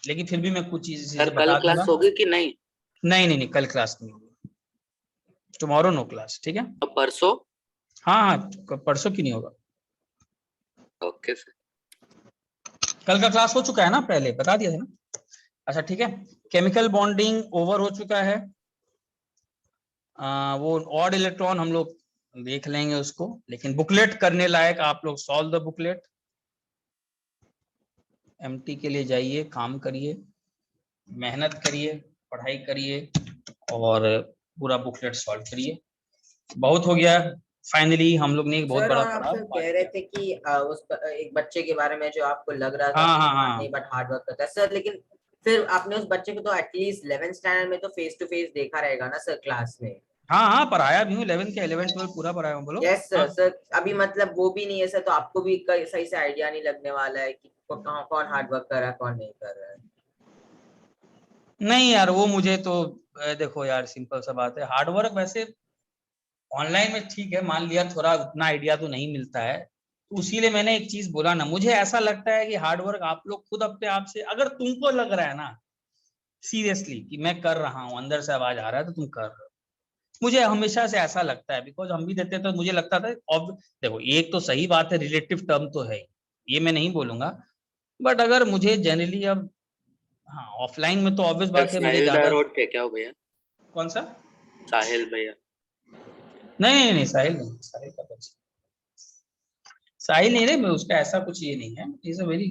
लेकिन फिर भी मैं कुछ चीजें सर कल बता दूंगा। क्लास होगी कि नहीं? नहीं, कल क्लास नहीं होगी, टुमारो नो क्लास, ठीक है। तो परसों? हाँ, परसों की नहीं होगा, ओके सर। कल का क्लास हो चुका है ना, पहले बता दिया था ना। अच्छा ठीक है, केमिकल बॉन्डिंग ओवर हो चुका है। वो ऑड इलेक्ट्रॉन हम लोग देख लेंगे उसको, लेकिन बुकलेट करने लायक आप लोग सॉल्व द बुकलेट, एमटी के लिए जाइए, काम करिए, मेहनत करिए, पढ़ाई करिए और पूरा बुकलेट सॉल्व करिए। बहुत हो गया, फाइनली हम लोग ने एक बहुत सर बड़ा और आप पड़ाव सर पार कह रहे किया। थे कि एक बच्चे के बारे में जो आपको लग रहा था हाँ कि हाँ smart हाँ नहीं बट हार्ड वर्क करता है सर, लेकिन फिर आपने उस बच्चे को तो एटलीस्ट 11th स्टैंडर्ड में तो फेस टू फेस देखा रहेगा ना सर क्लास में? हाँ पढ़ाया भी हूँ, 11 के 11 12 पूरा पढ़ाया हूँ, बोलो। यस हाँ। सर। सर अभी मतलब वो भी नहीं है सर, तो आपको भी सही से आइडिया नहीं लगने वाला है कि कहाँ कौन हार्ड वर्क कर रहा है कौन नहीं कर रहा है। नहीं यार, वो मुझे तो देखो यार, सिंपल सा बात है, हार्ड वर्क वैसे ऑनलाइन में ठीक है, मान लिया थोड़ा उतना आइडिया तो नहीं मिलता है, तो इसीलिए मैंने एक चीज बोला ना, मुझे ऐसा लगता है कि हार्ड वर्क आप लोग खुद अपने आप से, अगर तुमको लग रहा है ना सीरियसली कि मैं कर रहा हूँ, अंदर से आवाज आ रहा है तो तुम कर रहे हो, मुझे हमेशा से ऐसा लगता है, बिकॉज हम भी देते थे तो मुझे लगता था। अब देखो एक तो सही बात है, रिलेटिव टर्म तो है, ये मैं नहीं बोलूंगा, बट अगर मुझे जनरली अब, हाँ ऑफलाइन में तो ऑब्वियस बात है मुझे साहिल ज्यादा। रोड थे क्या हो भैया? कौन सा? साहिल भैया? नहीं साहिल नहीं, साहिल का बच्चा, साहिल नहीं रे, मैं उसका ऐसा कुछ ये नहीं है, इज अ वेरी